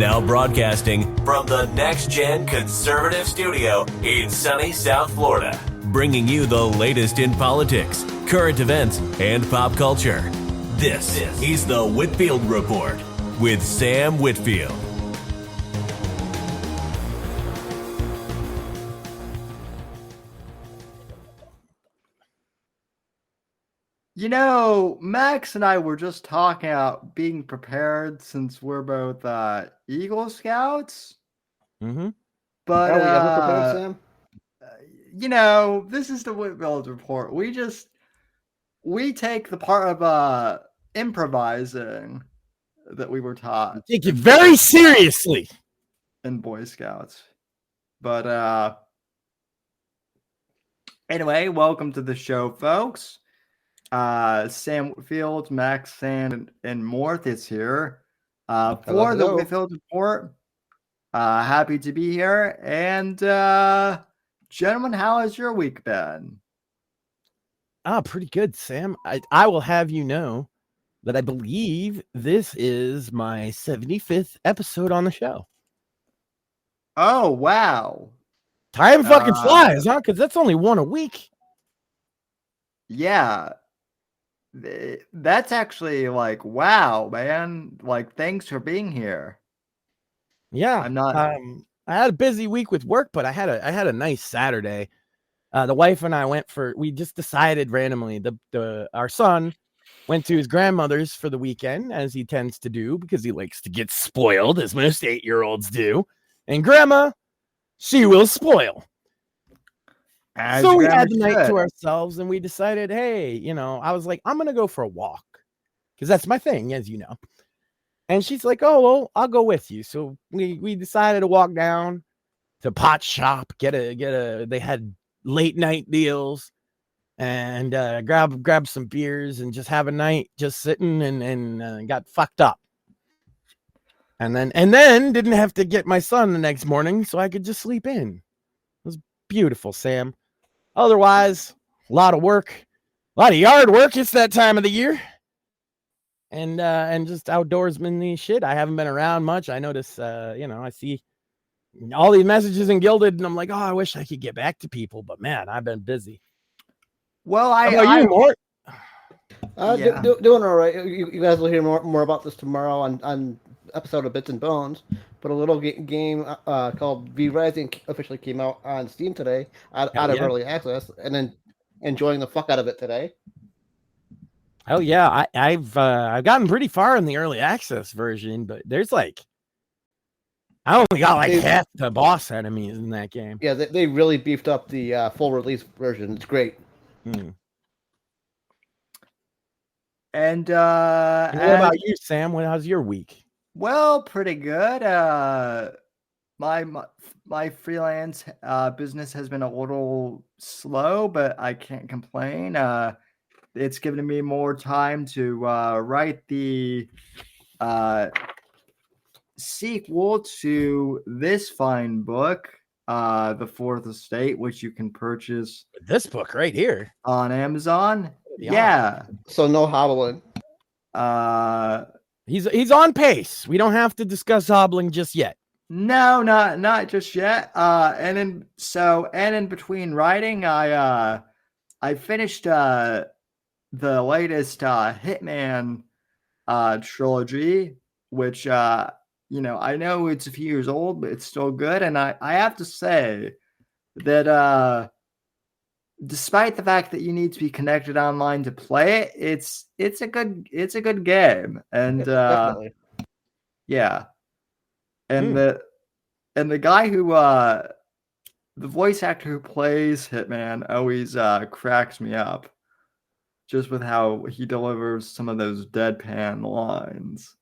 Now broadcasting from the Next Gen Conservative Studio in sunny South Florida, bringing you the latest in politics, current events, and pop culture. This is the Whitfield Report with Sam Whitfield. You know, Max and I were just talking about being prepared since we're both Eagle Scouts. Mm-hmm. But, Are we ever prepared, Sam? You know, this is the Whitfield Report. We take the part of improvising that we were taught. Take it very seriously in Boy Scouts. But anyway, welcome to the show, folks. Sam Whitfield, Max Sand, and Morth is here for the Whitfield Report. Happy to be here. And gentlemen, how has your week been? Pretty good, Sam. I will have you know that I believe this is my 75th episode on the show. Oh, wow. Time fucking flies, huh? Because that's only one a week. Yeah. That's actually like, wow, man. Like, thanks for being here. Yeah. I'm not. I had a busy week with work, but I had a nice Saturday. The wife and I we just decided randomly, our son went to his grandmother's for the weekend, as he tends to do, because he likes to get spoiled, as most 8-year-olds do. And grandma, she will spoil. So we had the night to ourselves, and we decided, hey, I was like, I'm going to go for a walk, because that's my thing, as you know. And she's like, oh, well, I'll go with you. So we decided to walk down to Pot Shop, they had late night deals, and grab some beers and just have a night just sitting and got fucked up. And then didn't have to get my son the next morning, so I could just sleep in. It was beautiful, Sam. Otherwise, a lot of work, a lot of yard work. It's that time of the year. And just outdoorsman shit. I haven't been around much. I notice, I see all these messages in Gilded, and I'm like, oh, I wish I could get back to people, but man, I've been busy. Well, How about you, Mort? Doing all right. You guys will hear more about this tomorrow on episode of Bits and Bones. But a little game called V Rising officially came out on Steam today, out of early access, and then enjoying the fuck out of it today. Oh yeah, I've gotten pretty far in the early access version, but there's I only got half the boss enemies in that game. Yeah, they really beefed up the full release version. It's great. And what about you, Sam? How's your week? Well, pretty good. My freelance business has been a little slow, but I can't complain. It's given me more time to write the sequel to this fine book, The Fourth Estate, which you can purchase this book right here on Amazon. Yeah. So no hobbling. He's on pace. We don't have to discuss hobbling just yet. No, not just yet. And in between writing, I finished the latest Hitman trilogy, which I know it's a few years old, but it's still good. And I have to say that despite the fact that you need to be connected online to play it, it's a good game. And yeah. And the guy who the voice actor who plays Hitman always cracks me up just with how he delivers some of those deadpan lines.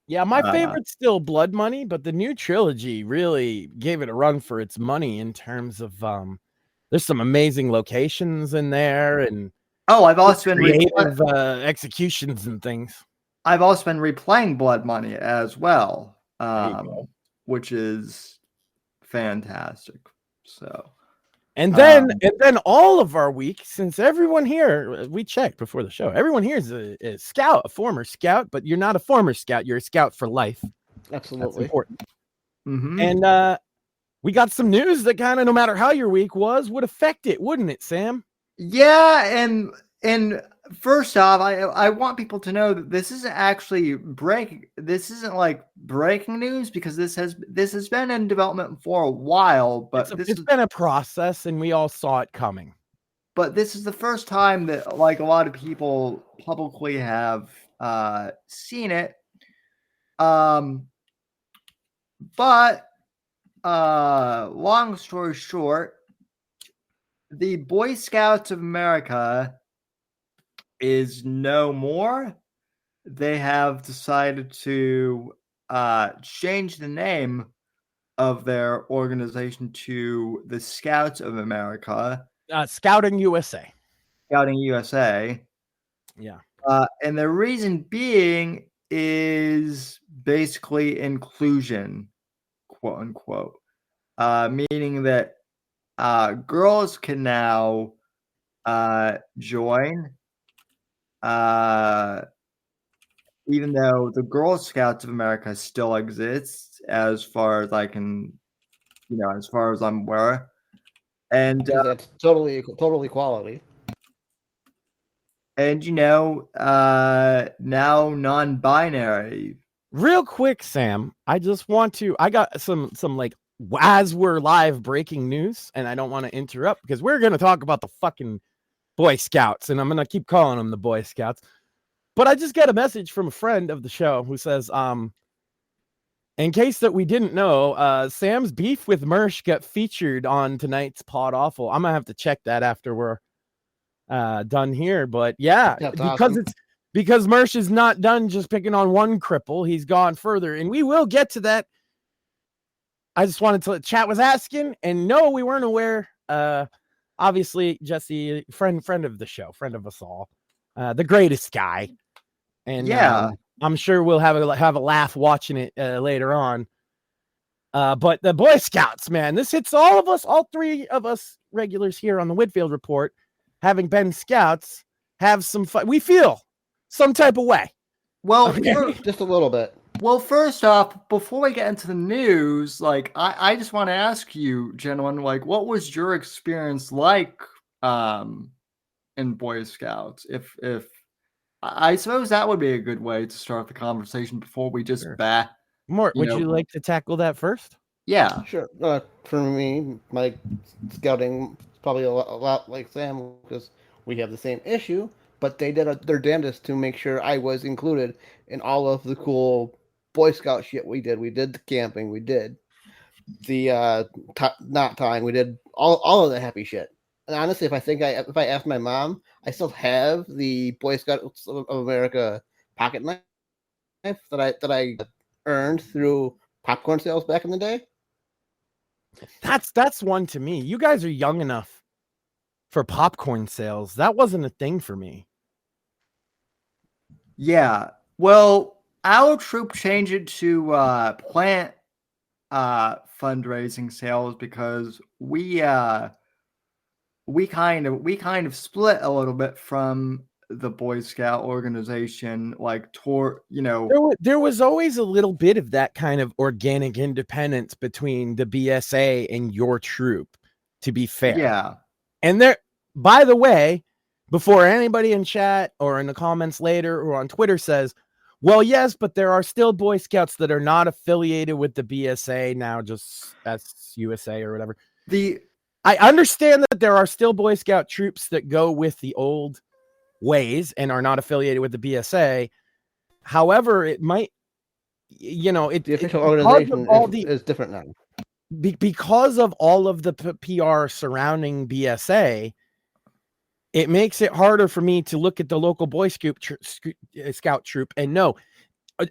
Yeah, my favorite's still Blood Money, but the new trilogy really gave it a run for its money in terms of there's some amazing locations in there, and I've also been creative executions and things. I've also been replaying Blood Money as well, which is fantastic. So, and then all of our week, since everyone here, we checked before the show, everyone here is a scout, a former scout, but you're not a former scout, you're a scout for life. Absolutely. That's important. Mm-hmm. And we got some news that kind of, no matter how your week was, would affect it, wouldn't it, Sam? Yeah, and first off, I want people to know that this isn't actually this isn't like breaking news, because this has been in development for a while, but It's been a process, and we all saw it coming. But this is the first time that like a lot of people publicly have seen it. But long story short, the Boy Scouts of America is no more. They have decided to change the name of their organization to the Scouts of America. Scouting USA. Scouting USA. Yeah. And the reason being is basically inclusion, quote unquote, meaning that girls can now join, even though the Girl Scouts of America still exists, as far as I can, as far as I'm aware. And that's totally equality. And now non-binary. Real quick, Sam, I got some like, as we're live breaking news, and I don't want to interrupt because we're going to talk about the fucking Boy Scouts, and I'm going to keep calling them the Boy Scouts. But I just got a message from a friend of the show who says, in case that we didn't know, Sam's beef with Mersh got featured on tonight's Pod Awful. I'm going to have to check that after we're done here. But yeah, because Mersh is not done just picking on one cripple. He's gone further, and we will get to that. I just wanted to, chat was asking, and no, we weren't aware. Obviously, Jesse, friend of the show, friend of us all, the greatest guy. And yeah, I'm sure we'll have a laugh watching it later on. But the Boy Scouts, man, this hits all of us, all three of us regulars here on the Whitfield Report, having been scouts, have some fun. We feel some type of way. Well, just a little bit. Well, first off, before we get into the news, like I just want to ask you, gentlemen, like, what was your experience like in Boy Scouts? If I suppose that would be a good way to start the conversation before we just Mort, would you like to tackle that first? Yeah, sure. For me, my scouting is probably a lot like Sam, because we have the same issue. But they did their damnedest to make sure I was included in all of the cool Boy Scout shit we did. We did the camping. We did the knot tying. We did all of the happy shit. And honestly, if I asked my mom, I still have the Boy Scouts of America pocket knife that I earned through popcorn sales back in the day. That's one to me. You guys are young enough for popcorn sales. That wasn't a thing for me. Yeah. Well, our troop changed it to plant fundraising sales, because we kind of split a little bit from the Boy Scout organization, like there was always a little bit of that kind of organic independence between the BSA and your troop, to be fair. Yeah. And there, by the way, before anybody in chat or in the comments later or on Twitter says, well, yes, but there are still Boy Scouts that are not affiliated with the BSA now, just as USA or whatever. I understand that there are still Boy Scout troops that go with the old ways and are not affiliated with the BSA. However, it might, the official organization is different now. Because of all of the PR surrounding BSA, it makes it harder for me to look at the local Boy Scout troop and know,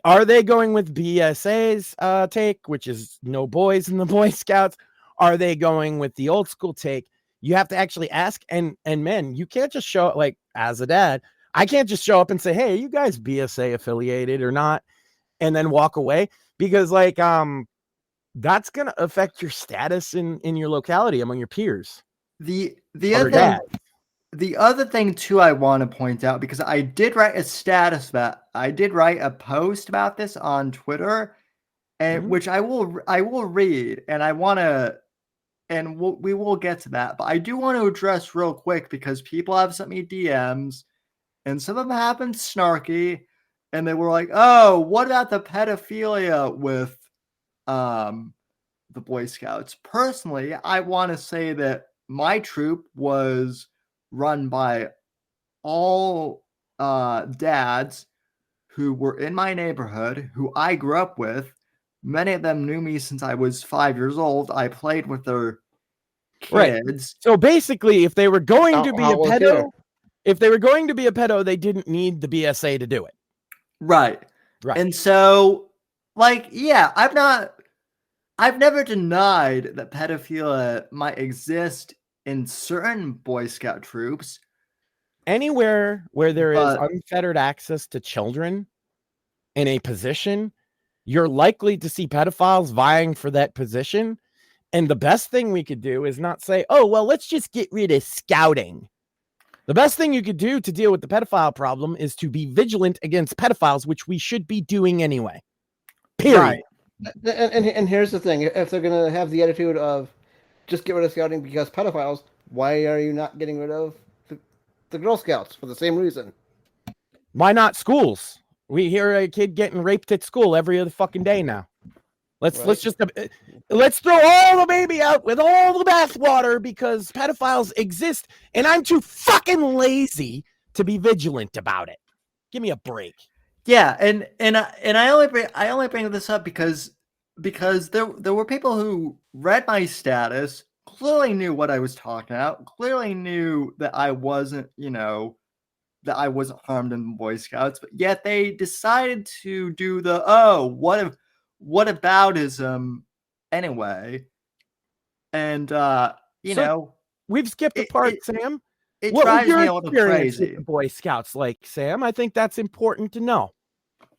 are they going with BSA's take, which is no boys in the Boy Scouts? Are they going with the old school take? You have to actually ask, and men, you can't just show up, like, as a dad, I can't just show up and say, hey, are you guys BSA affiliated or not? And then walk away, because like, that's going to affect your status in your locality among your peers. The other thing too, I want to point out, because I did write a post about this on Twitter, and which I will read, and I want to, and we will get to that. But I do want to address real quick because people have sent me DMs, and some of them have been snarky, and they were like, "Oh, what about the pedophilia with the Boy Scouts?" Personally, I want to say that my troop was run by all dads who were in my neighborhood, who I grew up with. Many of them knew me since I was 5 years old. I played with their kids. Right. So basically, if they were going to be a pedo, they didn't need the BSA to do it. Right. Right. And so, like, yeah, I've never denied that pedophilia might exist in certain Boy Scout troops. Anywhere where there is unfettered access to children in a position, you're likely to see pedophiles vying for that position. And the best thing we could do is not say, oh, well, let's just get rid of scouting. The best thing you could do to deal with the pedophile problem is to be vigilant against pedophiles, which we should be doing anyway. Period. Right. And here's the thing. If they're going to have the attitude of just get rid of scouting because pedophiles, why are you not getting rid of the Girl Scouts for the same reason? Why not schools? We hear a kid getting raped at school every other fucking day now. Let's throw all the baby out with all the bathwater because pedophiles exist, and I'm too fucking lazy to be vigilant about it. Give me a break. Yeah, and I only bring this up because there were people who read my status, clearly knew what I was talking about, clearly knew that I wasn't, that I wasn't harmed in the Boy Scouts, but yet they decided to do the what aboutism anyway. And we've skipped a part, Sam. What drives me a little crazy. With the Boy Scouts, like, Sam? I think that's important to know.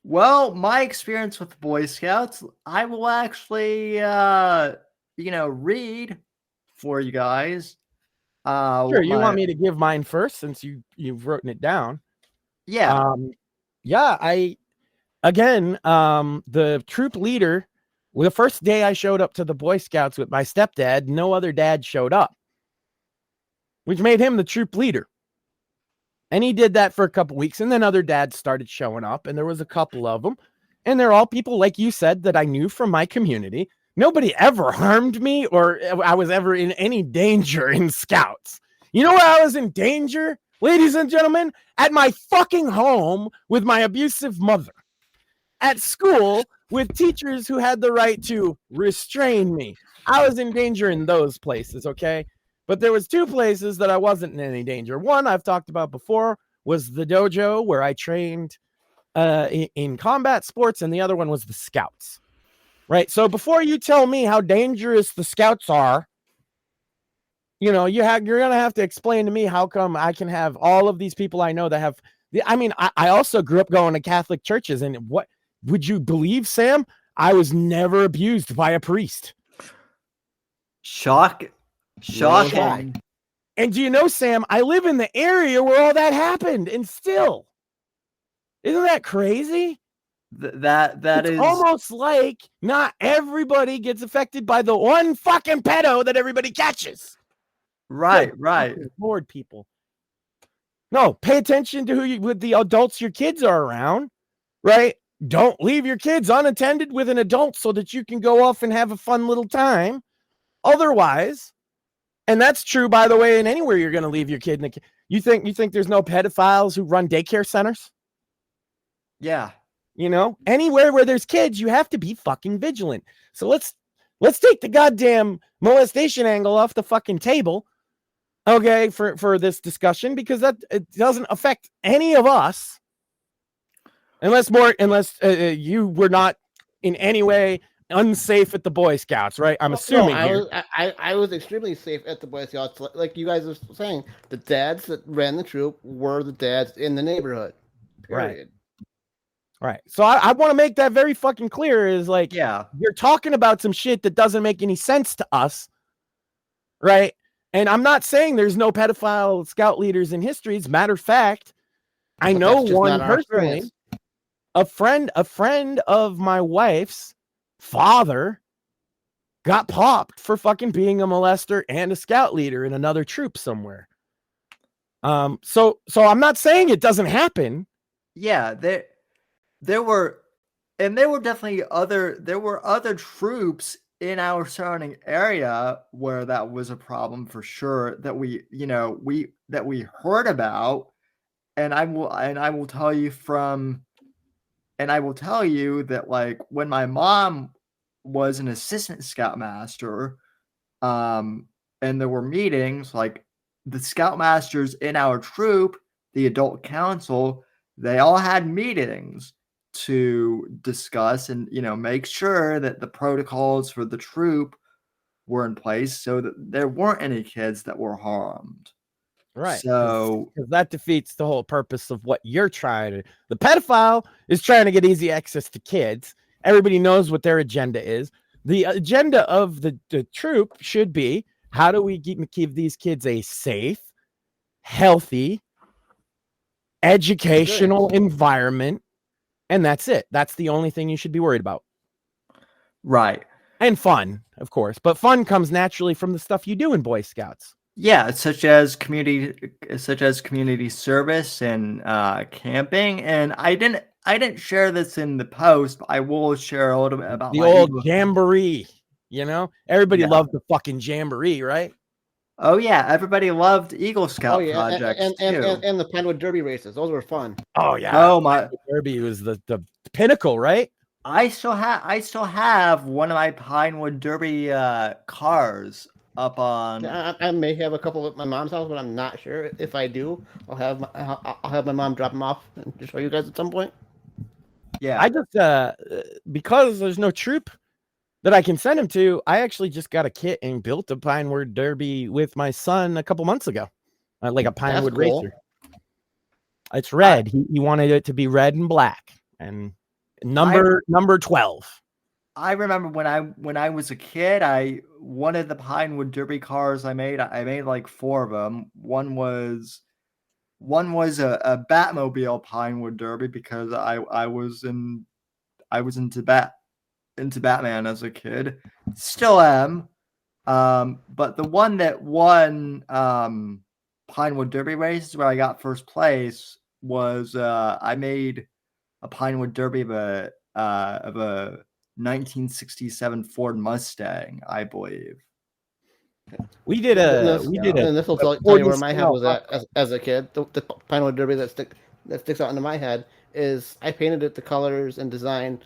Well, my experience with the Boy Scouts, I will actually read for you guys. Sure, you want me to give mine first since you've written it down. Yeah. The troop leader, the first day I showed up to the Boy Scouts with my stepdad, no other dad showed up, which made him the troop leader. And he did that for a couple weeks, and then other dads started showing up, and there was a couple of them, and they're all people, like you said, that I knew from my community. Nobody ever harmed me, or I was ever in any danger in Scouts. You know where I was in danger, ladies and gentlemen? At my fucking home with my abusive mother. At school with teachers who had the right to restrain me. I was in danger in those places, okay? But there was two places that I wasn't in any danger. One I've talked about before was the dojo where I trained in combat sports, and the other one was the Scouts. Right? So before you tell me how dangerous the Scouts are, you're going to have to explain to me how come I can have all of these people I know that have... I also grew up going to Catholic churches, and what would you believe, Sam? I was never abused by a priest. Shocking. And do you know, Sam, I live in the area where all that happened, and still. Isn't that crazy? That is almost like not everybody gets affected by the one fucking pedo that everybody catches. Right. Lord, people. No, pay attention to with the adults your kids are around, right? Don't leave your kids unattended with an adult so that you can go off and have a fun little time. Otherwise, and that's true, by the way, in anywhere you're going to leave your kid. You think there's no pedophiles who run daycare centers? Yeah. Anywhere where there's kids, you have to be fucking vigilant. So let's take the goddamn molestation angle off the fucking table, okay, for this discussion, because it doesn't affect any of us, unless you were not in any way unsafe at the Boy Scouts, right? I'm assuming. No, I was extremely safe at the Boy Scouts. Like you guys are saying, the dads that ran the troop were the dads in the neighborhood. Period. Right. So I want to make that very fucking clear. Is like, yeah, you're talking about some shit that doesn't make any sense to us, right? And I'm not saying there's no pedophile scout leaders in history. As a matter of fact, I know one personally. A friend of my wife's father got popped for fucking being a molester and a scout leader in another troop somewhere. So I'm not saying it doesn't happen. Yeah, there were definitely other troops in our surrounding area where that was a problem for sure that we heard about. And I will tell you that, like, when my mom was an assistant scoutmaster, and there were meetings, like, the scoutmasters in our troop, the adult council, they all had meetings to discuss and, make sure that the protocols for the troop were in place so that there weren't any kids that were harmed. Right. So because that defeats the whole purpose of what you're trying to. The pedophile is trying to get easy access to kids. Everybody knows what their agenda is. The agenda of the troop should be, how do we give these kids a safe, healthy, educational environment? And that's it. That's the only thing you should be worried about. right. And fun, of course. But fun comes naturally from the stuff you do in Boy Scouts. Yeah, such as community service and camping. And I didn't share this in the post, but I will share a little bit about the my old Eagle. jamboree. Everybody Yeah. loved the fucking jamboree, right? Oh yeah, everybody loved Eagle Scout projects and too. the Pinewood Derby races. Those were fun. Oh yeah. Oh my! Derby was the pinnacle, right? I still have one of my Pinewood Derby cars up on. I may have a couple at my mom's house, but I'm not sure. If I do, I'll have my mom drop them off and show you guys at some point. Yeah, I just because there's no troop that I can send him to, I actually just got a kit and built a Pinewood Derby with my son a couple months ago, like a Pinewood cool. racer. It's red. He wanted it to be red and black, and number 12. I remember when I was a kid, one of the Pinewood Derby cars I made like 4 of them. One was a Batmobile Pinewood Derby because I was into Batman as a kid. Still am. But the one that won Pinewood Derby races where I got first place was I made a Pinewood Derby of a 1967 Ford Mustang, I believe. We did and this will tell you where my head was at as a kid. The Pinewood Derby that sticks out into my head is I painted it the colors and design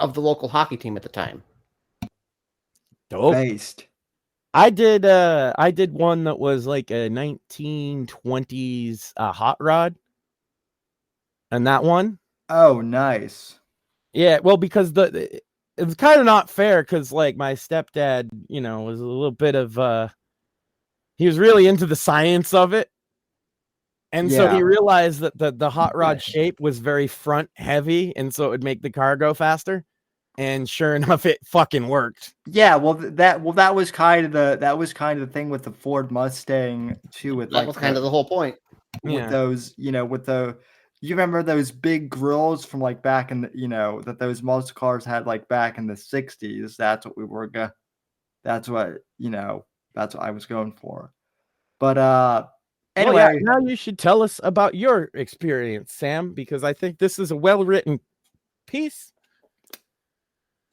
of the local hockey team at the time. Dope. Based. I did one that was like a 1920s hot rod. And that one? Oh, nice. Yeah, well, because it was kind of not fair because, like, my stepdad, was a little bit of he was really into the science of it. And so he realized that the hot rod shape was very front heavy, and so it would make the car go faster. And sure enough, it fucking worked. Yeah, that was kind of the thing with the Ford Mustang too. That was kind of the whole point. With those, you remember those big grills from like back in the, that those muscle cars had like back in the 60s. That's what that's what I was going for. But anyway, well, yeah, now you should tell us about your experience, Sam, because I think this is a well-written piece.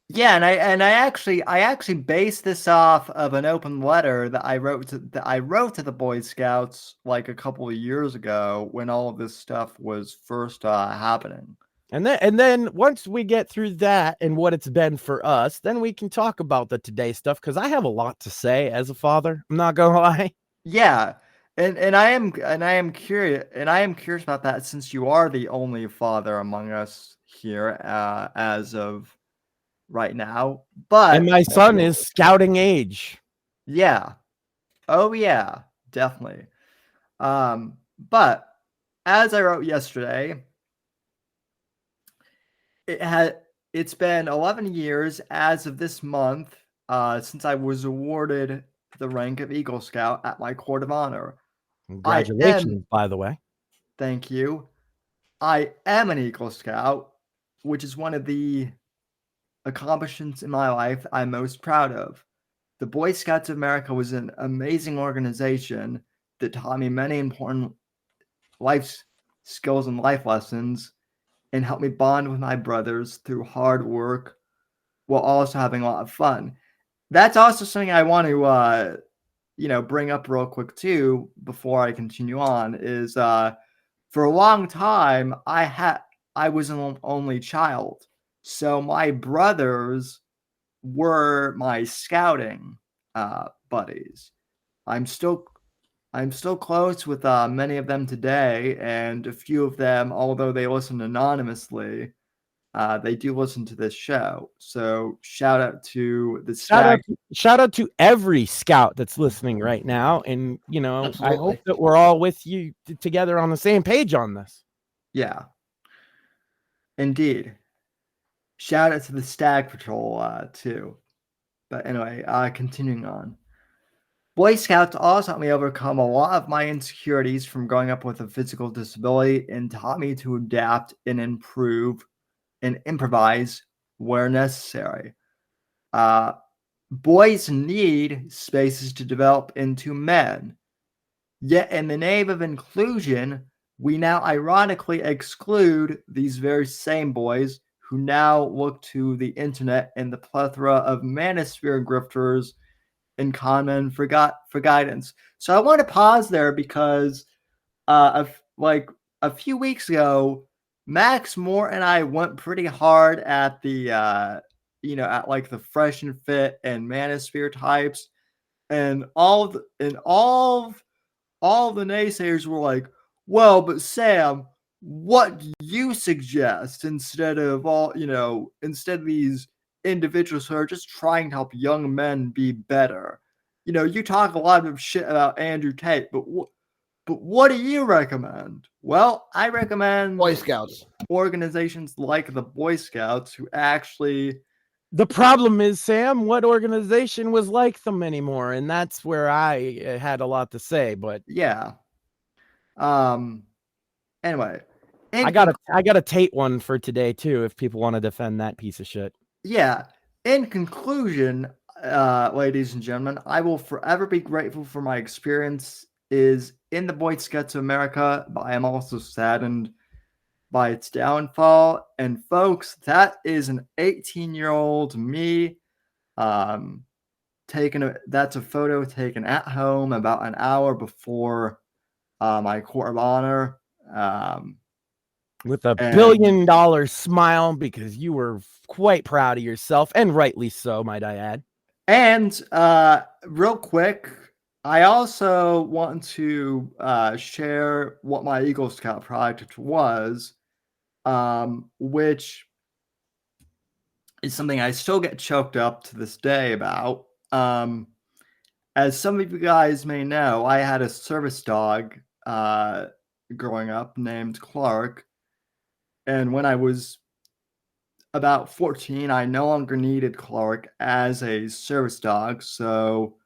Yeah, and I actually based this off of an open letter that I wrote to the Boy Scouts like a couple of years ago when all of this stuff was first happening. And then once we get through that and what it's been for us, then we can talk about the today stuff, because I have a lot to say as a father. I'm not gonna lie. Yeah, and I am curious about that, since you are the only father among us here as of right now. But and my son is scouting age. Yeah. Oh yeah, definitely. But as I wrote yesterday, it's been 11 years as of this month since I was awarded the rank of Eagle Scout at my Court of Honor. Congratulations, by the way. Thank you. I am an Eagle Scout, which is one of the accomplishments in my life I'm most proud of. The Boy Scouts of America was an amazing organization that taught me many important life skills and life lessons and helped me bond with my brothers through hard work while also having a lot of fun. That's also something I want to bring up real quick too before I continue on is for a long time I was an only child. So my brothers were my scouting buddies. I'm still close with many of them today, and a few of them, although they listen anonymously, they do listen to this show. So shout out to the shout out to every scout that's listening right now, and Absolutely. I hope that we're all with you together on the same page on this. Yeah, indeed. Shout out to the Stag Patrol too. But anyway, continuing on. Boy Scouts also helped me overcome a lot of my insecurities from growing up with a physical disability and taught me to adapt and improve and improvise where necessary. Boys need spaces to develop into men. Yet, in the name of inclusion, we now ironically exclude these very same boys who now look to the internet and the plethora of manosphere grifters and con men for guidance. So I want to pause there because a few weeks ago, Max Moore and I went pretty hard at the at like the fresh and fit and manosphere types, and all the naysayers were like, well, but Sam, what do you suggest instead of these individuals who are just trying to help young men be better? You talk a lot of shit about Andrew Tate, but what do you recommend? Well, I recommend Boy Scouts organizations like the Boy Scouts who actually. The problem is, Sam, what organization was like them anymore? And that's where I had a lot to say, but yeah. Anyway. I got a Tate one for today too, if people want to defend that piece of shit. Yeah. In conclusion, ladies and gentlemen, I will forever be grateful for my experience is in the Boy Scouts of America, but I am also saddened by its downfall. And folks, that is an 18-year-old me. That's a photo taken at home about an hour before my court of honor. With a $1 billion smile because you were quite proud of yourself, and rightly so, might I add. And real quick, I also want to share what my Eagle Scout project was, which is something I still get choked up to this day about. As some of you guys may know, I had a service dog growing up named Clark. And when I was about 14, I no longer needed Clark as a service dog. So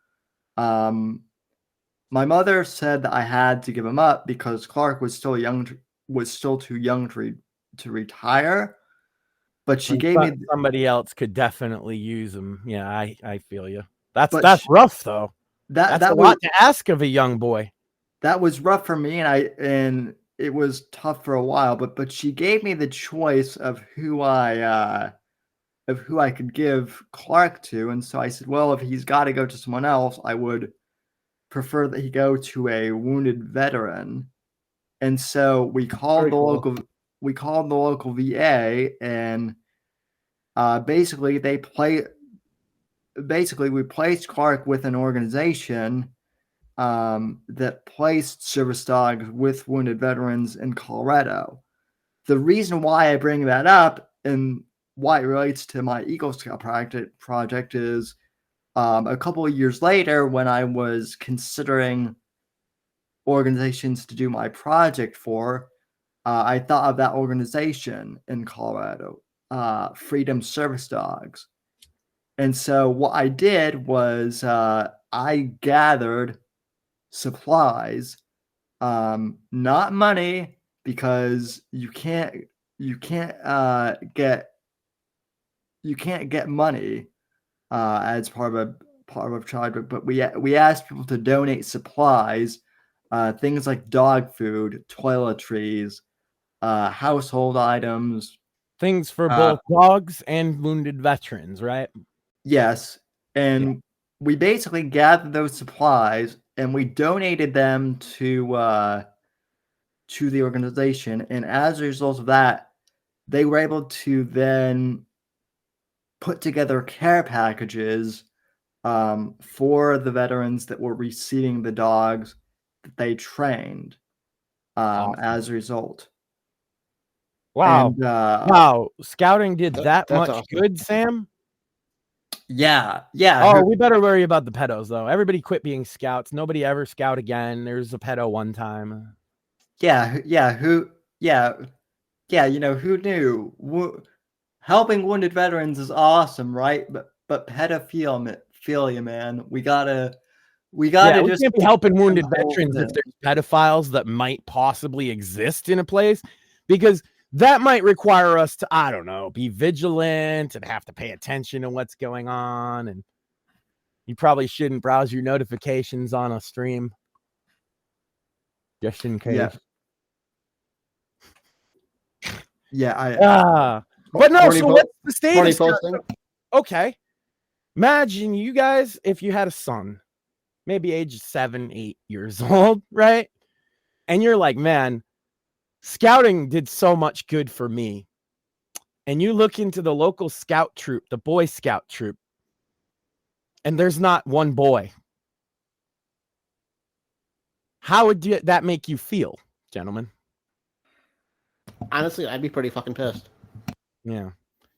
my mother said that I had to give him up because Clark was still too young to retire. But she gave me somebody else could definitely use him. Yeah, I feel you. That's rough though. That's a lot to ask of a young boy. That was rough for me, and it was tough for a while. But she gave me the choice of who I could give Clark to, and so I said, well, if he's got to go to someone else, I would prefer that he go to a wounded veteran. And so we called the local VA, and basically we placed Clark with an organization that placed service dogs with wounded veterans in Colorado. The reason why I bring that up and why it relates to my Eagle Scout project is a couple of years later, when I was considering organizations to do my project for, I thought of that organization in Colorado, Freedom Service Dogs. And so what I did was I gathered supplies, not money, because you can't get get money as part of a charge, but we asked people to donate supplies, things like dog food, toiletries, household items. Things for both dogs and wounded veterans, right? Yes. And we basically gathered those supplies and we donated them to the organization. And as a result of that, they were able to then put together care packages for the veterans that were receiving the dogs that they trained Awesome. as a result. Wow. And, wow. Scouting did that much awesome. good, Sam? Yeah. Oh, we better worry about the pedos, though. Everybody quit being scouts. Nobody ever scout again. There's a pedo one time. Yeah. Who knew? Helping wounded veterans is awesome, right? But pedophilia, man. We gotta We just can't be helping wounded whole veterans if thing. there's pedophiles that might possibly exist in a place, because that might require us to, I don't know, be vigilant and have to pay attention to what's going on. And you probably shouldn't browse your notifications on a stream, just in case. But no, so what's the status? Okay. Imagine you guys, if you had a son, maybe age 7, 8 years old, right? And you're like, man, scouting did so much good for me. And you look into the local scout troop, the Boy Scout troop, and there's not one boy. How would that make you feel, gentlemen? Honestly, I'd be pretty fucking pissed. Yeah.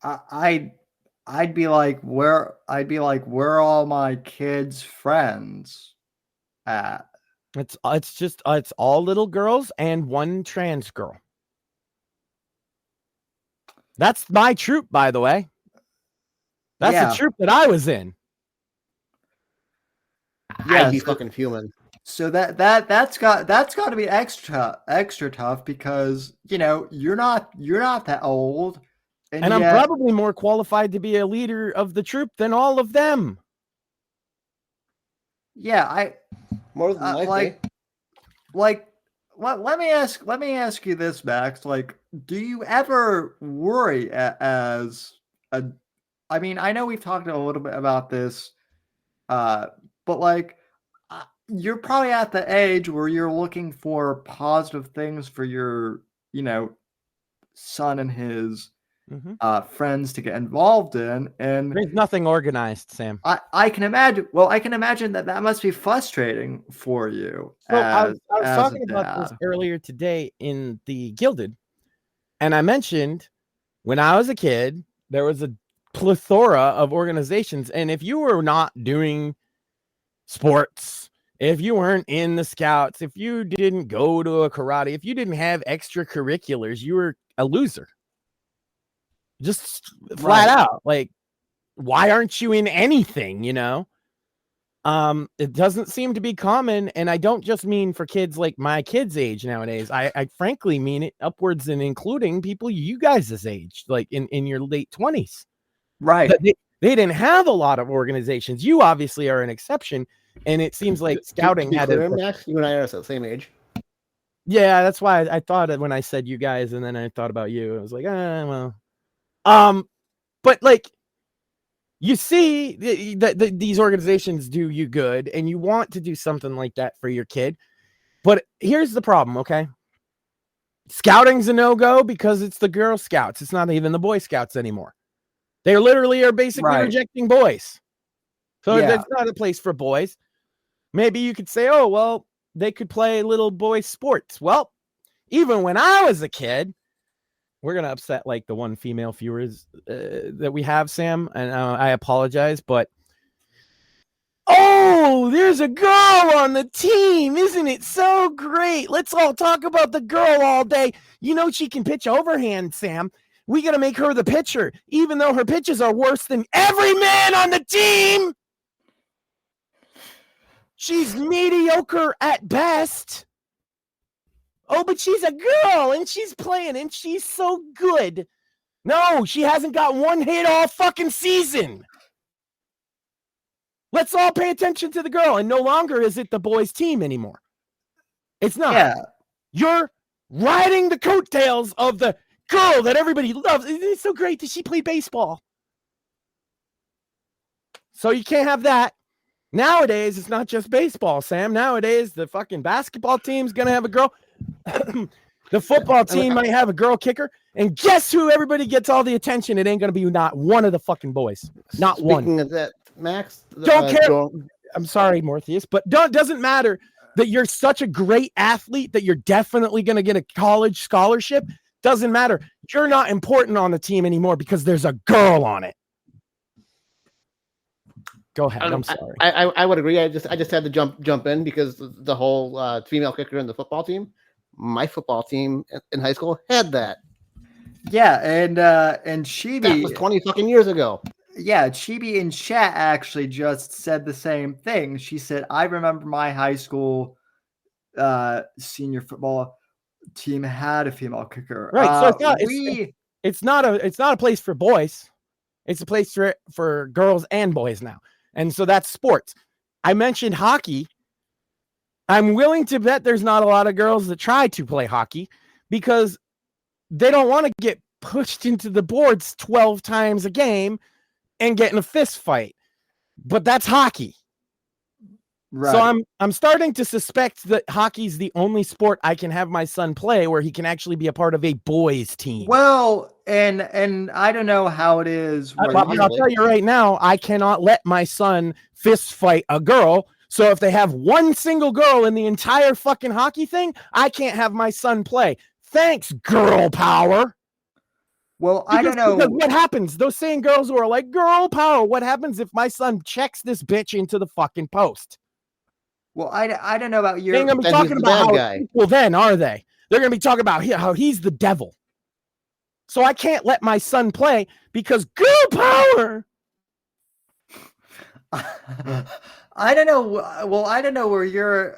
I'd be like, where are all my kids' friends at? It's all little girls and one trans girl. That's my troop, by the way. That's the troop that I was in. I'd be fucking fuming. So that's got to be extra tough because you're not that old, and I'm probably more qualified to be a leader of the troop than all of them. Yeah, more than likely. Let me ask you this, Max. Like, do you ever worry as a? I mean, I know we've talked a little bit about this, but like, you're probably at the age where you're looking for positive things for your, son and his friends to get involved in, and there's nothing organized, Sam. I can imagine. Well, I can imagine that must be frustrating for you. So I was talking about this earlier today in the Gilded, and I mentioned when I was a kid, there was a plethora of organizations, and if you were not doing sports, if you weren't in the scouts, if you didn't go to a karate, if you didn't have extracurriculars, you were a loser. Just flat out. Like, why aren't you in anything, It doesn't seem to be common, and I don't just mean for kids like my kids' age nowadays. I frankly mean it upwards and including people you guys' age, like in your late 20s. Right. But they didn't have a lot of organizations. You obviously are an exception, and it seems like scouting had Max, you and I are the same age. Yeah, that's why I thought it when I said you guys, and then I thought about you. I was like, well. But like, you see that these organizations do you good, and you want to do something like that for your kid. But here's the problem, okay? Scouting's a no-go because it's the Girl Scouts. It's not even the Boy Scouts anymore. They literally are basically rejecting boys. So it's not a place for boys. Maybe you could say, oh, well, they could play little boy sports. Well, even when I was a kid, we're going to upset like the one female viewers that we have, Sam, and I apologize, but oh, there's a girl on the team. Isn't it so great? Let's all talk about the girl all day. She can pitch overhand, Sam. We got to make her the pitcher, even though her pitches are worse than every man on the team. She's mediocre at best. Oh, but she's a girl, and she's playing, and she's so good. No, she hasn't got one hit all fucking season. Let's all pay attention to the girl. And no longer is it the boys' team anymore. It's not. Yeah. You're riding the coattails of the girl that everybody loves. It's so great that she played baseball. So you can't have that. Nowadays, it's not just baseball, Sam. Nowadays, the fucking basketball team's going to have a girl. The football team might have a girl kicker. And guess who everybody gets all the attention? It ain't going to be not one of the fucking boys. Not Speaking one. of that, Max. Don't care. I'm sorry, Morpheus, but doesn't matter that you're such a great athlete that you're definitely going to get a college scholarship. Doesn't matter. You're not important on the team anymore because there's a girl on it. Go ahead. I'm sorry. I would agree. I just had to jump in because the whole female kicker in the football team. My football team in high school had that. Yeah, and Chibi, that was 20 fucking years ago. Yeah, Chibi in chat actually just said the same thing. She said, "I remember my high school senior football team had a female kicker." Right. So it's not a place for boys. It's a place for girls and boys now. And so that's sports. I mentioned hockey. I'm willing to bet there's not a lot of girls that try to play hockey because they don't want to get pushed into the boards 12 times a game and get in a fist fight. But that's hockey. Right. So I'm starting to suspect that hockey's the only sport I can have my son play where he can actually be a part of a boys team. Well, and I don't know how it is. I'll tell you right now, I cannot let my son fist fight a girl. So if they have one single girl in the entire fucking hockey thing, I can't have my son play. Thanks, girl power. Well, I don't know. What happens? Those same girls who are like, girl power, what happens if my son checks this bitch into the fucking post? Well, I don't know about your... They're going to be talking about how guy. Well, then, are they? They're going to be talking about how he's the devil. So I can't let my son play because girl power. I don't know. Well, I don't know where you're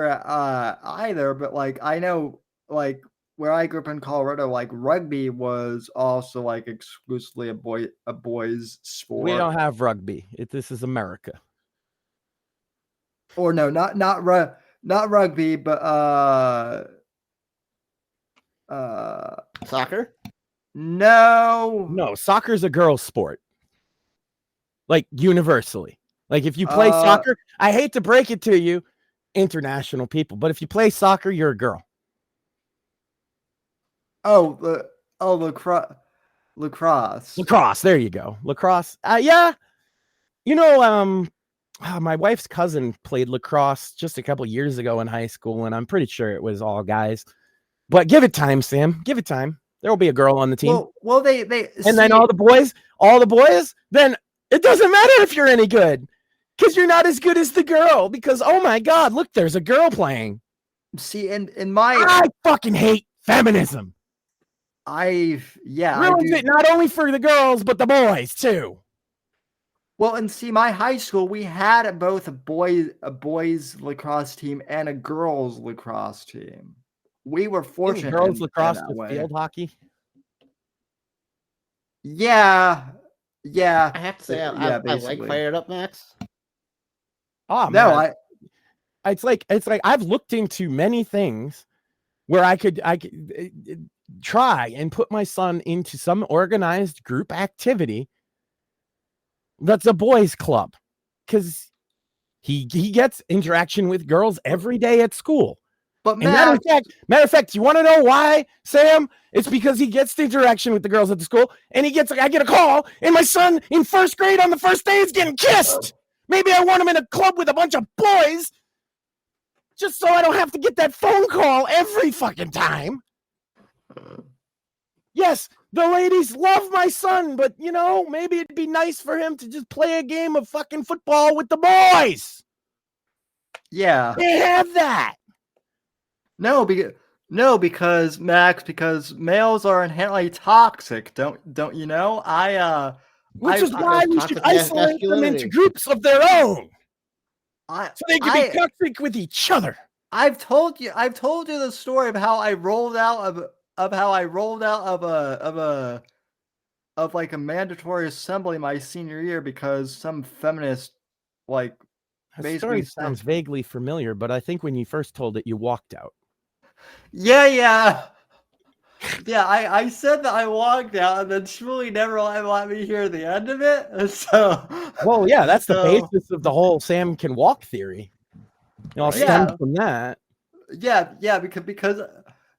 at either, but like I know like where I grew up in Colorado, like rugby was also like exclusively a boys sport. We don't have rugby. This is America. Or no, not rugby, but soccer? No, soccer's a girl's sport. Like universally. Like if you play soccer, I hate to break it to you, international people, but if you play soccer, you're a girl. Lacrosse. Lacrosse, there you go. Lacrosse. Yeah. You know, my wife's cousin played lacrosse just a couple years ago in high school, and I'm pretty sure it was all guys. But give it time, Sam. Give it time. There will be a girl on the team. Well, they and then all the boys, then it doesn't matter if you're any good. Because you're not as good as the girl. Because, oh my God, look, there's a girl playing. See, I fucking hate feminism. Ruins it not only for the girls, but the boys too. Well, and see, my high school, we had both a boys lacrosse team and a girls lacrosse team. We were fortunate. Girls lacrosse with field hockey. Yeah. I have to say, I like Fired Up, Max. Oh man. It's like I've looked into many things where I could try and put my son into some organized group activity that's a boys club, because he gets interaction with girls every day at school. But matter of fact, you want to know why, Sam? It's because he gets the interaction with the girls at the school, and I get a call, and my son in first grade on the first day is getting kissed. Maybe I want him in a club with a bunch of boys, just so I don't have to get that phone call every fucking time. Yes, the ladies love my son, but maybe it'd be nice for him to just play a game of fucking football with the boys. Yeah, they have that. No, because Max, because males are inherently toxic. Don't you know? Which is why we should isolate them into groups of their own, so they can be toxic with each other. I've told you the story of how I rolled out of how I rolled out of like a mandatory assembly my senior year because some feminist like That basically story sounds vaguely familiar, but I think when you first told it, you walked out. Yeah. I said that I walked out, and then Shmuley never let me hear the end of it. So, well, yeah, that's the basis of the whole Sam can walk theory. It all stems from that. Yeah,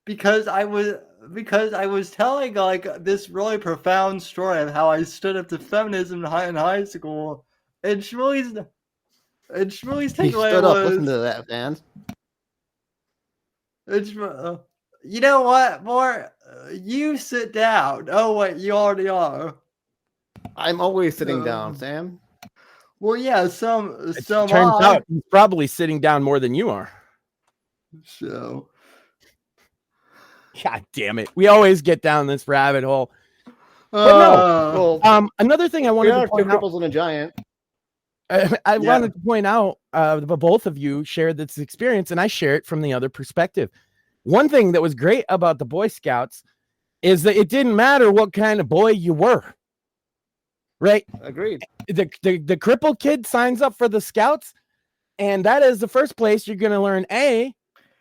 because I was telling like this really profound story of how I stood up to feminism in high school, and Shmuley's He takeaway stood up. was, Listen to that, fans. you know what, more you sit down. Oh wait, you already are. I'm always sitting down, Sam. Well, yeah, It turns out he's probably sitting down more than you are. So, God damn it. We always get down this rabbit hole. But no, another thing I wanted to point out. Cripples and a giant. I wanted to point out, but both of you shared this experience, and I share it from the other perspective. One thing that was great about the Boy Scouts is that it didn't matter what kind of boy you were. Right? Agreed. The crippled kid signs up for the Scouts, and that is the first place you're going to learn, A,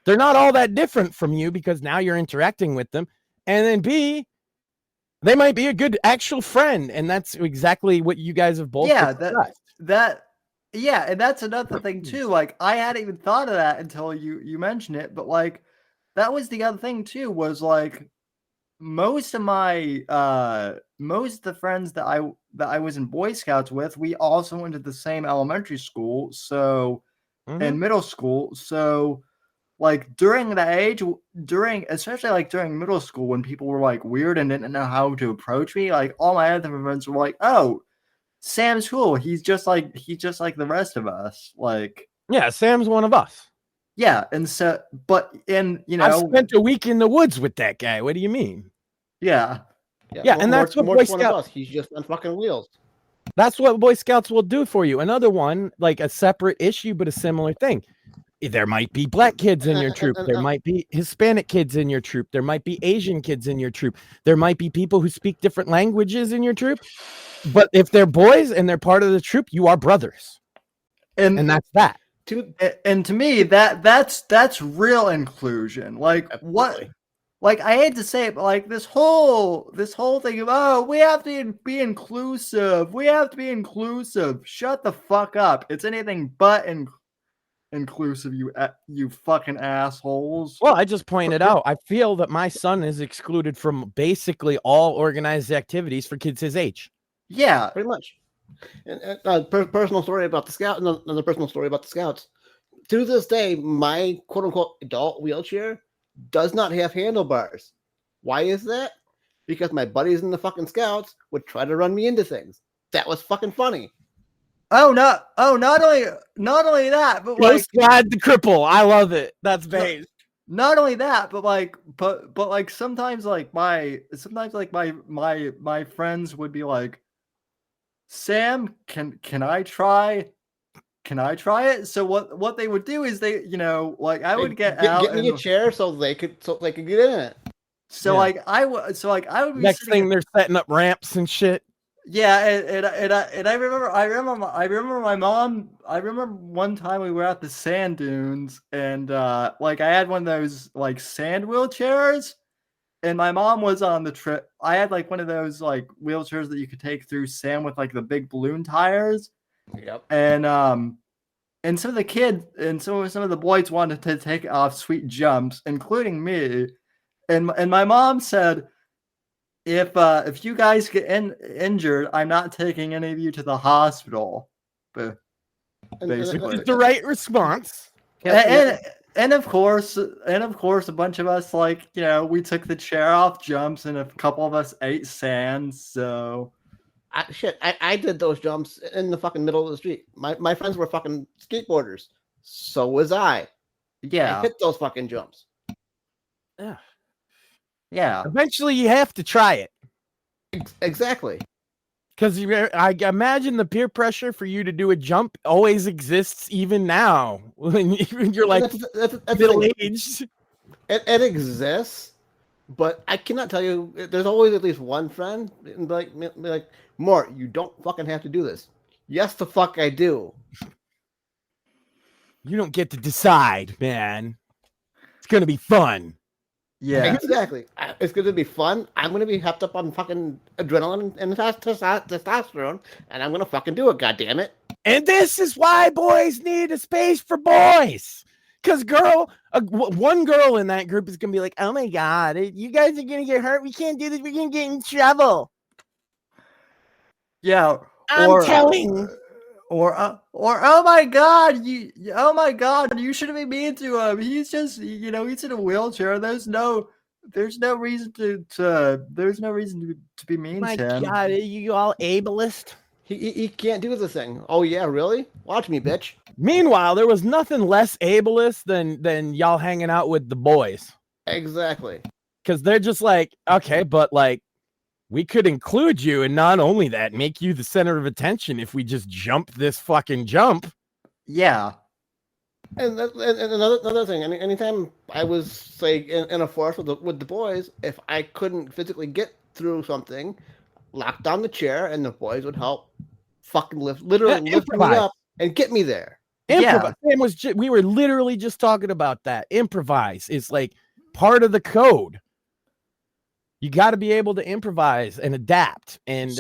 they're not all that different from you because now you're interacting with them, and then B, they might be a good actual friend, and that's exactly what you guys have both discussed. And that's another thing too. Like, I hadn't even thought of that until you mentioned it, but like that was the other thing too, was like most of the friends that I was in Boy Scouts with, we also went to the same elementary school, so and middle school. So like especially like during middle school when people were like weird and didn't know how to approach me, like all my other friends were like, "Oh, Sam's cool. He's just like the rest of us." Like, yeah, Sam's one of us. Yeah, and so, I spent a week in the woods with that guy. What do you mean? Yeah, and that's what Boy Scouts. He's just on fucking wheels. That's what Boy Scouts will do for you. Another one, like a separate issue, but a similar thing. There might be black kids in your troop. There might be Hispanic kids in your troop. There might be Asian kids in your troop. There might be people who speak different languages in your troop. But if they're boys and they're part of the troop, you are brothers. And that's that. And to me, that's real inclusion. Like, what? Like, I hate to say it, but like this whole thing of, we have to be inclusive. We have to be inclusive. Shut the fuck up. It's anything but inclusive, you fucking assholes. Well, I just pointed out, I feel that my son is excluded from basically all organized activities for kids his age. Yeah, pretty much. And personal story about the Scouts. Another personal story about the Scouts. To this day, my quote unquote adult wheelchair does not have handlebars. Why is that? Because my buddies in the fucking Scouts would try to run me into things. That was fucking funny. Not only that, but like Glad the cripple. I love it. That's based. Not only that, but like sometimes my friends would be like, "Sam, can I try? Can I try it?" So what they would do is I would get me a chair so they could get in it. So I would be next thing they're setting up ramps and shit. Yeah, and I remember my mom. I remember one time we were at the sand dunes, and I had one of those like sand wheelchairs, and my mom was on the trip. I had like one of those like wheelchairs that you could take through sand with like the big balloon tires. Yep. And some of the kids and some of the boys wanted to take off sweet jumps, including me, and my mom said, If you guys get injured, I'm not taking any of you to the hospital. But basically, it's the right response. And of course, a bunch of us we took the chair off jumps, and a couple of us ate sand. So, I did those jumps in the fucking middle of the street. My friends were fucking skateboarders. So was I. Yeah, I hit those fucking jumps. Yeah. Yeah. Eventually, you have to try it. Exactly. Because I imagine the peer pressure for you to do a jump always exists, even now when you're like that's middle aged. It exists, But I cannot tell you. There's always at least one friend like, Mort, you don't fucking have to do this. Yes, the fuck I do. You don't get to decide, man. It's gonna be fun. Yeah. Exactly. It's going to be fun. I'm going to be hepped up on fucking adrenaline and testosterone, and I'm going to fucking do it, goddammit. And this is why boys need a space for boys. Because one girl in that group is going to be like, oh my God, you guys are going to get hurt. We can't do this. We're going to get in trouble. Yeah. I'm telling. Or oh my God, you shouldn't be mean to him. He's just he's in a wheelchair. There's no reason to be mean My to him. God, are you all ableist? He can't do the thing. Oh yeah, really? Watch me, bitch. Meanwhile, there was nothing less ableist than y'all hanging out with the boys. Exactly. Because they're just like, okay, but like, we could include you, and not only that, make you the center of attention if we just jump this fucking jump. Yeah. And another thing, anytime I was, say, in a forest with the boys, if I couldn't physically get through something, lock down the chair, and the boys would help fucking lift me up and get me there. Improvise. Yeah. We were literally just talking about that. Improvise is like part of the code. You got to be able to improvise and adapt, and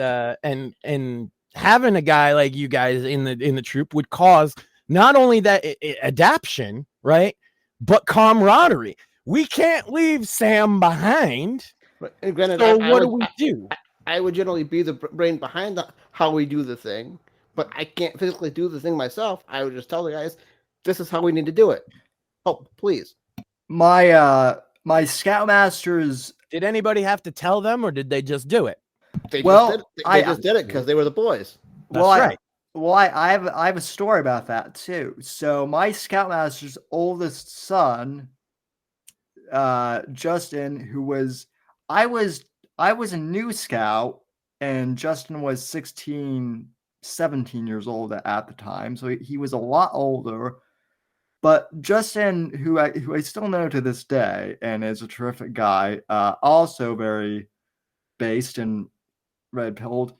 having a guy like you guys in the troop would cause not only that adaptation, right, but camaraderie. We can't leave Sam behind. And granted, so what do we do? I would generally be the brain behind how we do the thing, but I can't physically do the thing myself. I would just tell the guys, this is how we need to do it. Oh, please. My scoutmasters. Did anybody have to tell them, or did they just do it? They just did it because they were the boys. That's right. I have a story about that too. So my scoutmaster's oldest son, Justin, I was a new scout, and Justin was 16, 17 years old at the time. So he was a lot older. But Justin, who I still know to this day and is a terrific guy, also very based and red-pilled,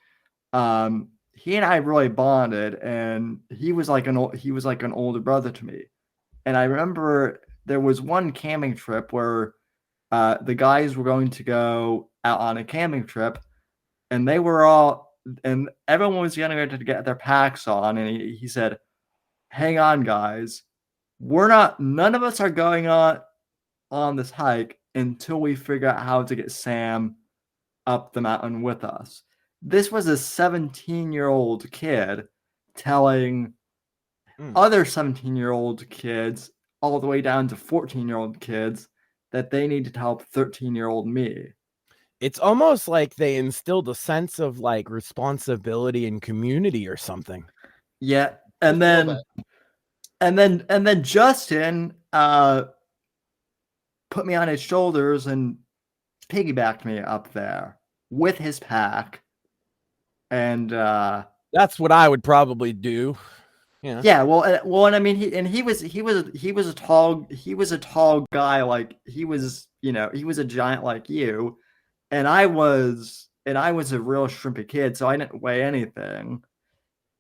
he and I really bonded, and he was like an older brother to me. And I remember there was one camping trip where the guys were going to go out on a camping trip, and everyone was getting ready to get their packs on, and he said, "Hang on, guys. None of us are going on this hike until we figure out how to get Sam up the mountain with us." This was a 17-year-old kid telling other 17-year-old kids, all the way down to 14-year-old kids, that they needed to help 13-year-old me. It's almost like they instilled a sense of like responsibility and community or something. Yeah, and then Justin put me on his shoulders and piggybacked me up there with his pack. And that's what I would probably do. Yeah. Well, and I mean, he was a tall guy, like he was a giant like you, and I was a real shrimpy kid, so I didn't weigh anything.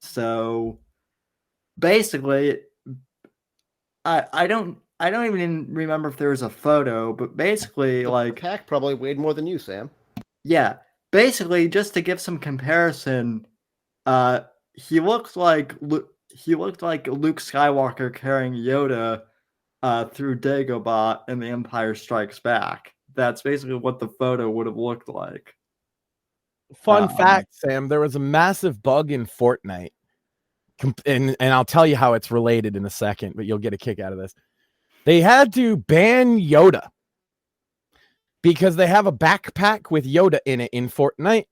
So basically, I don't even remember if there was a photo, but basically, like, the pack probably weighed more than you, Sam. Yeah, basically, just to give some comparison, he looked like Luke Skywalker carrying Yoda through Dagobah in The Empire Strikes Back. That's basically what the photo would have looked like. Fun fact, Sam, there was a massive bug in Fortnite. And I'll tell you how it's related in a second, but you'll get a kick out of this. They had to ban Yoda because they have a backpack with Yoda in it in Fortnite.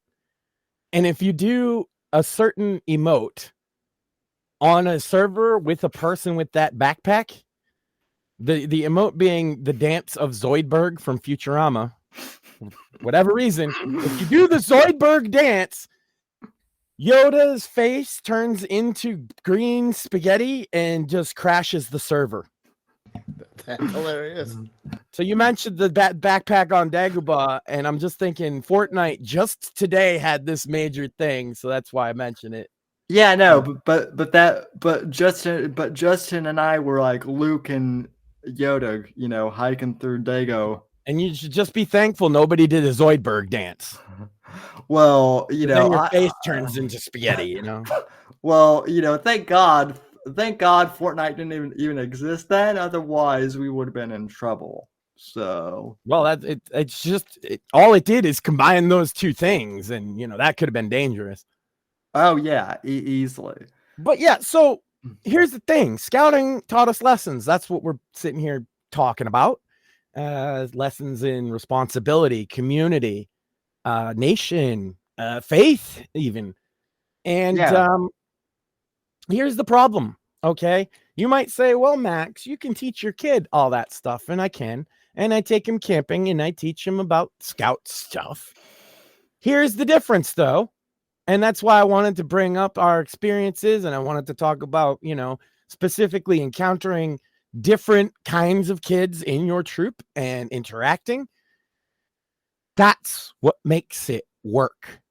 And if you do a certain emote on a server with a person with that backpack, the emote being the dance of Zoidberg from Futurama, whatever reason, if you do the Zoidberg dance, Yoda's face turns into green spaghetti and just crashes the server. That's hilarious. So you mentioned the backpack on Dagobah, and I'm just thinking Fortnite just today had this major thing, so that's why I mentioned it. Yeah, no, but Justin and I were like Luke and Yoda, hiking through Dago. And you should just be thankful nobody did a Zoidberg dance. Well, Then your face turns into spaghetti, Well, thank God Fortnite didn't even exist then. Otherwise, we would have been in trouble. So, well, it's just all it did is combine those two things, and that could have been dangerous. Oh yeah, easily. But yeah, so here's the thing: scouting taught us lessons. That's what we're sitting here talking about. Lessons in responsibility, community, nation, faith, even. And here's the problem. Okay, you might say, well, Max, you can teach your kid all that stuff, and I can. And I take him camping and I teach him about scout stuff. Here's the difference, though. And that's why I wanted to bring up our experiences, and I wanted to talk about, specifically encountering different kinds of kids in your troop and interacting. That's what makes it work.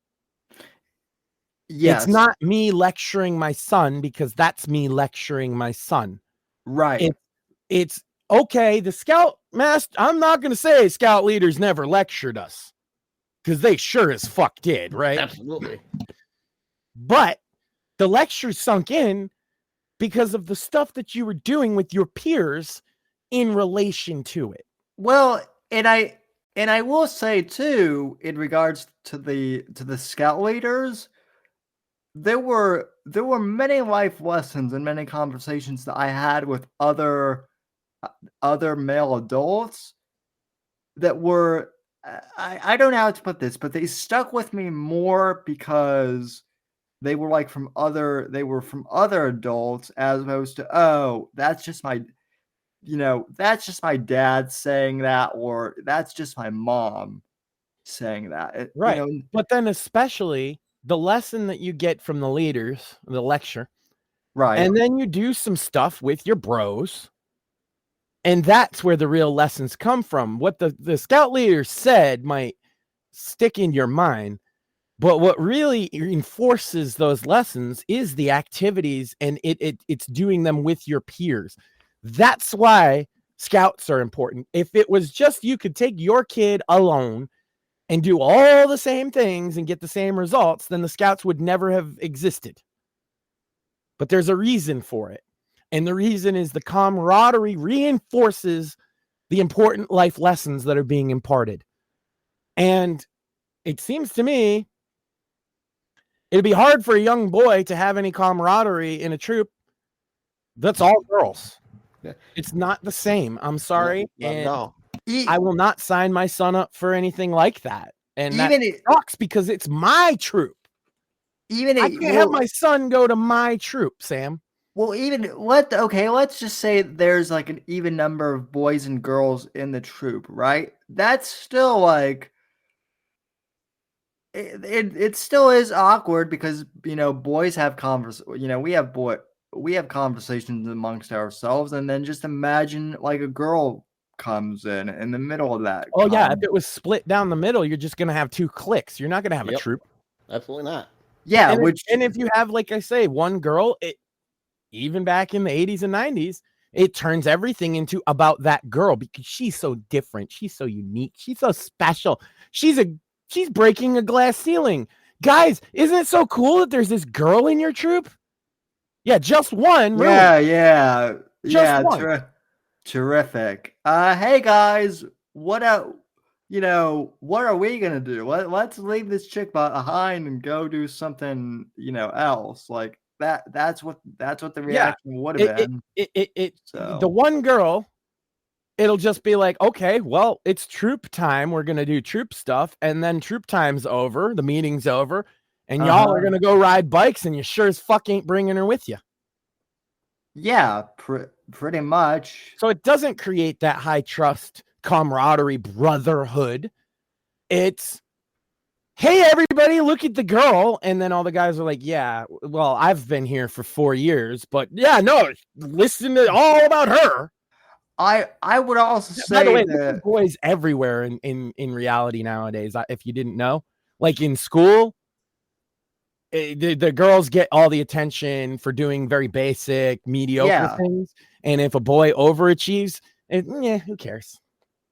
Yes. It's not me lecturing my son, because that's me lecturing my son. Right. It's okay. The scout master, I'm not going to say scout leaders never lectured us, because they sure as fuck did, right? Absolutely. But the lecture sunk in because of the stuff that you were doing with your peers in relation to it. Well, and I will say too, in regards to the scout leaders, there were many life lessons and many conversations that I had with other male adults that were I don't know how to put this, but they stuck with me more because they were from other adults, as opposed to, oh, that's just my dad saying that, or that's just my mom saying that. Right. But then especially the lesson that you get from the leaders, the lecture. Right. And then you do some stuff with your bros. And that's where the real lessons come from. What the scout leader said might stick in your mind. But what really enforces those lessons is the activities, and it's doing them with your peers. That's why scouts are important. If it was just you could take your kid alone and do all the same things and get the same results, then the scouts would never have existed. But there's a reason for it. And the reason is the camaraderie reinforces the important life lessons that are being imparted. And it seems to me it'd be hard for a young boy to have any camaraderie in a troop that's all girls. Yeah. It's not the same. I'm sorry. No. I will not sign my son up for anything like that. And that sucks, because it's my troop. I can't have my son go to my troop, Sam. Well, let's just say there's an even number of boys and girls in the troop, right? That's still it still is awkward, because boys have we have conversations amongst ourselves, and then just imagine a girl comes in the middle of that. Oh yeah, if it was split down the middle, you're just gonna have two cliques. You're not gonna have a troop. Absolutely not. Yeah, and if you have, like I say, one girl, even back in the 80s and 90s, it turns everything into about that girl, because she's so different, she's so unique, she's so special. She's breaking a glass ceiling. Guys, isn't it so cool that there's this girl in your troop? Yeah, just one. Really. Yeah. One. Terrific. Hey guys, what are we gonna do? Let's leave this chick behind and go do something, else. That's what the reaction would have been. The one girl, it'll just be like, okay, well, it's troop time. We're going to do troop stuff. And then troop time's over. The meeting's over. And y'all are going to go ride bikes, and you sure as fuck ain't bringing her with you. Yeah, pretty much. So it doesn't create that high trust, camaraderie, brotherhood. It's, hey, everybody, look at the girl. And then all the guys are like, yeah, well, I've been here for 4 years. But yeah, no, listen to all about her. I would also say By the way, that boys everywhere in reality nowadays. If you didn't know, like in school, the girls get all the attention for doing very basic, mediocre things, and if a boy overachieves, who cares?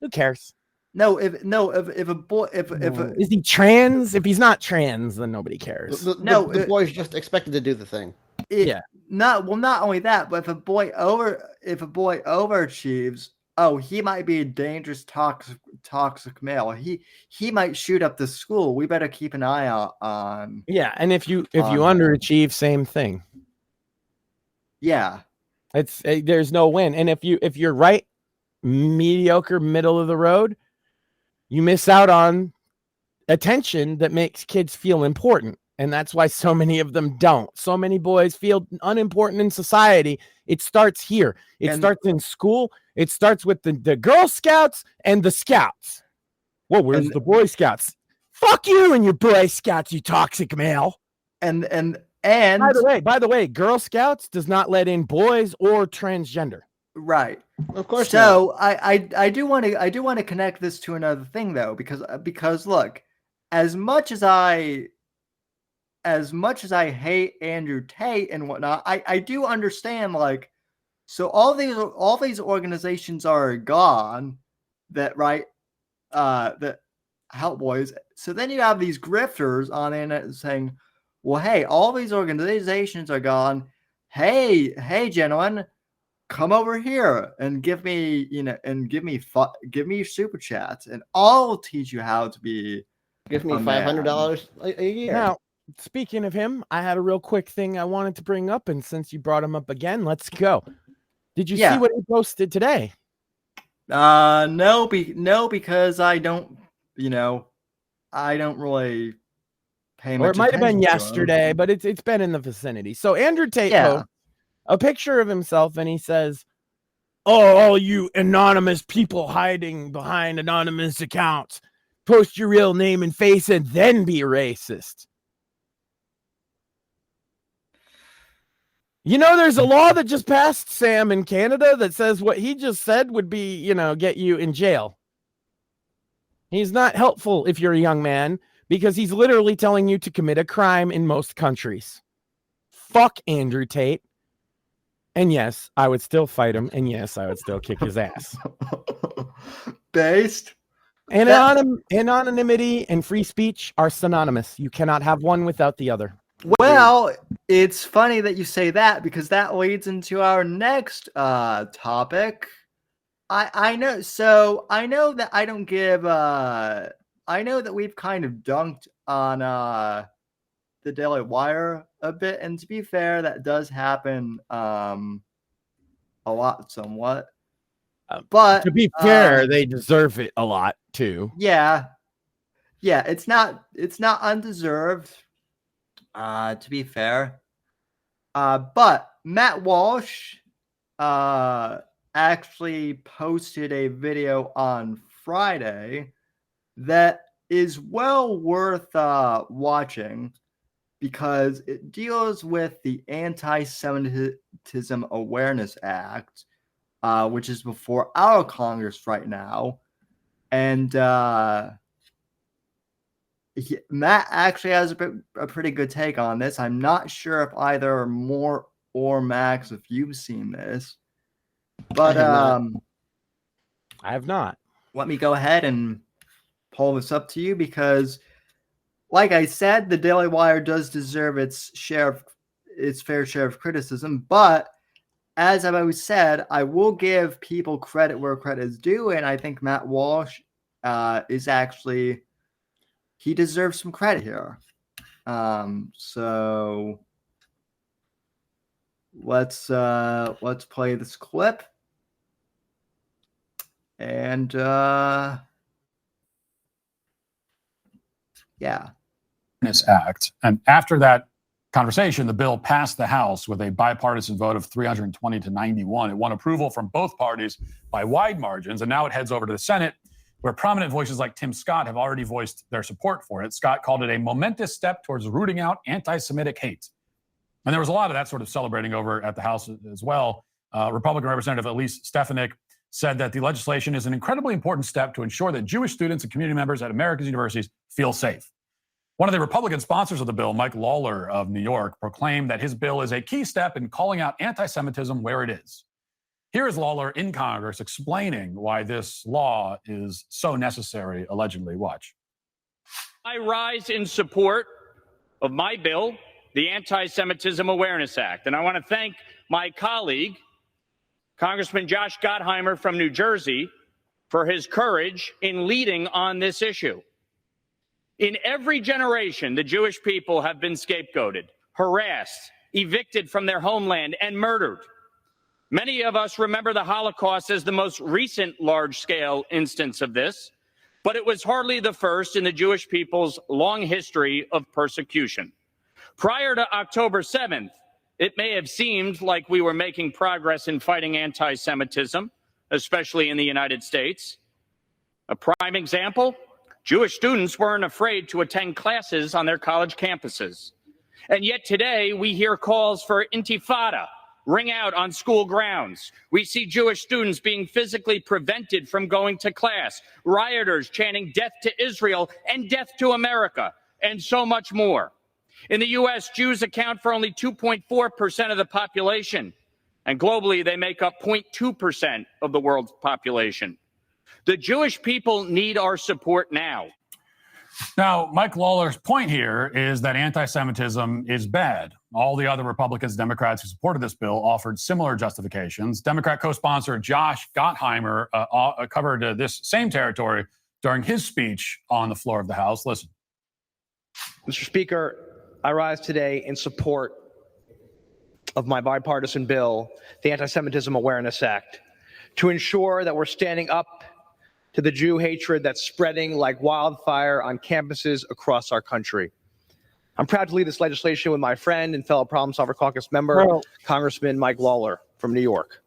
Who cares? if a boy Is he trans? If he's not trans, then nobody cares. The boy's just expected to do the thing. Not only that, but if a boy overachieves, he might be a dangerous toxic male. He might shoot up the school. We better keep an eye out on. Yeah, and if you underachieve, same thing. Yeah, there's no win. And if you're right, mediocre, middle of the road, you miss out on attention that makes kids feel important. And that's why so many of them don't. So many boys feel unimportant in society. It starts here. It starts in school. It starts with the Girl Scouts and the Scouts. Well, where's the Boy Scouts? Fuck you and your Boy Scouts, you toxic male. And by the way, Girl Scouts does not let in boys or transgender. Right. Of course. So I do want to connect this to another thing though, because look, as much as I hate Andrew Tate and whatnot, I do understand, like, so all these organizations are gone that help boys. So then you have these grifters on the internet saying, well, hey, all these organizations are gone. Hey, gentlemen, come over here and give me super chats, and I'll teach you how to be. Give me $500 a year. Now, speaking of him, I had a real quick thing I wanted to bring up, and since you brought him up again, let's go. Did you see what he posted today? No, because I don't really pay much attention. Or it might have been yesterday, but it's been in the vicinity. So Andrew Tate posts a picture of himself, and he says, "Oh, all you anonymous people hiding behind anonymous accounts, post your real name and face and then be racist." You know, there's a law that just passed, Sam, in Canada that says what he just said would be, get you in jail. He's not helpful if you're a young man, because he's literally telling you to commit a crime in most countries. Fuck Andrew Tate. And yes, I would still fight him. And yes, I would still kick his ass. Based? And anonymity and free speech are synonymous. You cannot have one without the other. Well, it's funny that you say that, because that leads into our next topic. I know that I don't give I know that we've kind of dunked on the Daily Wire a bit, and to be fair, that does happen a lot, somewhat. But to be fair, they deserve it a lot too. Yeah, it's not undeserved. To be fair, but Matt Walsh actually posted a video on Friday that is well worth watching, because it deals with the Anti-Semitism Awareness Act, which is before our Congress right now. And Matt actually has a pretty good take on this. I'm not sure if either Moore or Max, if you've seen this, but I have not. Let me go ahead and pull this up to you, because, like I said, the Daily Wire does deserve its fair share of criticism. But as I've always said, I will give people credit where credit is due, and I think Matt Walsh is actually, he deserves some credit here. So let's play this clip, and Act. And after that conversation, the bill passed the House with a bipartisan vote of 320 to 91. It won approval from both parties by wide margins, and now it heads over to the Senate, where prominent voices like Tim Scott have already voiced their support for it. Scott called it a momentous step towards rooting out anti-Semitic hate. And there was a lot of that sort of celebrating over at the House as well. Republican Representative Elise Stefanik said that the legislation is an incredibly important step to ensure that Jewish students and community members at America's universities feel safe. One of the Republican sponsors of the bill, Mike Lawler of New York, proclaimed that his bill is a key step in calling out anti-Semitism where it is. Here is Lawler in Congress explaining why this law is so necessary, allegedly. Watch. I rise in support of my bill, the Anti-Semitism Awareness Act, and I want to thank my colleague, Congressman Josh Gottheimer from New Jersey, for his courage in leading on this issue. In every generation, the Jewish people have been scapegoated, harassed, evicted from their homeland, and murdered. Many of us remember the Holocaust as the most recent large-scale instance of this, but it was hardly the first in the Jewish people's long history of persecution. Prior to October 7th, it may have seemed like we were making progress in fighting anti-Semitism, especially in the United States. A prime example, Jewish students weren't afraid to attend classes on their college campuses. And yet today we hear calls for intifada ring out on school grounds. We see Jewish students being physically prevented from going to class, rioters chanting death to Israel and death to America, and so much more. In the U.S., Jews account for only 2.4% of the population, and globally they make up 0.2% of the world's population. The Jewish people need our support now. Now, Mike Lawler's point here is that anti-Semitism is bad. All the other Republicans, Democrats who supported this bill offered similar justifications. Democrat co-sponsor Josh Gottheimer covered this same territory during his speech on the floor of the House. Listen. Mr. Speaker, I rise today in support of my bipartisan bill, the Anti-Semitism Awareness Act, to ensure that we're standing up to the Jew hatred that's spreading like wildfire on campuses across our country. I'm proud to lead this legislation with my friend and fellow Problem Solver Caucus member, Congressman Mike Lawler from New York.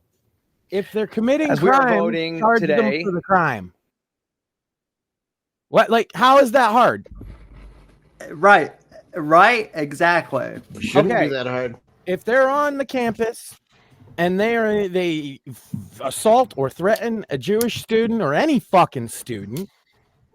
If they're committing As crime, we are voting charge today them for the crime. What? Like, how is that hard? Right, exactly. Shouldn't Okay. be that hard. If they're on the campus and they assault or threaten a Jewish student or any fucking student,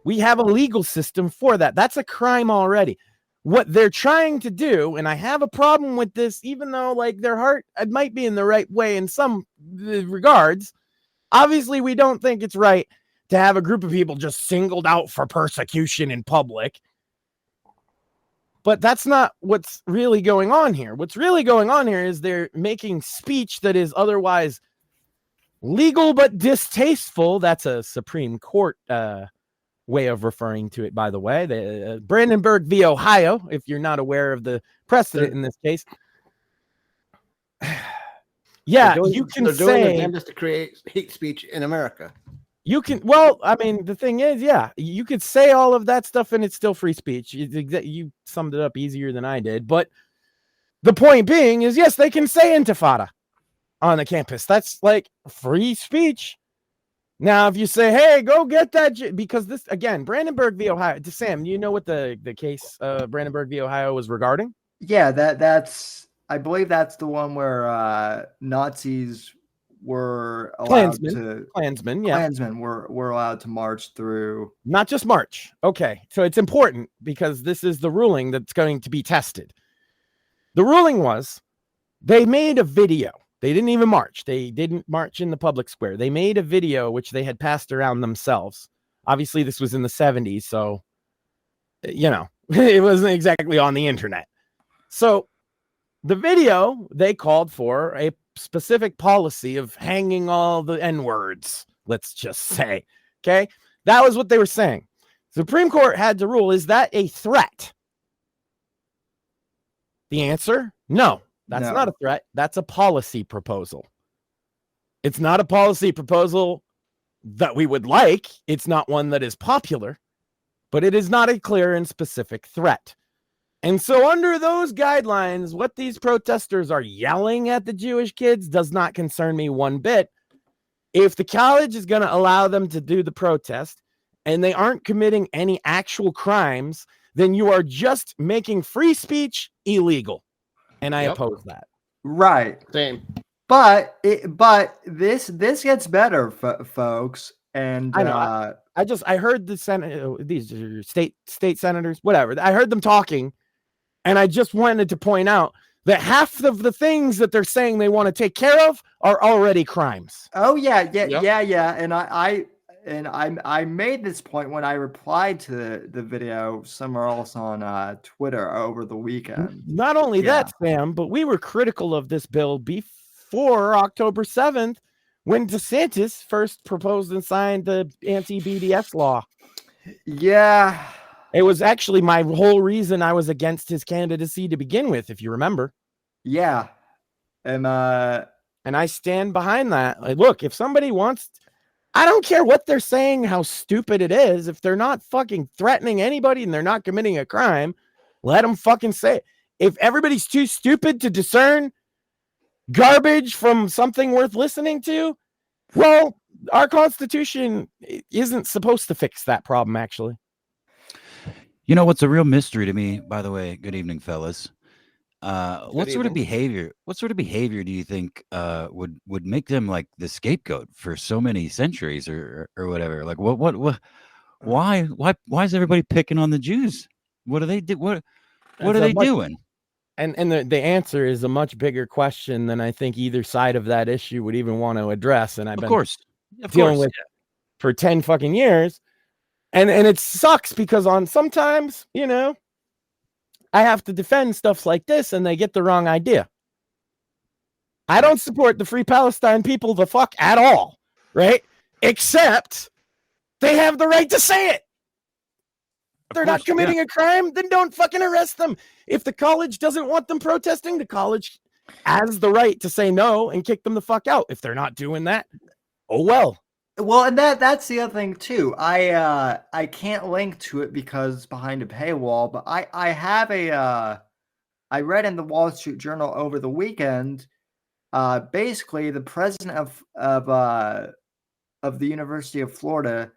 we have a legal system for that. That's a crime already. What they're trying to do, and I have a problem with this, even though like their heart it might be in the right way in some regards. Obviously, we don't think it's right to have a group of people just singled out for persecution in public. But that's not what's really going on here. What's really going on here is they're making speech that is otherwise legal but distasteful. That's a Supreme Court way of referring to it, by the way. The Brandenburg v. Ohio, if you're not aware of the precedent in this case. Yeah, you can they're doing say their damnedest to create hate speech in America. you can. Well, I mean, the thing is, yeah, you could say all of that stuff and it's still free speech. You summed it up easier than I did. But the point being is, yes, they can say intifada on the campus. That's like free speech. Now, if you say, hey, go get that, because this, again, Brandenburg v. Ohio, Sam, you know what the case Brandenburg v. Ohio was regarding? Yeah, that's, I believe that's the one where Nazis were allowed Klansmen were allowed to march through. Not just march. Okay, so it's important because this is the ruling that's going to be tested. The ruling was they made a video. They didn't even march. They didn't march in the public square. They made a video which they had passed around themselves. Obviously, this was in the 70s, so, you know, it wasn't exactly on the internet. So the video, they called for a specific policy of hanging all the N-words, let's just say. Okay? That was what they were saying. Supreme Court had to rule, is that a threat? The answer, no. That's not a threat. That's a policy proposal. It's not a policy proposal that we would like. It's not one that is popular, but it is not a clear and specific threat. And so under those guidelines, what these protesters are yelling at the Jewish kids does not concern me one bit. If the college is going to allow them to do the protest and they aren't committing any actual crimes, then you are just making free speech illegal. And I oppose that. Right. Same. but this gets better, folks. And I know. I heard the these are state senators, whatever. I heard them talking, and I just wanted to point out that half of the things that they're saying they want to take care of are already crimes. Oh yeah. And I made this point when I replied to the video somewhere else on Twitter over the weekend. Not only that, Sam, but we were critical of this bill before October 7th when DeSantis first proposed and signed the anti-BDS law. Yeah. It was actually my whole reason I was against his candidacy to begin with, if you remember. Yeah. And I stand behind that. Like, look, if somebody wants, I don't care what they're saying, how stupid it is. If they're not fucking threatening anybody and they're not committing a crime, let them fucking say it. If everybody's too stupid to discern garbage from something worth listening to, well, our Constitution isn't supposed to fix that problem, actually. You know what's a real mystery to me, by the way? Good evening, fellas. What sort of behavior do you think would make them like the scapegoat for so many centuries or whatever? Like why is everybody picking on the Jews? What do they do? What are they doing? And the answer is a much bigger question than I think either side of that issue would even want to address. And I've been dealing with for 10 fucking years. And it sucks because sometimes, you know, I have to defend stuff like this and they get the wrong idea. I don't support the Free Palestine people the fuck at all, right? Except they have the right to say it. If they're not committing a crime, then don't fucking arrest them. If the college doesn't want them protesting, the college has the right to say no and kick them the fuck out. If they're not doing that, oh well. Well, and that's the other thing too. I can't link to it because it's behind a paywall, but I have I read in the Wall Street Journal over the weekend, basically the president of the University of Florida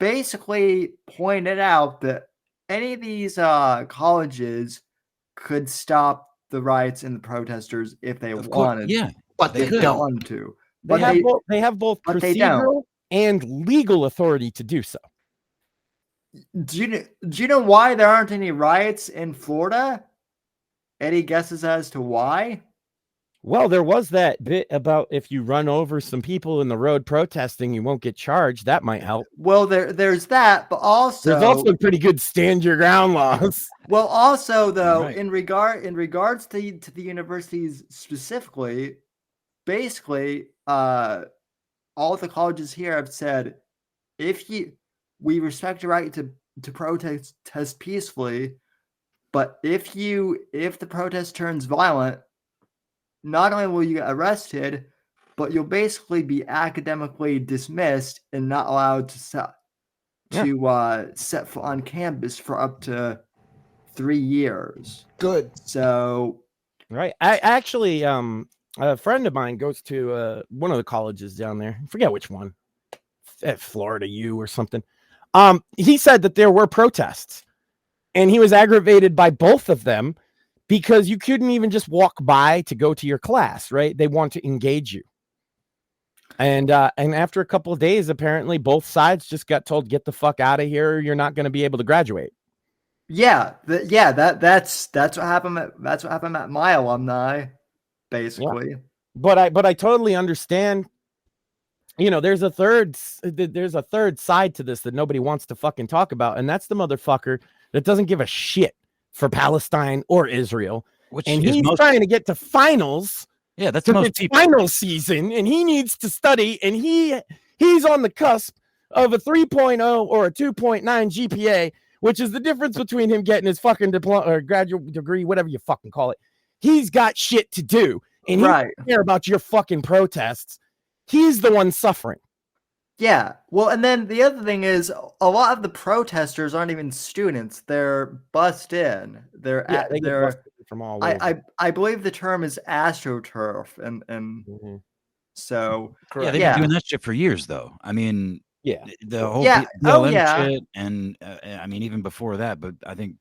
basically pointed out that any of these colleges could stop the riots and the protesters if they wanted. Yeah, but they don't want to. They have both procedural and legal authority to do so. Do you know why there aren't any riots in Florida? Any guesses as to why? Well, there was that bit about if you run over some people in the road protesting, you won't get charged. That might help. Well, there's that, but also there's also pretty good stand your ground laws. Well, also though, in regards to the universities specifically, basically, all the colleges here have said, we respect your right to protest peacefully, but if the protest turns violent, not only will you get arrested, but you'll basically be academically dismissed and not allowed to set foot on campus for up to 3 years. Good. So, right. I actually, a friend of mine goes to one of the colleges down there. I forget which one, at Florida U or something. He said that there were protests, and he was aggravated by both of them because you couldn't even just walk by to go to your class, right? They want to engage you. And after a couple of days, apparently both sides just got told, get the fuck out of here, or you're not going to be able to graduate. Yeah, that's what happened. That's what happened at my alumni, basically. Yeah. But I totally understand. You know, there's a third side to this that nobody wants to fucking talk about, and that's the motherfucker that doesn't give a shit for Palestine or Israel, and he's trying to get to finals. Yeah, that's most people. Final season, and he needs to study, and he's on the cusp of a 3.0 or a 2.9 GPA, which is the difference between him getting his fucking diploma or graduate degree, whatever you fucking call it. He's got shit to do, and he doesn't care about your fucking protests. He's the one suffering. Yeah. Well, and then the other thing is a lot of the protesters aren't even students. They're bussed in. They're from all over. I believe the term is astroturf, and so yeah, they've been doing that shit for years, though. I mean, yeah, the whole shit, and I mean even before that. But I think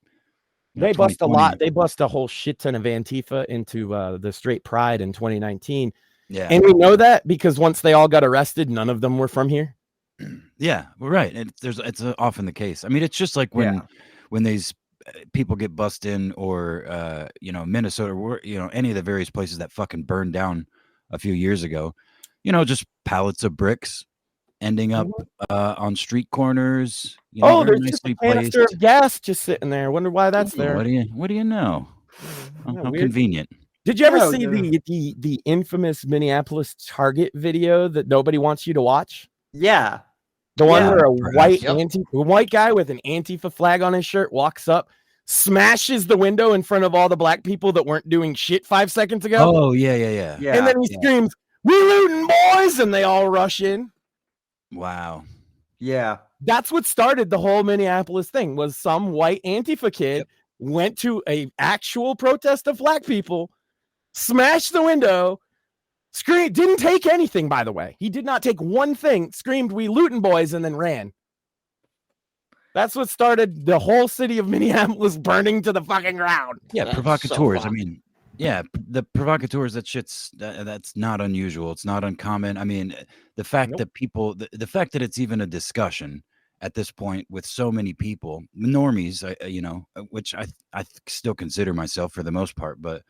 they bust a lot. They bust a whole shit ton of Antifa into the straight pride in 2019. Yeah. And we know that because once they all got arrested, none of them were from here. Yeah, well, right. It's often the case. I mean, it's just like when these people get bussed in, or Minnesota, or any of the various places that fucking burned down a few years ago. Just pallets of bricks ending up on street corners. There's just a canister of gas just sitting there. I wonder why that's there. What do you know? How convenient. Did you ever see the infamous Minneapolis Target video that nobody wants you to watch? Yeah. The one where a white guy with an Antifa flag on his shirt walks up, smashes the window in front of all the black people that weren't doing shit 5 seconds ago. Oh, yeah. And then he screams, "We looting, boys!" And they all rush in. Wow. Yeah. That's what started the whole Minneapolis thing, was some white Antifa kid went to a actual protest of black people, smashed the window, screamed, didn't take anything, by the way. He did not take one thing, screamed, "We looting, boys," and then ran. That's what started the whole city of Minneapolis burning to the fucking ground. Yeah, That's provocateurs. so I mean, yeah, the provocateurs, that's not unusual. It's not uncommon. I mean, the fact that people, the fact that it's even a discussion at this point with so many people, normies, which I still consider myself for the most part, but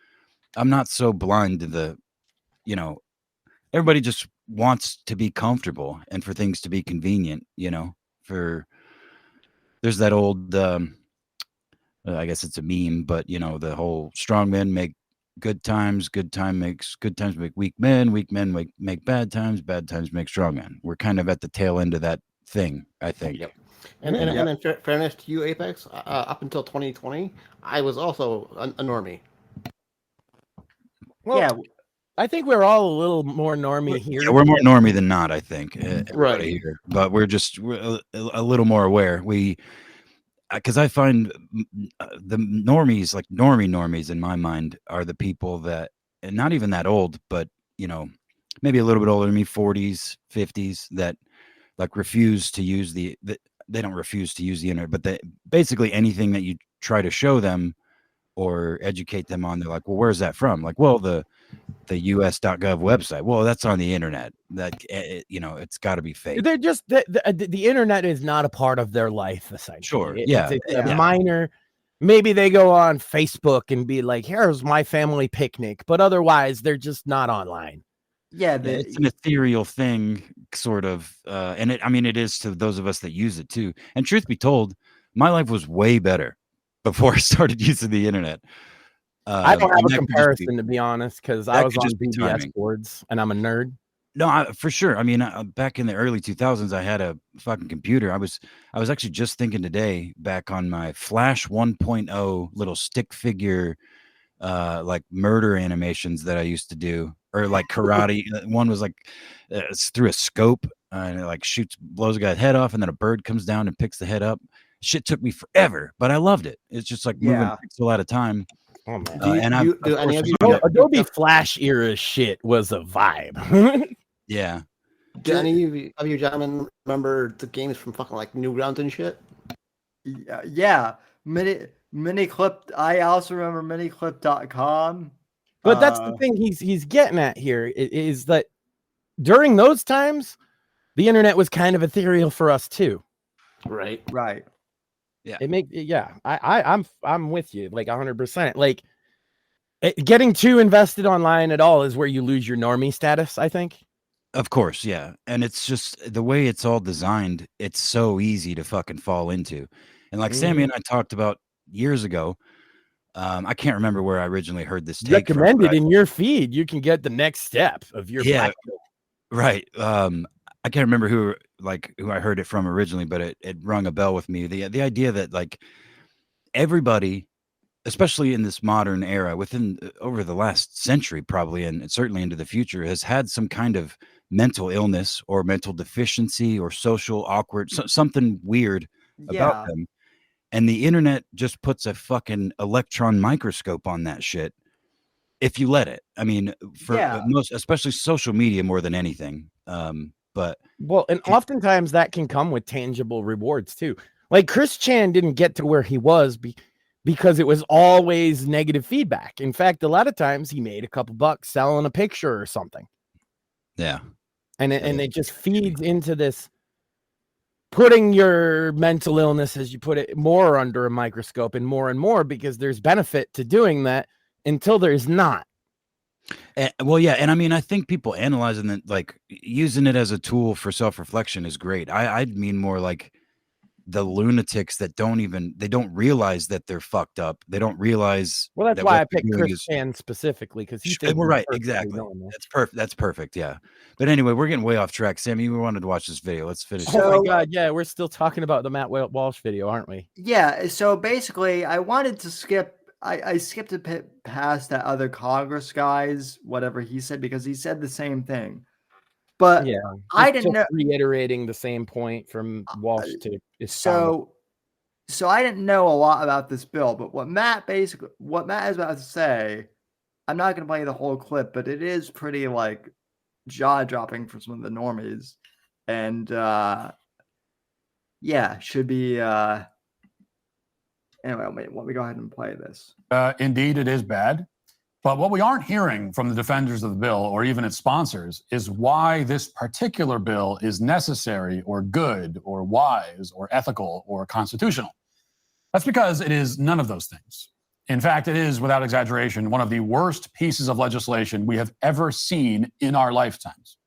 I'm not so blind to the, everybody just wants to be comfortable and for things to be convenient, there's that old, I guess it's a meme, but the whole strong men make good times make weak men make bad times make strong men. We're kind of at the tail end of that thing, I think. Yep. And in fairness to you, Apex, up until 2020, I was also a normie. Well, I think we're all a little more normie here. Yeah, we're more normie than not, I think. Right. Here. But we're a little more aware. Because I find the normies, like normies in my mind, are the people that, and not even that old, but, maybe a little bit older than me, 40s, 50s, that like refuse to use they don't refuse to use the internet, but basically anything that you try to show them or educate them on, they're like, well, where's that from? Like, well, the us.gov website. Well, that's on the internet. That it's got to be fake. They're just the internet is not a part of their life, essentially. Sure. It's a minor. Maybe they go on Facebook and be like, "Here's my family picnic," but otherwise, they're just not online. Yeah, it's an ethereal thing, sort of, and it is to those of us that use it too. And truth be told, my life was way better before I started using the internet. I don't have a comparison, to be honest, because I was on BBS boards and I'm a nerd. No, for sure. I mean, back in the early 2000s, I had a fucking computer. I was actually just thinking today, back on my Flash 1.0 little stick figure, like murder animations that I used to do, or like karate. One was like it's through a scope and it like blows a guy's head off, and then a bird comes down and picks the head up. Shit took me forever, but I loved it. It's just like moving pixel at a time. Oh, man. Adobe Flash era shit was a vibe. Yeah. Do any of you gentlemen remember the games from fucking like Newgrounds and shit? Yeah. Miniclip. I also remember miniclip.com. But that's the thing he's getting at here is that during those times, the internet was kind of ethereal for us too. Right. Yeah. I'm with you like 100%. Like getting too invested online at all is where you lose your normie status, I think. Of course, yeah. And it's just the way it's all designed, it's so easy to fucking fall into. And like Sammy and I talked about years ago, I can't remember where I originally heard this take recommended in your feed. You can get the next step of your right. I can't remember who I heard it from originally, but it rung a bell with me. The idea that like everybody, especially in this modern era, over the last century, probably, and certainly into the future, has had some kind of mental illness or mental deficiency or social awkward, something weird about them. And the internet just puts a fucking electron microscope on that shit if you let it. I mean, for most, especially social media more than anything. But oftentimes that can come with tangible rewards too. Like Chris Chan didn't get to where he was because it was always negative feedback. In fact, a lot of times he made a couple bucks selling a picture or something. Yeah. And it just feeds into this, putting your mental illness, as you put it, more under a microscope and more, because there's benefit to doing that until there's not. Well, yeah, and I mean, I think people analyzing it, like using it as a tool for self-reflection, is great. I'd mean more like the lunatics that don't realize that they're fucked up. They don't realize. Well, that's that why what I they're picked doing Chris Chan specifically, because he Well, right, exactly. That's perfect. That's perfect. Yeah. But anyway, we're getting way off track. Sammy, we wanted to watch this video. Let's finish. Oh my God, yeah, we're still talking about the Matt Walsh video, aren't we? Yeah. So basically, I wanted to skip. I skipped a bit past that other Congress guy's whatever he said, because he said the same thing. But Yeah, I didn't know. Reiterating the same point from Walsh to So I didn't know a lot about this bill, but what Matt is about to say, I'm not going to play the whole clip, but it is pretty like jaw dropping for some of the normies, and yeah, should be. Anyway, let me go ahead and play this. Indeed, it is bad. But what we aren't hearing from the defenders of the bill or even its sponsors is why this particular bill is necessary or good or wise or ethical or constitutional. That's because it is none of those things. In fact, it is, without exaggeration, one of the worst pieces of legislation we have ever seen in our lifetimes.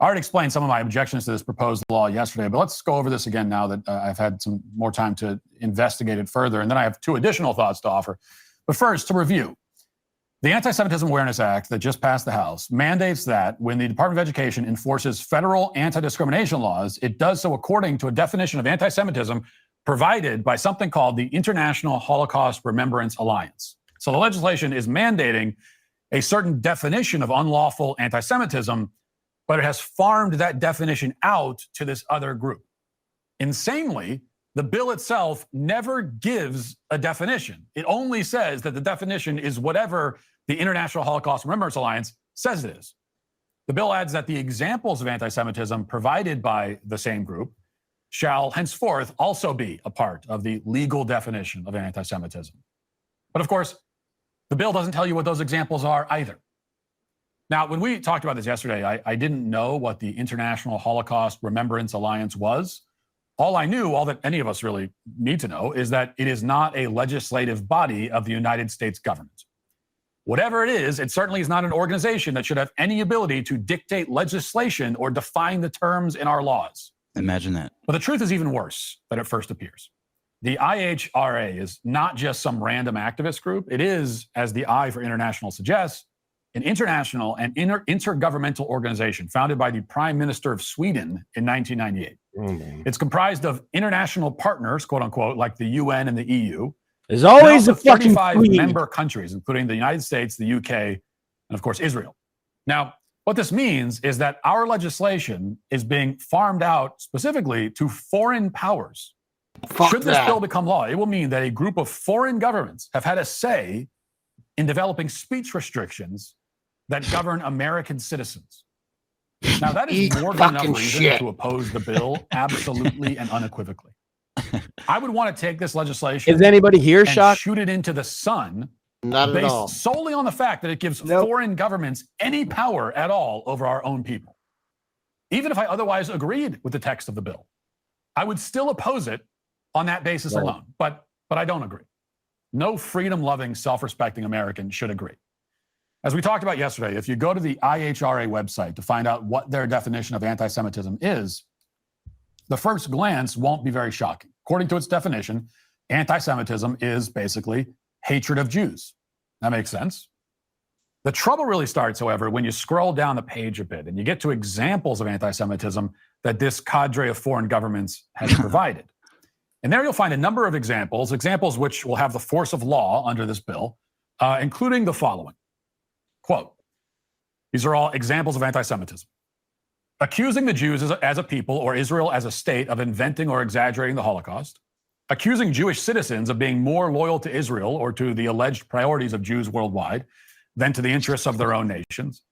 I already explained some of my objections to this proposed law yesterday, but let's go over this again now that I've had some more time to investigate it further. And then I have 2 additional thoughts to offer. But first, to review. The Anti-Semitism Awareness Act that just passed the House mandates that when the Department of Education enforces federal anti-discrimination laws, it does so according to a definition of anti-Semitism provided by something called the International Holocaust Remembrance Alliance. So the legislation is mandating a certain definition of unlawful anti-Semitism, but it has farmed that definition out to this other group. Insanely, the bill itself never gives a definition. It only says that the definition is whatever the International Holocaust Remembrance Alliance says it is. The bill adds that the examples of anti-Semitism provided by the same group shall henceforth also be a part of the legal definition of anti-Semitism. But of course, the bill doesn't tell you what those examples are either. Now, when we talked about this yesterday, I didn't know what the International Holocaust Remembrance Alliance was. All I knew, all that any of us really need to know, is that it is not a legislative body of the United States government. Whatever it is, it certainly is not an organization that should have any ability to dictate legislation or define the terms in our laws. Imagine that. But the truth is even worse than it first appears. The IHRA is not just some random activist group. It is, as the I for international suggests, an international and intergovernmental organization founded by the Prime Minister of Sweden in 1998. It's comprised of international partners, quote unquote, like the UN and the EU. There's always a fucking 35 member countries, including the United States, the UK, and of course, Israel. Now, what this means is that our legislation is being farmed out specifically to foreign powers. Should this bill become law, it will mean that a group of foreign governments have had a say in developing speech restrictions that govern American citizens. Now, that is more than enough reason to oppose the bill absolutely and unequivocally. I would want to take this legislation Is anybody here shocked? shoot it into the sun Not at all. based solely on the fact that it gives foreign governments any power at all over our own people. Even if I otherwise agreed with the text of the bill, I would still oppose it on that basis alone. But I don't agree. No freedom-loving, self-respecting American should agree. As we talked about yesterday, if you go to the IHRA website to find out what their definition of anti-Semitism is, the first glance won't be very shocking. According to its definition, anti-Semitism is basically hatred of Jews. That makes sense. The trouble really starts, however, when you scroll down the page a bit and you get to examples of anti-Semitism that this cadre of foreign governments has provided. And there you'll find a number of examples which will have the force of law under this bill, including the following. Quote, these are all examples of anti-Semitism. Accusing the Jews as a people or Israel as a state of inventing or exaggerating the Holocaust. Accusing Jewish citizens of being more loyal to Israel or to the alleged priorities of Jews worldwide than to the interests of their own nations.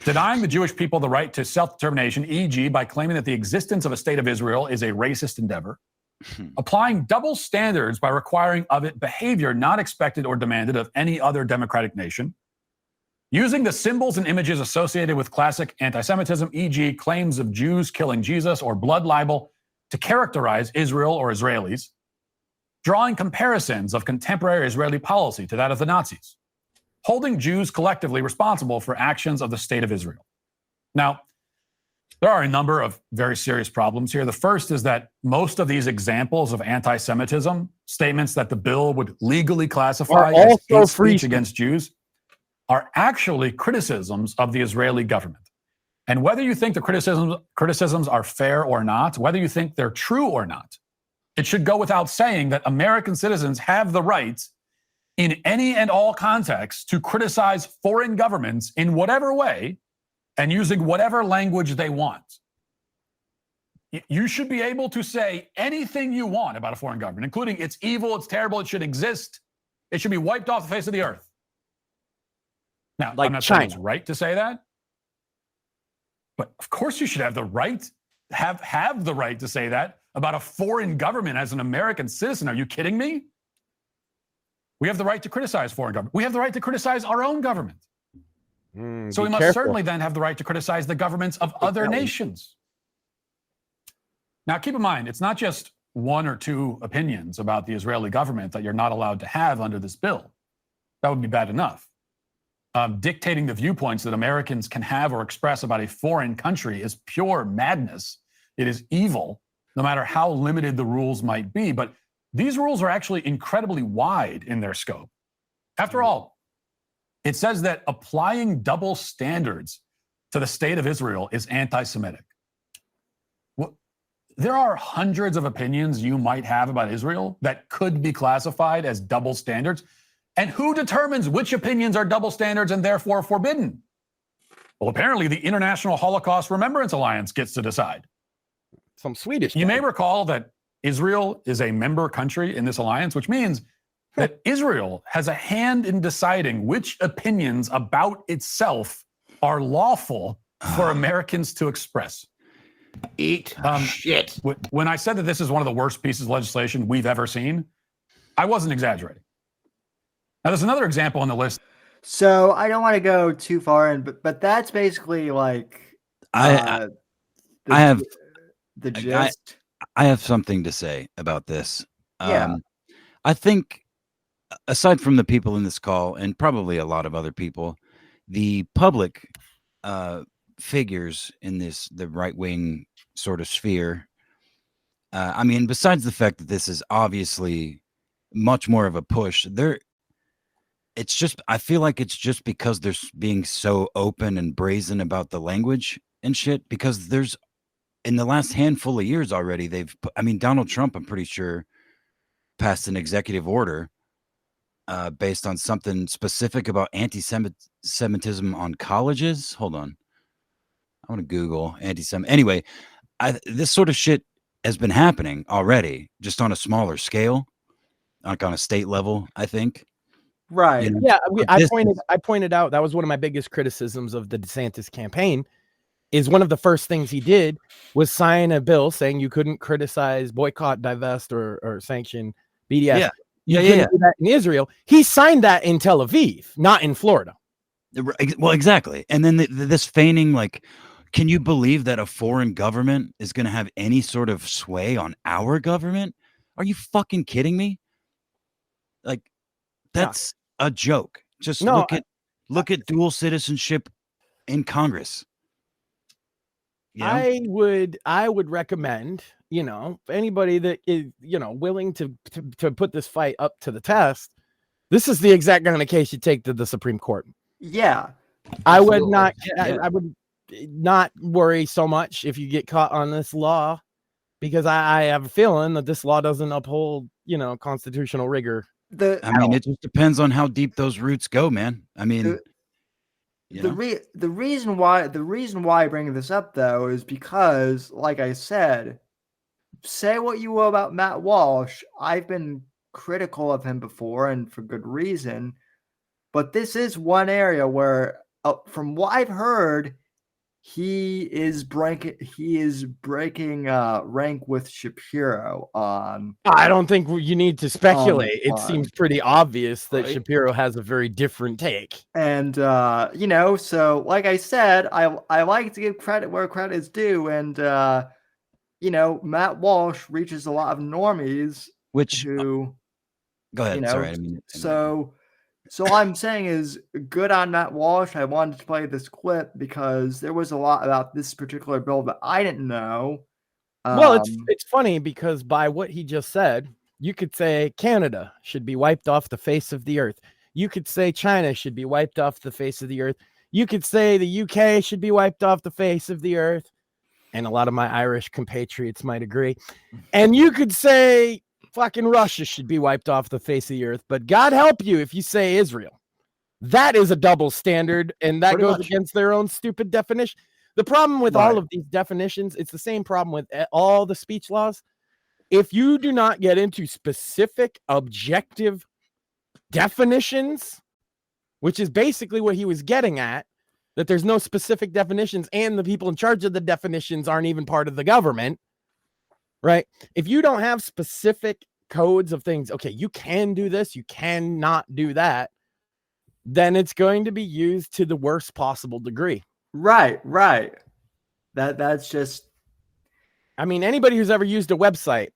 Denying the Jewish people the right to self-determination, e.g. by claiming that the existence of a state of Israel is a racist endeavor. Applying double standards by requiring of it behavior not expected or demanded of any other democratic nation. using the symbols and images associated with classic anti-Semitism, e.g., claims of Jews killing Jesus or blood libel, to characterize Israel or Israelis, drawing comparisons of contemporary Israeli policy to that of the Nazis, holding Jews collectively responsible for actions of the state of Israel. Now, there are a number of very serious problems here. The first is that most of these examples of anti-Semitism, statements that the bill would legally classify as hate speech against Jews, are actually criticisms of the Israeli government. And whether you think the criticisms are fair or not, whether you think they're true or not, it should go without saying that American citizens have the right in any and all contexts to criticize foreign governments in whatever way and using whatever language they want. You should be able to say anything you want about a foreign government, including it's evil, it's terrible, it should exist, it should be wiped off the face of the earth. Now, like I'm not China. saying it's right to say that, but of course you should have the right, have the right to say that about a foreign government as an American citizen. Are you kidding me? We have the right to criticize foreign government. We have the right to criticize our own government. So we must certainly then have the right to criticize the governments of other nations. Now, keep in mind, it's not just one or two opinions about the Israeli government that you're not allowed to have under this bill. That would be bad enough. Dictating the viewpoints that Americans can have or express about a foreign country is pure madness. It is evil, no matter how limited the rules might be. But these rules are actually incredibly wide in their scope. After all, it says that applying double standards to the state of Israel is anti-Semitic. Well, there are hundreds of opinions you might have about Israel that could be classified as double standards. And who determines which opinions are double standards and therefore forbidden? Well, apparently the International Holocaust Remembrance Alliance gets to decide. Some Swedish. You may recall that Israel is a member country in this alliance, which means that Israel has a hand in deciding which opinions about itself are lawful for Americans to express. Eat shit. When I said that this is one of the worst pieces of legislation we've ever seen, I wasn't exaggerating. Now, there's another example on the list. So I don't want to go too far in, but that's basically like I the have gist. I have something to say about this. Yeah. I think, aside from the people in this call and probably a lot of other people, the public figures in the right-wing sort of sphere, I mean, besides the fact that this is obviously much more of a push, I feel like it's just because they're being so open and brazen about the language and shit, because there's, in the last handful of years already, Donald Trump, I'm pretty sure, passed an executive order based on something specific about anti-Semitism on colleges. Hold on. I want to Google anti-Semitism. Anyway, this sort of shit has been happening already, just on a smaller scale, like on a state level, I think. Right. You know, Yeah, I pointed out that was one of my biggest criticisms of the DeSantis campaign. Is one of the first things he did was sign a bill saying you couldn't criticize, boycott, divest, or sanction BDS. Yeah. Do that in Israel. He signed that in Tel Aviv, not in Florida. Well, exactly. And then this feigning, like, can you believe that a foreign government is going to have any sort of sway on our government? Are you fucking kidding me? Like, that's a joke. Just look at dual citizenship in Congress. You know? I would recommend, anybody that is, willing to put this fight up to the test. This is the exact kind of case you take to the Supreme Court. Yeah. I would not. I would not worry so much if you get caught on this law, because I have a feeling that this law doesn't uphold, constitutional rigor. It just depends on how deep those roots go, man. I mean, the reason why I bring this up though is because, like I said, say what you will about Matt Walsh, I've been critical of him before, and for good reason. But this is one area where, from what I've heard, he is breaking rank with Shapiro on. I don't think you need to speculate. It on. seems pretty obvious that Right. Shapiro has a very different take. And so like I said, I like to give credit where credit is due, and Matt Walsh reaches a lot of normies Which who go ahead. Sorry, so all I'm saying is good on Matt Walsh. I wanted to play this clip because there was a lot about this particular bill that I didn't know. Well, it's funny because by what he just said, you could say Canada should be wiped off the face of the earth. You could say China should be wiped off the face of the earth. You could say the UK should be wiped off the face of the earth. And a lot of my Irish compatriots might agree. And you could say fucking Russia should be wiped off the face of the earth. But God help you if you say Israel. That is a double standard, and that goes against their own stupid definition. The problem with all of these definitions, it's the same problem with all the speech laws. If you do not get into specific objective definitions, which is basically what he was getting at, that there's no specific definitions and the people in charge of the definitions aren't even part of the government, right? If you don't have specific codes of things, okay, you can do this, you cannot do that, then it's going to be used to the worst possible degree. Right. That's just. I mean, anybody who's ever used a website,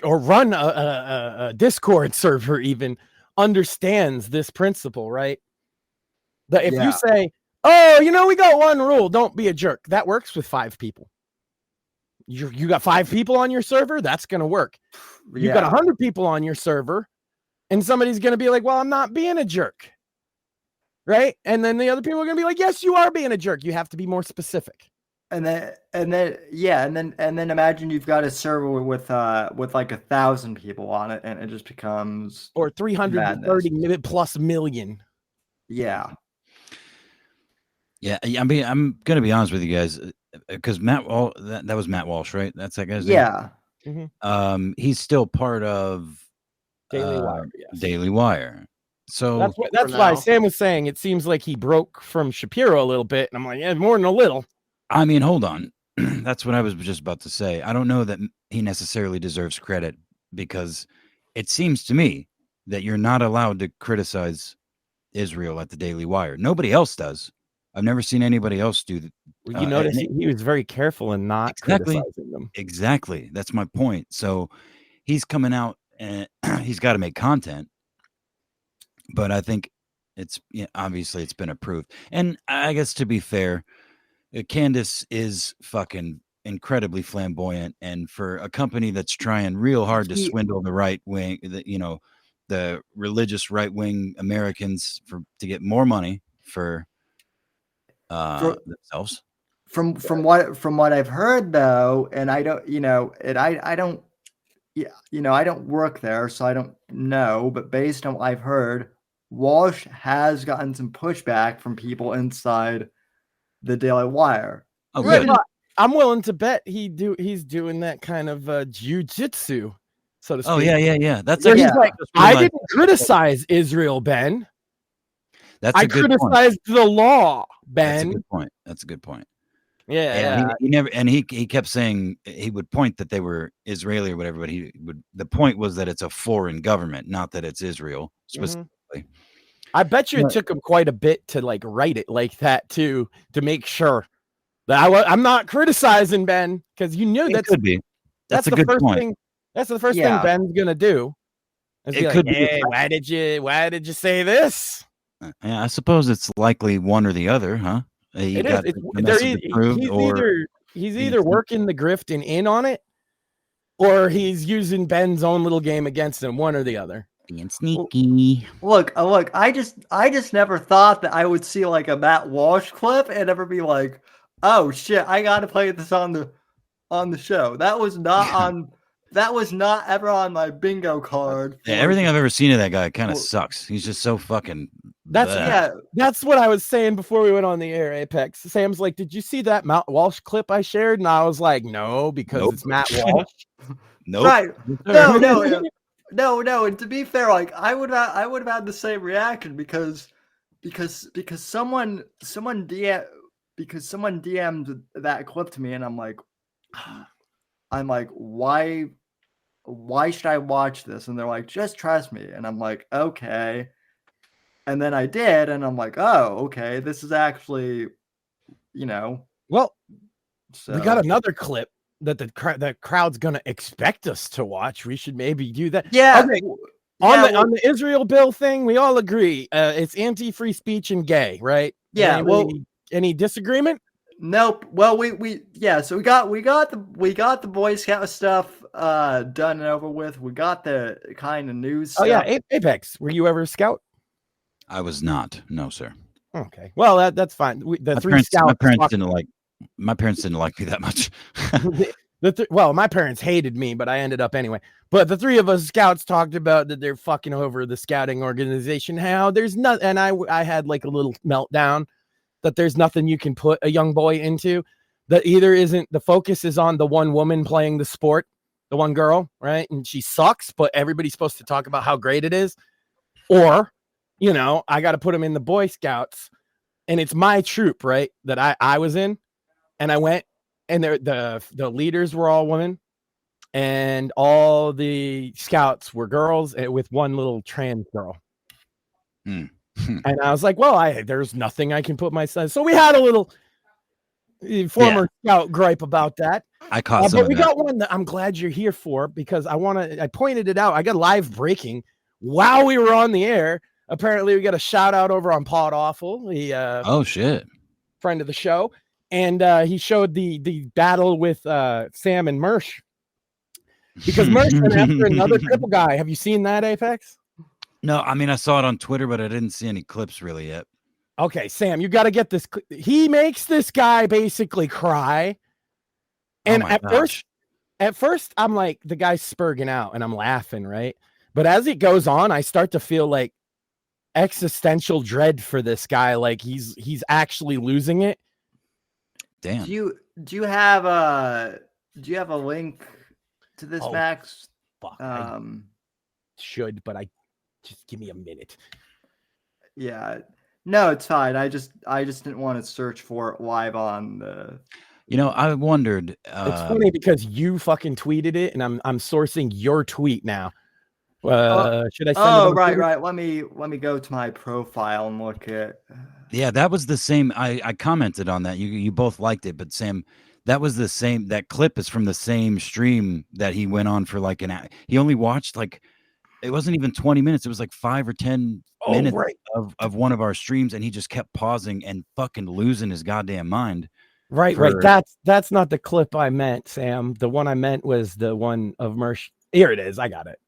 or run a Discord server even understands this principle, right? That if you say, "Oh, we got one rule: don't be a jerk," that works with 5 people. You got 5 people on your server, that's going to work. You got 100 people on your server, and somebody's going to be like, "Well, I'm not being a jerk." Right? And then the other people are going to be like, "Yes, you are being a jerk." You have to be more specific. And then imagine you've got a server with like 1,000 people on it, and it just becomes or 330 plus million. Yeah. I mean, I'm gonna be honest with you guys, because that was Matt Walsh, right? That's that guy's name? Yeah. Mm-hmm. He's still part of Daily Wire. Yes. Daily Wire. So that's why Sam was saying it seems like he broke from Shapiro a little bit, and I'm like, yeah, more than a little. I mean, hold on. That's what I was just about to say. I don't know that he necessarily deserves credit, because it seems to me that you're not allowed to criticize Israel at the Daily Wire. Nobody else does. I've never seen anybody else do that. Well, you notice he was very careful in not criticizing them. Exactly. That's my point. So he's coming out and he's got to make content. But I think obviously it's been approved. And I guess, to be fair, Candace is fucking incredibly flamboyant. And for a company that's trying real hard to swindle the right wing, the religious right wing Americans to get more money for themselves. From what I've heard, though, and I don't, I don't work there, so I don't know. But based on what I've heard, Walsh has gotten some pushback from people inside the Daily Wire. Oh, good. I'm willing to bet he's doing that kind of jujitsu, so to speak. Oh yeah. That's he's like, I didn't criticize Israel, Ben. I criticized the law, Ben. That's a good point. Yeah. He kept saying he would point that they were Israeli or whatever, but the point was that it's a foreign government, not that it's Israel specifically. Mm-hmm. I bet you it took him quite a bit to write it like that too, to make sure that I'm not criticizing Ben, because you knew that could be. That's a good point. That's the first thing Ben's gonna do. It could be. Hey, why did you say this? Yeah, I suppose it's likely one or the other, huh? He's either working the grift and in on it, or he's using Ben's own little game against him. One or the other. Being sneaky. Look! I just never thought that I would see like a Matt Walsh clip and ever be like, "Oh shit, I got to play this on the show." That was not on. That was not ever on my bingo card. Yeah, everything I've ever seen of that guy kind of sucks. He's just so fucking. That's what I was saying before we went on the air, Apex. Sam's like, "Did you see that Matt Walsh clip I shared?" And I was like, "No, because it's Matt Walsh." Nope. Right? No. And to be fair, like I would have had the same reaction because someone because someone DM'd that clip to me, and I'm like, why should I watch this? And they're like, just trust me. And I'm like, okay. And then I did, and I'm like, oh, okay, this is actually, Well, so. we got another clip that the crowd's gonna expect us to watch. We should maybe do that. Yeah. Okay. On the Israel bill thing, we all agree it's anti-free speech and gay, right? Yeah. Any disagreement? Nope. Well, so we got the Boy Scout stuff done and over with. We got the kind of news stuff. Oh yeah, Apex. Were you ever a scout? I was not. No, sir. Okay. Well, that's fine. My parents didn't like me that much. Well, my parents hated me, but I ended up anyway. But the three of us scouts talked about that they're fucking over the scouting organization. How there's not, and I had like a little meltdown that there's nothing you can put a young boy into. That either isn't the focus is on the one woman playing the sport, the one girl, right? And she sucks, but everybody's supposed to talk about how great it is. Or, I got to put him in the Boy Scouts, and it's my troop, right? That I was in, and I went. And the leaders were all women, and all the scouts were girls with one little trans girl. And I was like, well, there's nothing I can put my son. So we had a little former scout gripe about that. I caught some but of we that. got one that I'm glad you're here for, because I pointed it out. I got live breaking while we were on the air. Apparently we got a shout out over on Pod Awful. Oh shit. Friend of the show. And he showed the battle with Sam and Mersh, because Mersh went after another triple guy. Have you seen that, Apex? No, I mean I saw it on Twitter, but I didn't see any clips really yet. Okay, Sam, you got to get this. He makes this guy basically cry, and at first, I'm like, the guy's spurging out, and I'm laughing, right? But as it goes on, I start to feel like existential dread for this guy, like he's actually losing it. Damn. Do you have a link to this, Max? Fuck, I should, but I just give me a minute. Yeah. No, it's fine. I just didn't want to search for it live on the. I wondered. It's funny because you fucking tweeted it, and I'm sourcing your tweet now. Should I send it? Oh, right. Let me go to my profile and look at. Yeah, that was the same. I commented on that. You both liked it, but Sam, that was the same. That clip is from the same stream that he went on for like he only watched like, it wasn't even 20 minutes. It was like 5 or 10 minutes of one of our streams, and he just kept pausing and fucking losing his goddamn mind. Right. That's not the clip I meant, Sam. The one I meant was the one of Mersh. Here it is. I got it.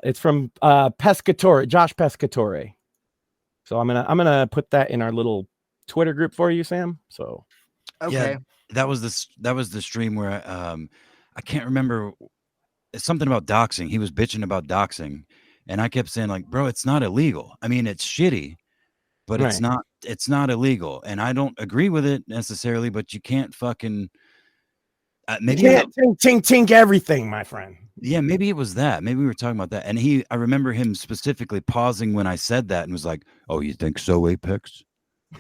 It's from Pescatore, Josh Pescatore. So I'm gonna put that in our little Twitter group for you, Sam. So okay, yeah, that was the stream where I can't remember. It's something about doxing. He was bitching about doxing, and I kept saying like, bro, it's not illegal. I mean, it's shitty, but it's not illegal, and I don't agree with it necessarily. But you can't fucking maybe you can't tink everything, my friend. Yeah, maybe it was that. Maybe we were talking about that. And I remember him specifically pausing when I said that and was like, "Oh, you think so, Apex?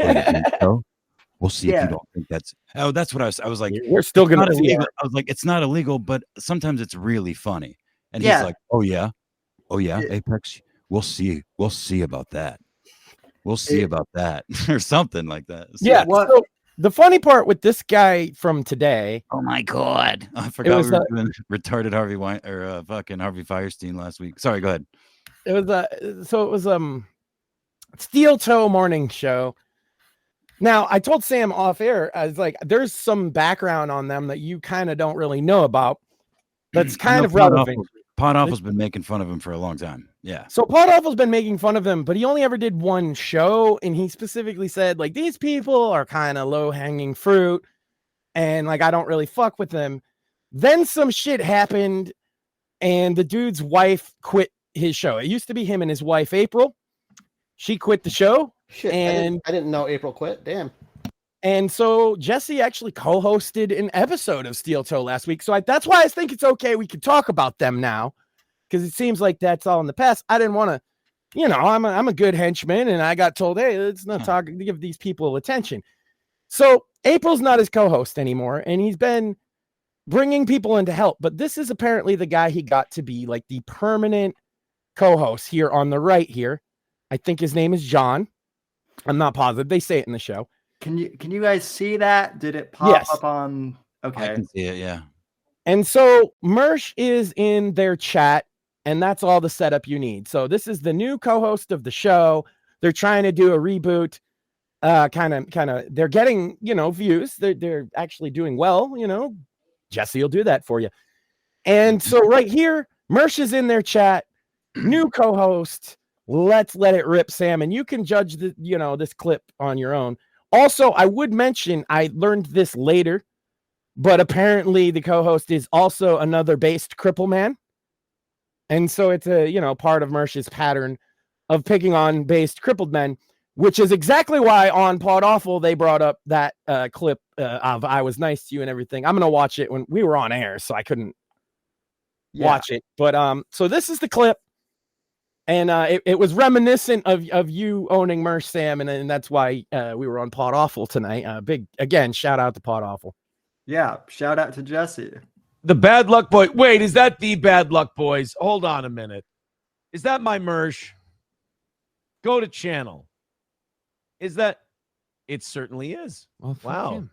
Oh, you think so? We'll see if you don't think that's." Oh, that's what I was like. We're still gonna see it. I was like, it's not illegal, but sometimes it's really funny. And he's like, "Oh yeah, Apex. We'll see about that. We'll see about that," or something like that. So, yeah. So the funny part with this guy from today. Oh my god! I forgot we were doing retarded Harvey fucking Harvey Firestein last week. Sorry, go ahead. It was Steel Toe morning show. Now I told Sam off air, I was like, "There's some background on them that you kind of don't really know about. That's kind of relevant." Pod Awful's been making fun of him for a long time. Yeah. So Pod Awful's been making fun of him, but he only ever did one show, and he specifically said, like, these people are kind of low-hanging fruit, and like I don't really fuck with them. Then some shit happened, and the dude's wife quit his show. It used to be him and his wife, April. She quit the show. Shit, and I didn't know April quit. Damn. And so Jesse actually co-hosted an episode of Steel Toe last week. So that's why I think it's okay. We can talk about them now, because it seems like that's all in the past. I didn't want to, you know, I'm a good henchman, and I got told, hey, let's not talk, give these people attention. So April's not his co-host anymore, and he's been bringing people in to help. But this is apparently the guy he got to be like the permanent co-host here on the right here. I think his name is John. I'm not positive. They say it in the show. Can you guys see that? Did it pop Yes. up on? Okay. I can see it. Yeah. And so Mersh is in their chat, and that's all the setup you need. So this is the new co-host of the show. They're trying to do a reboot. Kind of. They're getting, you know, views. They're actually doing well. You know, Jesse will do that for you. And so right here, Mersh is in their chat. New co-host. Let's let it rip, Sam. And you can judge this clip on your own. Also, I would mention I learned this later, but apparently the co-host is also another based cripple man. And so it's a, part of Mersh's pattern of picking on based crippled men, which is exactly why on Pod Awful they brought up that clip of I was nice to you and everything. I'm going to watch it when we were on air, so I couldn't watch it. But so this is the clip. And it was reminiscent of you owning Mersh, Sam, and that's why we were on Pod Awful tonight. Big, again, shout out to Pod Awful. Yeah, shout out to Jesse. The Bad Luck Boy. Wait, is that the Bad Luck Boys? Hold on a minute. Is that my Mersh? Go to channel. Is that? It certainly is. Well, wow.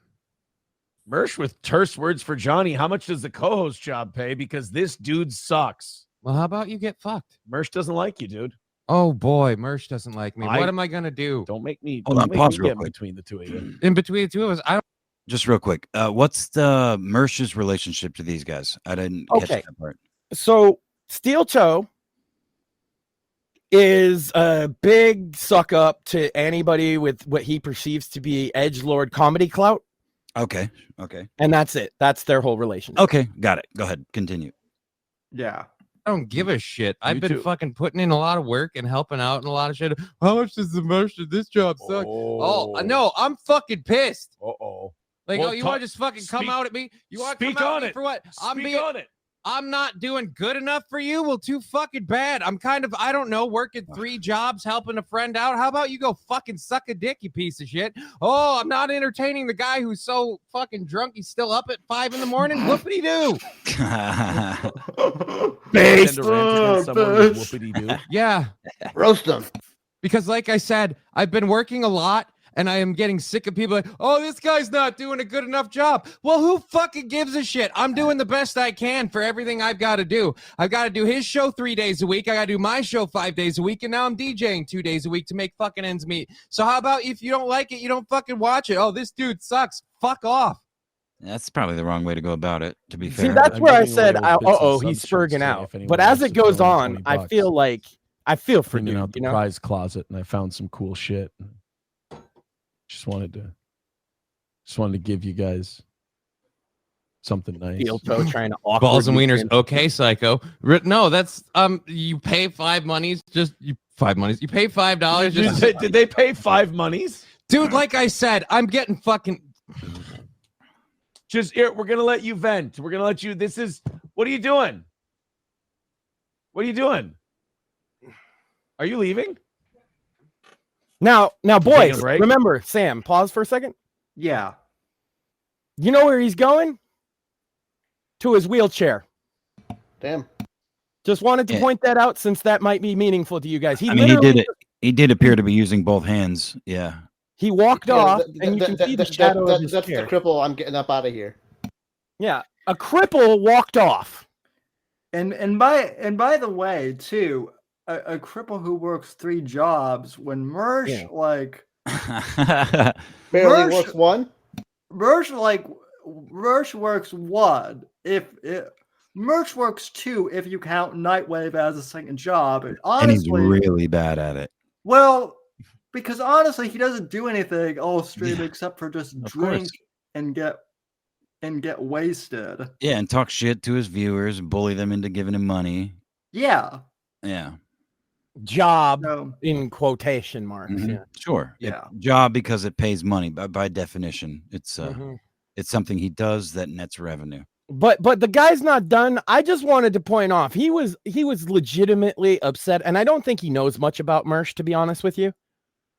Mersh with terse words for Johnny. How much does the co-host job pay? Because this dude sucks. Well, how about you get fucked? Mersh doesn't like you, dude. Oh boy, Mersh doesn't like me. What am I gonna do? Don't make me. Hold on, pause real quick. Between the two of you. In between the two of us, I don't. Just real quick. What's the Mersh's relationship to these guys? I didn't catch that part. So Steel Toe is a big suck up to anybody with what he perceives to be edgelord comedy clout. Okay. And that's it. That's their whole relationship. Okay, got it. Go ahead. Continue. Yeah. I don't give a shit. I've been too. fucking putting in a lot of work and helping out and a lot of shit. How much does the Mersh of this job suck? Oh, no, I'm fucking pissed. Uh-oh. Like, Well, you want to just fucking come out at me? You want to speak come out on at me it. for what? Speak on it. I'm not doing good enough for you? Well, too fucking bad. I'm kind of, I don't know, working 3 jobs, helping a friend out. How about you go fucking suck a dick, you piece of shit? Oh, I'm not entertaining the guy who's so fucking drunk he's still up at 5 a.m. Whoopity-doo. Yeah. Roast them. Because like I said, I've been working a lot. And I am getting sick of people like, oh, this guy's not doing a good enough job. Well, who fucking gives a shit? I'm doing the best I can for everything I've got to do. I've got to do his show 3 days a week. I got to do my show 5 days a week. And now I'm DJing 2 days a week to make fucking ends meet. So how about if you don't like it, you don't fucking watch it? Oh, this dude sucks. Fuck off. That's probably the wrong way to go about it, to be fair. See, that's where I said, he's spurging out. But as it goes on, I feel for Cleaning you, out the prize closet, and I found some cool shit. Just wanted to give you guys something nice. Steel Toe trying to Balls and wieners. Okay, psycho. No, that's you pay 5 monies. You pay $5. Just Did they pay 5 monies? Dude, like I said, I'm getting fucking. Just here, we're gonna let you vent. We're gonna let you. What are you doing? What are you doing? Are you leaving? Now, boys, break? remember, Sam, pause for a second. Yeah. You know where he's going? To his wheelchair. Damn. Just wanted to point that out since that might be meaningful to you guys. He did appear to be using both hands. Yeah. He walked off, and you can see the shadow of his That's chair. the cripple. I'm getting up out of here. Yeah, a cripple walked off. And by the way, too, a cripple who works 3 jobs when Mersh Barely works 1. Mersh works 1. Mersh works 2 if you count Nightwave as a second job. And honestly, and he's really bad at it. Well, because honestly, he doesn't do anything all stream except for just drink and get wasted. Yeah, and talk shit to his viewers, bully them into giving him money. Yeah. Job in quotation marks. Mm-hmm. Yeah. Sure. Yeah. Job because it pays money by definition. It's it's something he does that nets revenue. But the guy's not done. I just wanted to point off he was legitimately upset, and I don't think he knows much about Mersh, to be honest with you.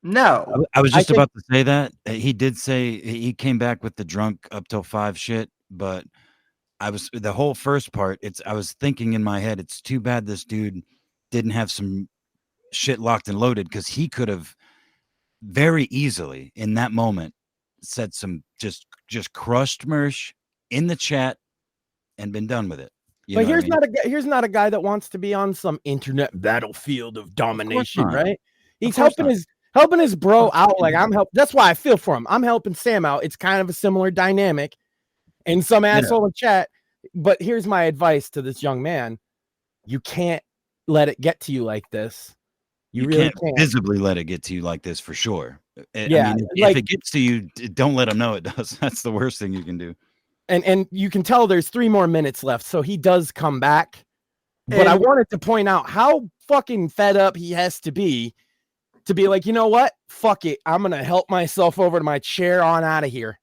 No, I was I just think- about to say that. He did say he came back with the drunk up till 5 shit, but I was the whole first part. I was thinking in my head, it's too bad this dude didn't have some shit locked and loaded, because he could have very easily in that moment said some just crushed Mersh in the chat and been done with it. You but know here's what I mean? here's not a guy that wants to be on some internet battlefield of domination, not. right? He's course helping his bro Of out. course Like not. I'm help. That's why I feel for him. I'm helping Sam out. It's kind of a similar dynamic, and some asshole in chat. But here's my advice to this young man: you can't let it get to you like this. You really can't visibly let it get to you like this, for sure. Yeah, I mean, like- if it gets to you, don't let him know it does. That's the worst thing you can do. And you can tell there's 3 more minutes left, so he does come back. But I And- wanted to point out how fucking fed up he has to be like, you know what? Fuck it. I'm gonna help myself over to my chair on out of here.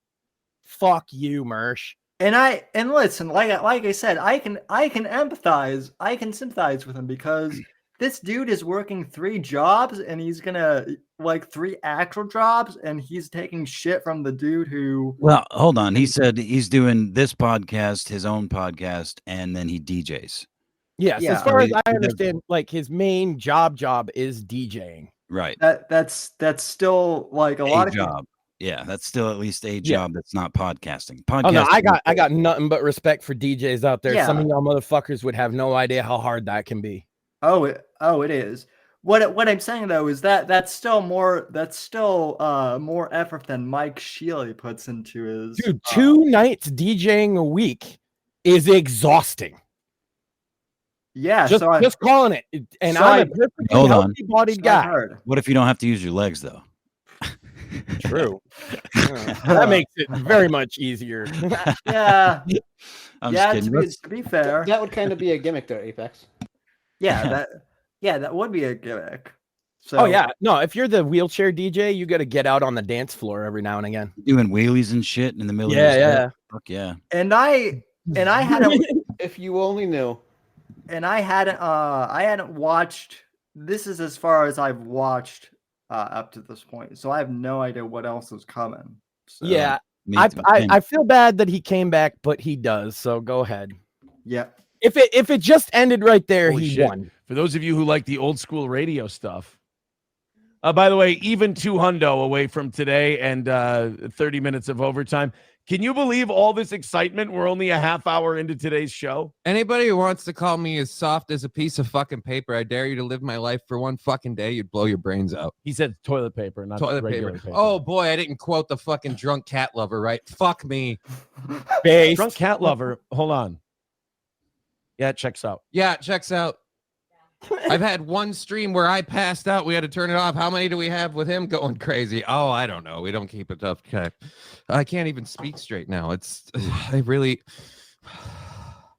Fuck you, Mersh. And listen, like I said, I can empathize, I can sympathize with him, because this dude is working 3 jobs, and he's gonna like 3 actual jobs, and he's taking shit from the dude who. Well, hold on. He said he's doing this podcast, his own podcast, and then he DJs. Yes, Yeah. as far as He I does- understand, like his main job is DJing. Right. That's still like a lot of job. Yeah, that's still at least a Yeah. job that's not podcasting. Oh no, Podcasting. I got nothing but respect for DJs out there. Some Yeah. of y'all motherfuckers would have no idea how hard that can be. it is. What I'm saying though is that's still more effort than Mike Shealy puts into his. Dude, 2 nights DJing a week is exhausting. Yeah, Just calling it. And so I'm I- a perfectly Hold on. healthy bodied I guy. heard. What if you don't have to use your legs though? True. That makes it very much easier. Yeah, I'm yeah. just kidding. To be fair, That would kind of be a gimmick there, Apex. that would be a gimmick. So, Oh yeah. No, if you're the wheelchair DJ, you got to get out on the dance floor every now and again. Doing wheelies and shit in the middle Yeah, of your yeah. set. Fuck yeah. and I hadn't If you only knew. I hadn't watched. This is as far as I've watched up to this point, so I have no idea what else is coming. So, Yeah. Me I, too. I feel bad that he came back, but he does. So go ahead. yeah. If it just ended right there, Holy he shit. won. For those of you who like the old school radio stuff. By the way, even 2 hundo away from today and 30 minutes of overtime. Can you believe all this excitement? We're only a half hour into today's show. Anybody who wants to call me as soft as a piece of fucking paper, I dare you to live my life for one fucking day. You'd blow your brains out. He said toilet paper, not Toilet regular paper. paper. Oh boy, I didn't quote the fucking drunk cat lover, right? Fuck me. Based. Drunk cat lover. Hold on. Yeah, it checks out. Yeah, it checks out. I've had one stream where I passed out. We had to turn it off. How many do we have with him going crazy? Oh, I don't know. We don't keep it up. Okay. I can't even speak straight now. It's I really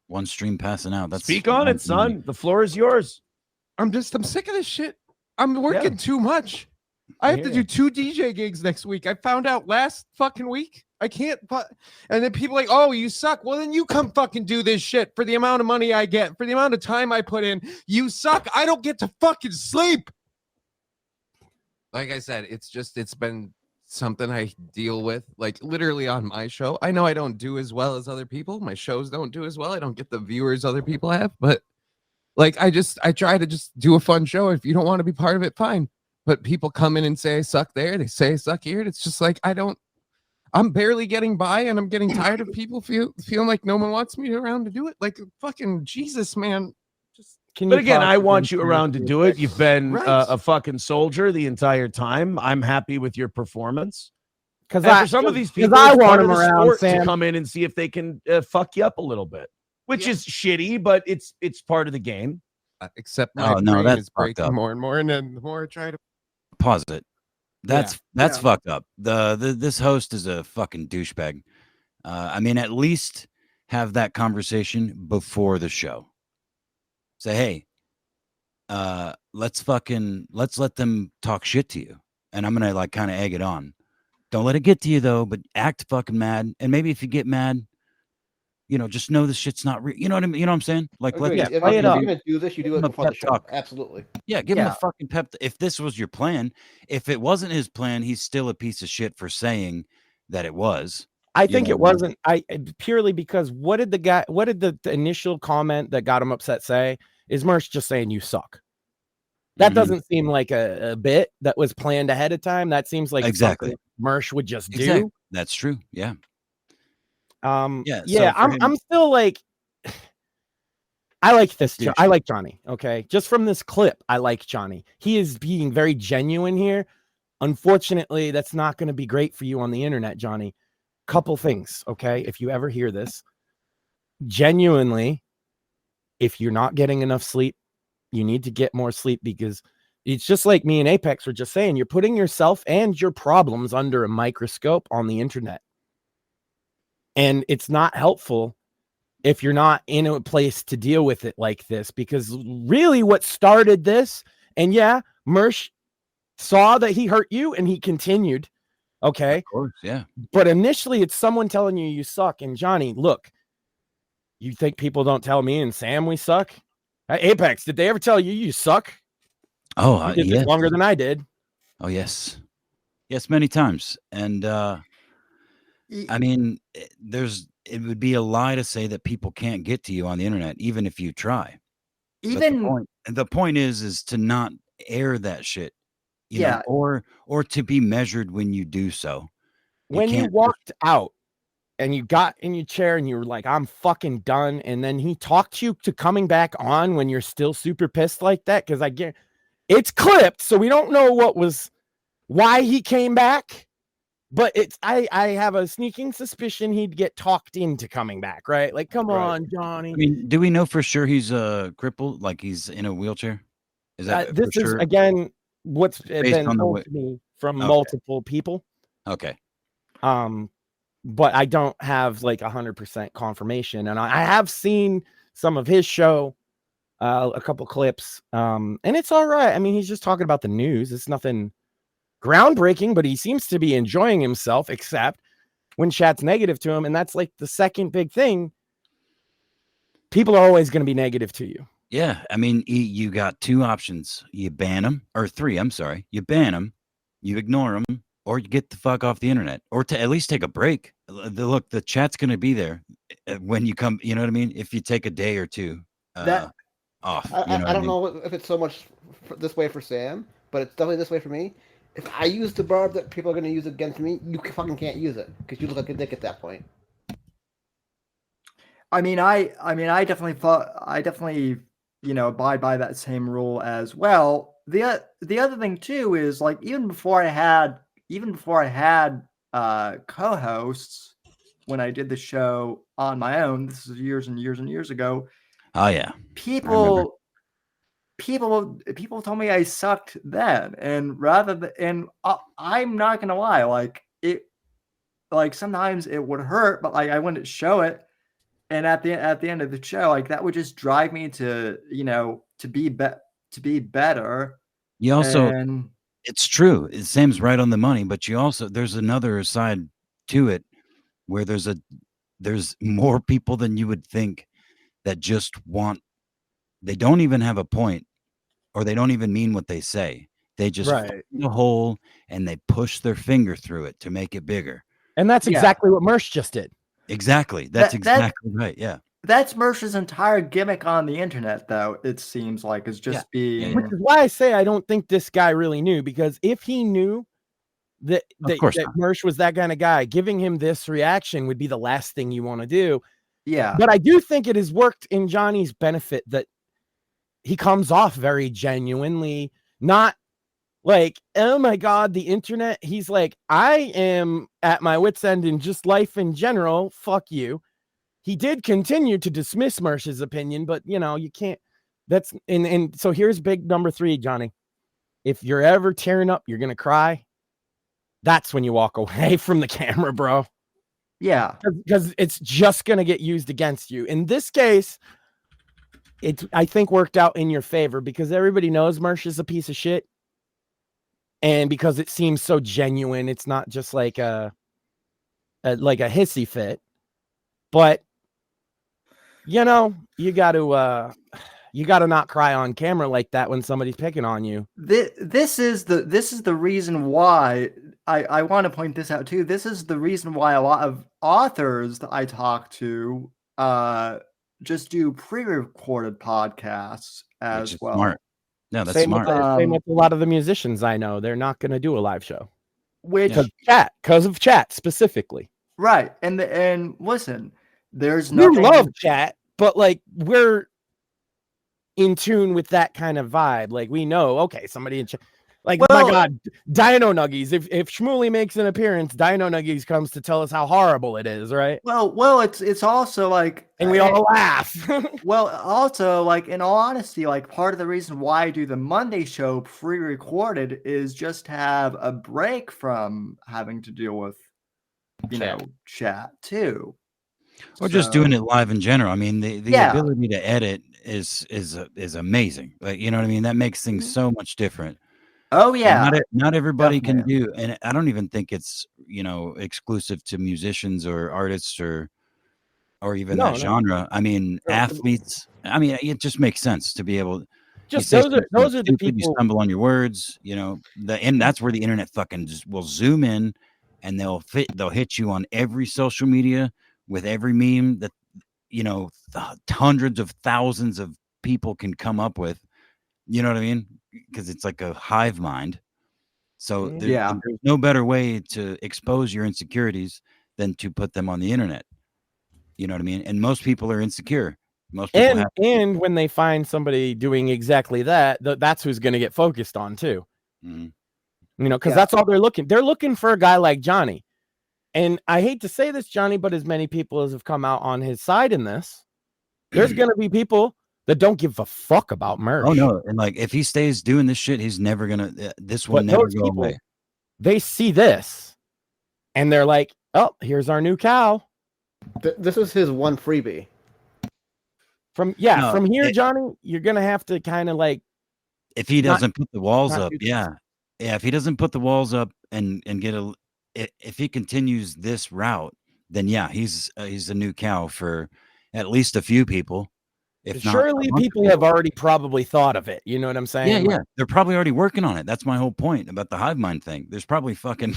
One stream passing out. That's Speak on it, son. The floor is yours. I'm sick of this shit. I'm working too much. I have to do 2 DJ gigs next week. I found out last fucking week. I can't, and then people are like, oh, you suck. Well, then you come fucking do this shit for the amount of money I get, for the amount of time I put in. You suck. I don't get to fucking sleep. Like I said, it's been something I deal with, like literally on my show. I know I don't do as well as other people. My shows don't do as well. I don't get the viewers other people have, but like I try to just do a fun show. If you don't want to be part of it, fine. But people come in and say I suck there, they say I suck here. And it's just like I'm barely getting by, and I'm getting tired of people feeling like no one wants me around to do it. Like fucking Jesus, man. Just But again, I want you around to do it. You've been Right. a fucking soldier the entire time. I'm happy with your performance. Because For some of these people, I it's want part of him the around, sport Sam. to come in and see if they can fuck you up a little bit, which is shitty, but it's part of the game. except my no, brain that's is fucked breaking up. more and more, and then the more I try to Pause it. That's Yeah. fucked up. This host is a fucking douchebag. I mean, at least have that conversation before the show. Say, hey, let's let them talk shit to you, and I'm gonna like kind of egg it on. Don't let it get to you though, but act fucking mad. And maybe if you get mad, just know this shit's not real. You know what I mean? You know what I'm saying? Like, Agreed. let's If play it you're up. gonna do this, you do Give him it a before the pep show. talk. Absolutely. Yeah, give him Yeah. a fucking pep. If this was your plan, if it wasn't his plan, he's still a piece of shit for saying that it was. I You think know it what I wasn't. I purely because what did the initial comment that got him upset say? Is Mersh just saying you suck? That Mhm. doesn't seem like a bit that was planned ahead of time. That seems like Exactly. something Mersh would just do. Exactly. That's true. Yeah. Yeah, so for him- I'm still like, I like this. Dude. I like Johnny. Okay, just from this clip, I like Johnny. He is being very genuine here. Unfortunately, that's not going to be great for you on the internet, Johnny. Couple things, okay? If you ever hear this, genuinely, if you're not getting enough sleep, you need to get more sleep, because it's just like me and Apex were just saying, you're putting yourself and your problems under a microscope on the internet. And it's not helpful if you're not in a place to deal with it like this, because really what started this, and yeah, Mersh saw that he hurt you and he continued. Okay. Of course, yeah. But initially it's someone telling you you suck. And Johnny, look, you think people don't tell me and Sam we suck? Apex, did they ever tell you you suck? Oh, You did yes. this longer than I did. Oh, yes. Yes, many times. And I mean, it would be a lie to say that people can't get to you on the internet, even if you try. Even The point is to not air that shit, you Yeah. know, or to be measured when you do so. When you can't walked out and you got in your chair and you were like, I'm fucking done. And then he talked you to coming back on when you're still super pissed like that. Cause I get it's clipped. So we don't know why he came back, but I have a sneaking suspicion he'd get talked into coming back. Right. Like, come on, Johnny. I mean, do we know for sure he's crippled? Like he's in a wheelchair? Is that This for is sure? again, what's Based been on the told way- to me from Okay. multiple people. Okay. But I don't have like 100% confirmation, and I have seen some of his show, a couple clips, and it's all right. I mean, he's just talking about the news. It's nothing groundbreaking, but he seems to be enjoying himself, except when chat's negative to him, and that's like the second big thing. People are always going to be negative to you. Yeah, I mean, you got two options: you ban them, or three. I'm sorry, you ban them, you ignore them, or you get the fuck off the internet, or to at least take a break. Look, the chat's going to be there when you come. You know what I mean? If you take a day or two That- off, I don't know if it's so much this way for Sam, but it's definitely this way for me. If I use the barb that people are going to use against me, you fucking can't use it because you look like a dick at that point. I definitely, abide by that same rule as well. The other thing too is like even before I had co-hosts when I did the show on my own, this is years and years and years ago. Oh yeah. People told me I sucked then, and I'm not gonna lie, like sometimes it would hurt, but like I wouldn't show it. And at the end of the show, like that would just drive me to be better. You also, it's true. Sam's right on the money, but there's another side to it where there's more people than you would think that just they don't even have a point, or they don't even mean what they say. They just find the hole and they push their finger through it to make it bigger. And that's exactly what Mersh just did. Exactly. That's exactly right. Yeah. That's Mersh's entire gimmick on the internet, though, it seems like, is just being... Which is why I say I don't think this guy really knew, because if he knew that Mersh was that kind of guy, giving him this reaction would be the last thing you want to do. Yeah. But I do think it has worked in Johnny's benefit that he comes off very genuinely, not like, oh my God, the internet. He's like, I am at my wit's end in just life in general. Fuck you. He did continue to dismiss Mersh's opinion, but you can't. That's and so here's big number 3, Johnny. If you're ever tearing up, you're gonna cry. That's when you walk away from the camera, bro. Yeah, because it's just gonna get used against you. In this case, it's I think worked out in your favor because everybody knows Mersh is a piece of shit, and because it seems so genuine, it's not just like a hissy fit, but You know, you got to not cry on camera like that when somebody's picking on you. This is the reason why I want to point this out too. This is the reason why a lot of authors that I talk to just do pre-recorded podcasts as well. Smart. No, that's same smart. Same with a lot of the musicians I know. They're not going to do a live show. Which because of chat specifically. Right. And listen, there's We nothing. love chat, but like we're in tune with that kind of vibe. Like we know, okay, somebody in chat. Like, my God, Dino Nuggies. If Shmuley makes an appearance, Dino Nuggies comes to tell us how horrible it is, right? Well, it's also like, and we all laugh. Well, also, like, in all honesty, like, part of the reason why I do the Monday show pre-recorded is just to have a break from having to deal with, chat too. Or just doing it live in general. I mean, the ability to edit is amazing. Like, you know what I mean? That makes things so much different. Oh yeah. Not everybody can do, and I don't even think it's exclusive to musicians or artists or even that genre. I mean, athletes. I mean, it just makes sense to be able. Just those are the people. You stumble on your words, and that's where the internet fucking just will zoom in, and they'll hit you on every social media with every meme that hundreds of thousands of people can come up with. You know what I mean? Because it's like a hive mind. So there's no better way to expose your insecurities than to put them on the internet. You know what I mean? And most people are insecure. Most people and when they find somebody doing exactly that, that's who's going to get focused on too. Mm-hmm. Because that's all they're looking. They're looking for a guy like Johnny. And I hate to say this, Johnny, but as many people as have come out on his side in this, there's going to be people that don't give a fuck about merch. Oh no! And like, if he stays doing this shit, he's never gonna. This will never go away. They see this, and they're like, "Oh, here's our new cow." This is his one freebie. From here, Johnny, you're gonna have to kind of like. If he doesn't put the walls up, if he doesn't put the walls up and get if he continues this route, then he's a new cow for at least a few people. Surely people have already probably thought of it. You know what I'm saying? Yeah. They're probably already working on it. That's my whole point about the hive mind thing. There's probably fucking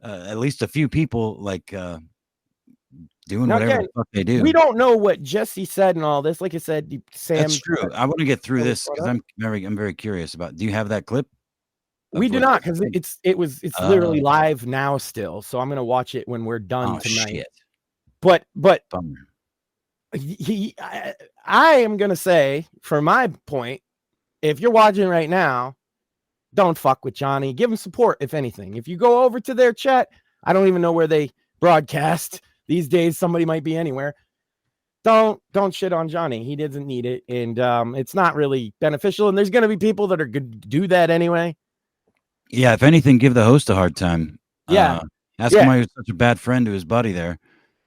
at least a few people like doing whatever the fuck they do. We don't know what Jesse said and all this. Like I said, Sam. That's true. I want to get through this because I'm very curious about. Do you have that clip? We do not, because it's literally live now still. So I'm gonna watch it when we're done tonight. Shit. But Bummer. I am going to say, for my point, if you're watching right now, don't fuck with Johnny. Give him support, if anything. If you go over to their chat, I don't even know where they broadcast. These days, somebody might be anywhere. Don't shit on Johnny. He doesn't need it, and it's not really beneficial, and there's going to be people that are going to do that anyway. Yeah, if anything, give the host a hard time. Ask him why he was such a bad friend to his buddy there.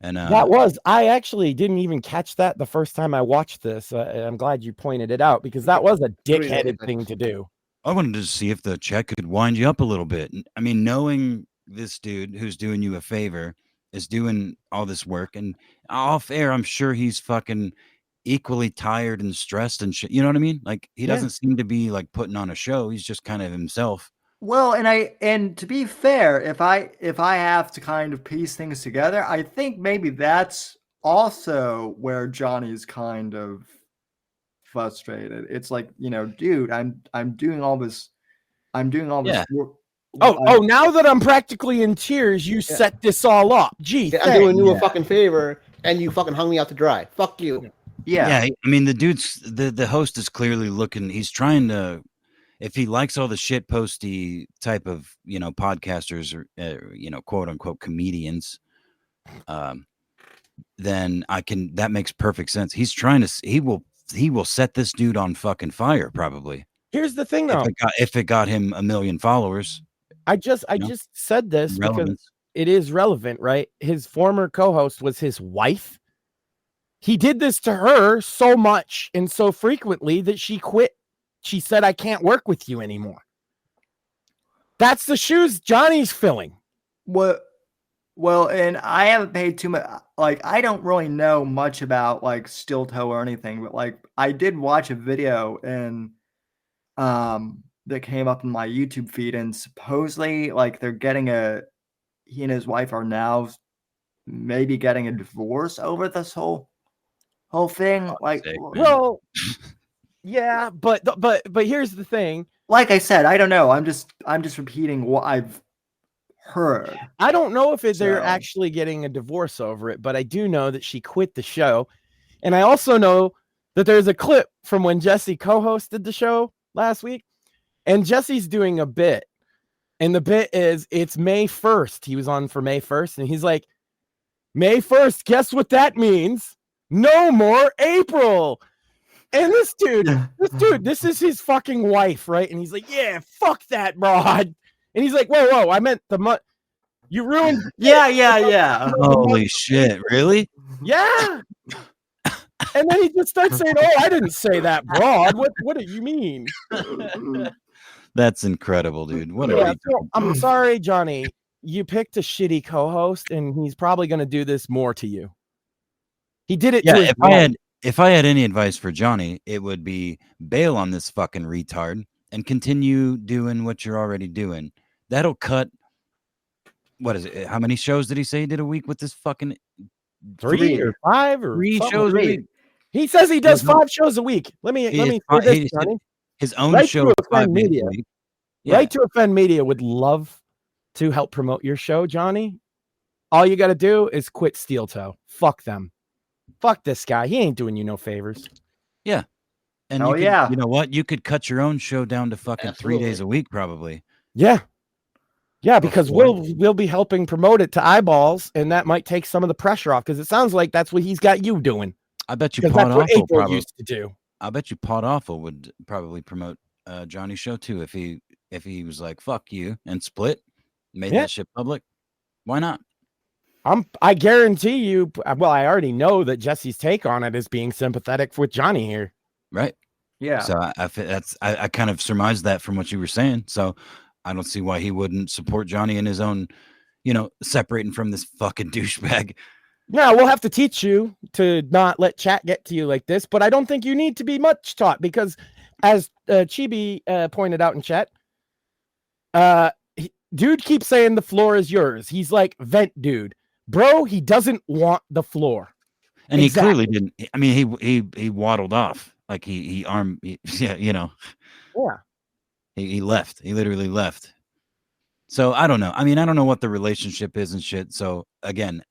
And I actually didn't even catch that the first time I watched this. I'm glad you pointed it out, because that was a dickheaded thing to do. I wanted to see if the check could wind you up a little bit. I mean, knowing this dude who's doing you a favor is doing all this work, and off air, I'm sure he's fucking equally tired and stressed and shit. You know what I mean? Like, he doesn't seem to be like putting on a show. He's just kind of himself. Well, and to be fair, if I have to kind of piece things together, I think maybe that's also where Johnny's kind of frustrated. It's like, dude, I'm doing all this work. Now that I'm practically in tears, you set this all up. Gee, I'm doing you a fucking favor, and you fucking hung me out to dry. Fuck you. Yeah. I mean, the host is clearly looking. He's trying to. If he likes all the shit posty type of, podcasters or, quote unquote comedians, then that makes perfect sense. He's trying to, he will set this dude on fucking fire. Probably. Here's the thing though. If it got him 1 million followers. I just said this because it is relevant, right? His former co-host was his wife. He did this to her so much and so frequently that she quit. She said, I can't work with you anymore. That's the shoes Johnny's filling. Well, Well, and I haven't paid too much. Like, I don't really know much about like steel toe or anything, but like I did watch a video and that came up in my YouTube feed, and supposedly like they're getting he and his wife are now maybe getting a divorce over this whole thing. Like, Well, yeah, but here's the thing. like I said, I don't know. I'm just repeating what I've heard. I don't know if they're So- actually getting a divorce over it, but I do know that she quit the show. And I also know that there's a clip from when Jesse co-hosted the show last week, and Jesse's doing a bit. And the bit is, it's May 1st. He was on for May 1st, and he's like, May 1st, guess what that means? No more April. And this dude, this is his fucking wife, right? And he's like, yeah, fuck that broad. And he's like, whoa, I meant the month. You ruined. Yeah. Holy shit! Really? Yeah. And then he just starts saying, "Oh, I didn't say that broad. What do you mean?" That's incredible, dude. What Yeah, a so, I'm sorry, Johnny. You picked a shitty co-host, and he's probably going to do this more to you. He did it. yeah. To his If I had any advice for Johnny, it would be bail on this fucking retard and continue doing what you're already doing. That'll cut. What is it? How many shows did he say he did a week with this fucking 3 or 5 or 3 something. shows a week? He says he does There's no- 5 shows a week. Let me He say is- this, he- Johnny. his own Right show to 5 offend days a media. week. Yeah. Right to Offend Media would love to help promote your show, Johnny. All you got to do is quit Steel Toe. Fuck them. Fuck this guy. He ain't doing you no favors. Yeah. And Oh, you could, yeah. you know what? You could cut your own show down to fucking 3 days Absolutely. a week, probably. Yeah. Yeah, because Before- we'll be helping promote it to eyeballs, and that might take some of the pressure off, because it sounds like that's what he's got you doing. I bet you Because Pod that's what Awful April probably. used to do. I bet you Pod Awful would probably promote Johnny's show too if he was like fuck you and split, made Yeah. that shit public. Why not? I guarantee you. Well, I already know that Jesse's take on it is being sympathetic with Johnny here. Right. Yeah. So I kind of surmised that from what you were saying. So I don't see why he wouldn't support Johnny in his own, separating from this fucking douchebag. Yeah, we'll have to teach you to not let chat get to you like this, but I don't think you need to be much taught, because as Chibi pointed out in chat, dude keeps saying the floor is yours. He's like, vent dude. Bro, he doesn't want the floor. And Exactly. he clearly didn't. I mean, he waddled off. Like he he left. He literally left. So I don't know. I mean, I don't know what the relationship is and shit. So again,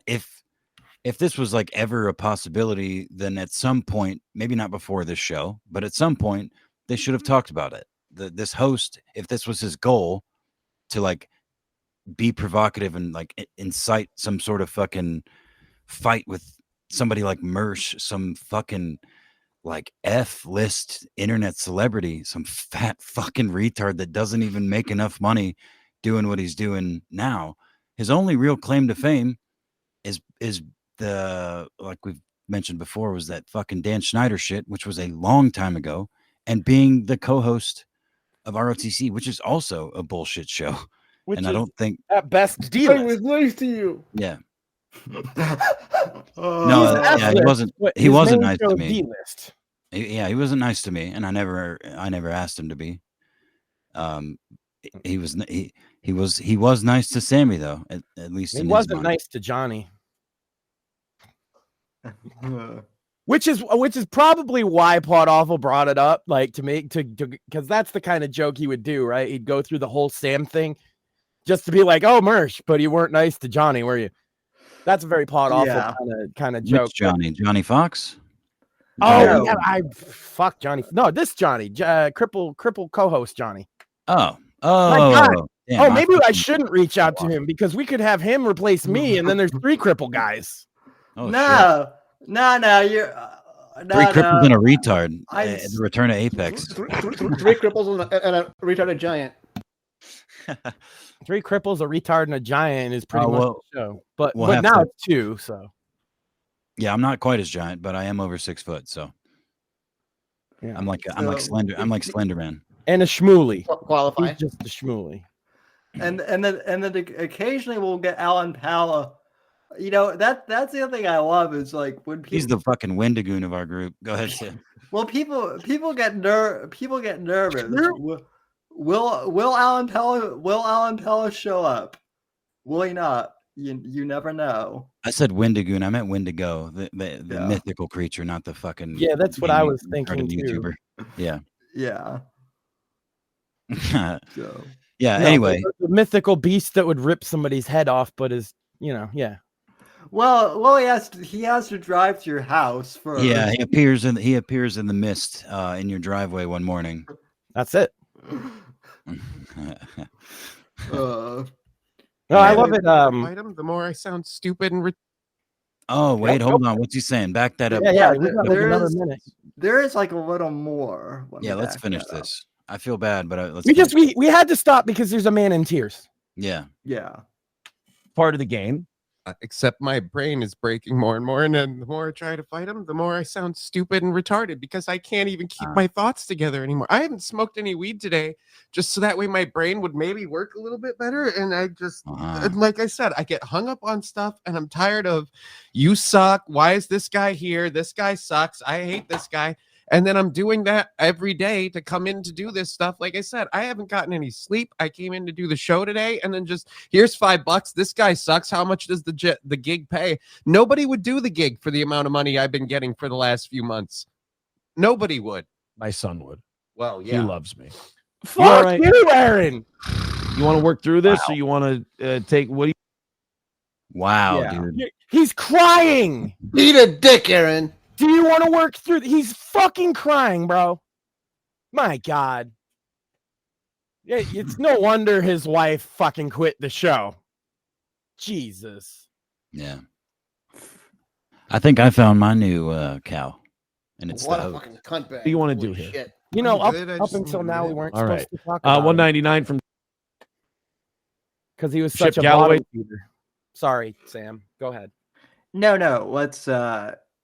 if this was like ever a possibility, then at some point, maybe not before this show, but at some point they should have talked about it. This host, if this was his goal to like be provocative and like incite some sort of fucking fight with somebody like Mersh, some fucking like F-list internet celebrity, some fat fucking retard that doesn't even make enough money doing what he's doing now. His only real claim to fame is the, like we've mentioned before, was that fucking Dan Schneider shit, which was a long time ago, and being the co-host of ROTC, which is also a bullshit show. Which and is I don't think at best I D-list. was nice to you. yeah. No, No, yeah, he wasn't. But He his wasn't main nice show to is me. D-list. He wasn't nice to me, and I never asked him to be. He was nice to Sammy though. At least He in his wasn't mind. nice to Johnny. Which is probably why Pod Awful brought it up, like to because that's the kind of joke he would do, right? He'd go through the whole Sam thing just to be like, "Oh, Mersh, but you weren't nice to Johnny, were you?" That's a very Pod Awful Yeah. kind of joke. Which Johnny Fox? Oh, No. yeah, fuck Johnny. No, this Johnny, cripple co-host Johnny. Oh, God. damn, Oh, maybe I fucking- shouldn't reach out to him, because we could have him replace me, and then there's 3 cripple guys. Oh, shit. No, you're 3 cripples and a retard. I The return of Apex. Three cripples and a retarded giant. 3 cripples, a retard, and a giant is pretty Oh, much well, the show. But we'll but have now to- it's 2, so Yeah, I'm not quite as giant, but I am over 6 foot. So yeah. I'm like Slender. I'm like Slender Man. And a schmooly. He's Qualify. just a schmooly. and then occasionally we'll get Alan Pala. You know, that's the other thing I love is like when people. He's the fucking Wendigoon of our group. Go ahead, Sam. Well, people get nervous. Will Alan Pella show up? Will he not? You never know. I said Wendigoon. I meant Wendigo, the mythical creature, not the fucking. Yeah, that's what I was thinking too. YouTuber. Yeah. Yeah. So. Yeah. Anyway, the mythical beast that would rip somebody's head off, but is yeah. Well, he has to drive to your house first. Yeah, he appears in the mist in your driveway one morning. That's it. No, I love it. The more I sound stupid and. Oh wait, hold on. What's he saying? Back that up. Yeah. We got another minute. There is like a little more. Yeah, let's finish this. I feel bad, but let's. We had to stop because there's a man in tears. Yeah. Yeah. Part of the game. Except my brain is breaking more and more, and then the more I try to fight him, the more I sound stupid and retarded because I can't even keep my thoughts together anymore. I haven't smoked any weed today, just so that way my brain would maybe work a little bit better. And I just, like I said, I get hung up on stuff, and I'm tired of you suck. Why is this guy here? This guy sucks. I hate this guy. And then I'm doing that every day to come in to do this stuff. Like I said, I haven't gotten any sleep. I came in to do the show today, and then just here's $5. This guy sucks. How much does the gig pay? Nobody would do the gig for the amount of money I've been getting for the last few months. Nobody would. My son would. Well, yeah. He loves me. Fuck you, Aaron. You want to work through this, or you want to take what? Dude. He's crying. Eat a dick, Aaron. Do you want to work through? He's fucking crying, bro. My God. It's no wonder his wife fucking quit the show. Jesus. Yeah. I think I found my new cow, and it's what a fucking cunt bag. What do you want to do here? Shit. You know, up until now, we weren't supposed to talk about $199 from because he was Chip such a Galloway. Sorry, Sam. Go ahead. No, let's.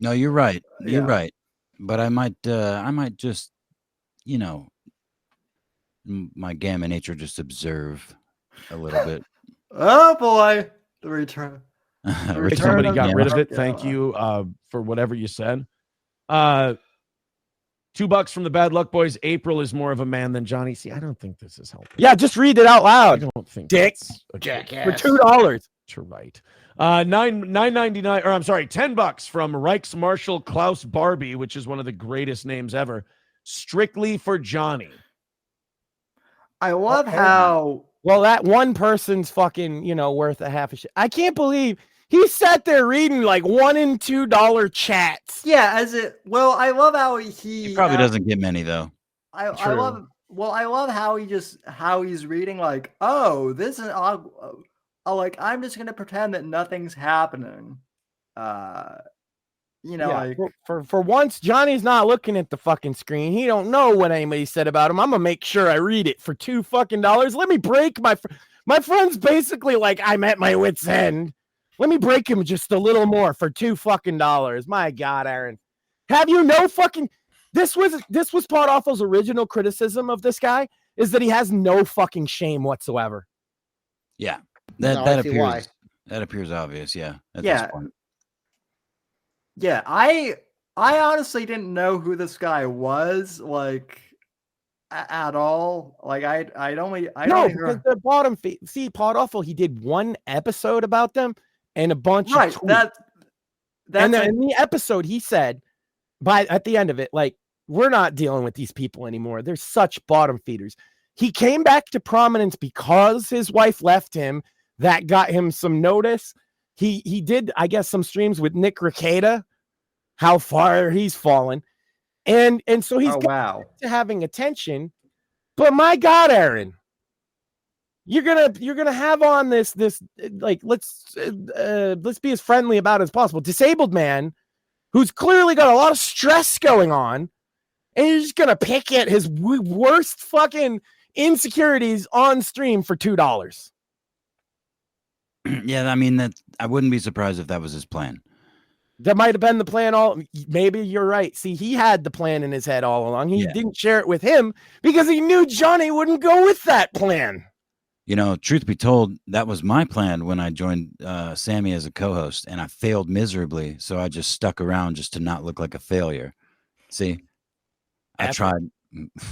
No, you're right. You're right. But I might just, my gamma nature just observe a little bit. Oh boy, the return. Somebody got rid of it. Thank you for whatever you said. $2 from the Bad Luck Boys. April is more of a man than Johnny. See, I don't think this is helping. Yeah, just read it out loud. I don't think Dick. Jackass. For $2. You're right. $9.99, or I'm sorry, $10 from Reichs Marshal Klaus Barbie, which is one of the greatest names ever. Strictly for Johnny. I love how that one person's fucking, worth a half a shit. I can't believe he sat there reading like $1 and $2 chats. Yeah, I love how he probably doesn't get many though. I love how he's reading like, oh, this is like I'm just gonna pretend that nothing's happening. Like for once, Johnny's not looking at the fucking screen. He don't know what anybody said about him. I'm gonna make sure I read it for $2 fucking. Let me break my friend's basically like I'm at my wit's end. Let me break him just a little more for $2 fucking. My God, Aaron, have you no fucking? This was Pod Awful's original criticism of this guy is that he has no fucking shame whatsoever. Yeah. That appears obvious, yeah. At this point. Yeah, I honestly didn't know who this guy was, like at all. Like because the bottom feed. See, Pod Awful, he did one episode about them and a bunch of tweets. And then in the episode, he said, at the end of it, like, we're not dealing with these people anymore. They're such bottom feeders. He came back to prominence because his wife left him. That got him some notice. He did, I guess, some to how far he's fallen. And so he's to having attention. But my God, Aaron, you're gonna have on this like let's be as friendly about it as possible. Disabled man who's clearly got a lot of stress going on, and you're just gonna pick at his worst fucking insecurities on stream for $2. Yeah, I mean that I wouldn't be surprised if that was his plan. That might have been the plan maybe you're right. See, he had the plan in his head all along. He didn't share it with him because he knew Johnny wouldn't go with that plan. You know, truth be told, that was my plan when I joined Sammy as a co-host, and I failed miserably. So I just stuck around just to not look like a failure. See, I tried.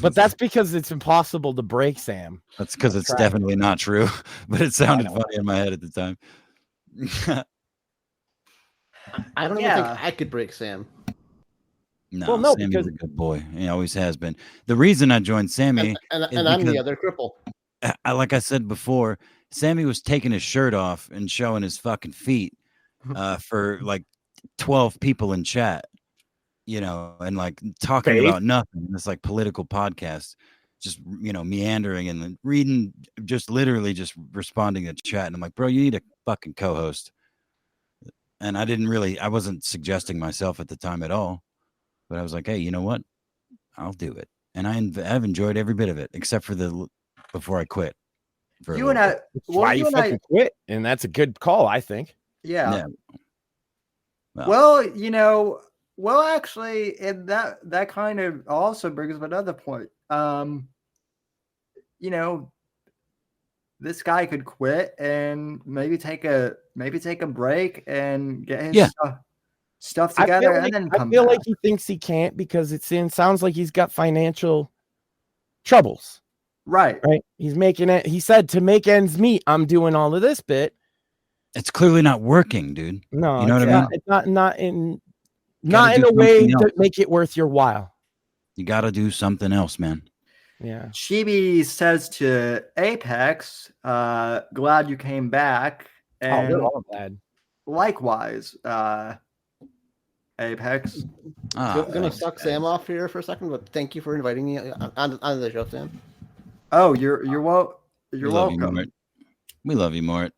But that's because it's impossible to break Sam. That's because it's definitely not true. But it sounded funny in my head at the time. I don't even think I could break Sam. No, well, no, Sammy's a good boy. He always has been. The reason I joined Sammy and is I'm the because, other cripple. like I said before, Sammy was taking his shirt off and showing his fucking feet for like 12 people in chat, you know, and like talking about nothing. It's like political podcast, just, you know, meandering and then reading, just literally just responding to chat. And I'm like, bro, you need a fucking co-host. And I wasn't suggesting myself at the time at all. But I was like, hey, you know what? I'll do it. And I've enjoyed every bit of it, except for before I quit. You and I, why you fucking quit, and that's a good call, I think. Yeah. Well, you know, actually, and that kind of also brings up another point. You know, this guy could quit and maybe take a break and get his stuff together and then come I feel back. like he thinks he can't because sounds like he's got financial troubles. Right. He's making it. He said to make ends meet, I'm doing all of this bit. It's clearly not working, dude. No, you know what I mean? It's not in a way to make it worth your while. You got to do something else, man. Yeah. Chibi says to Apex, glad you came back. And we're all glad. Likewise, Apex. I'm gonna suck Sam off here for a second, but thank you for inviting me on the show, Sam. Oh, you're welcome. We love you, Mort.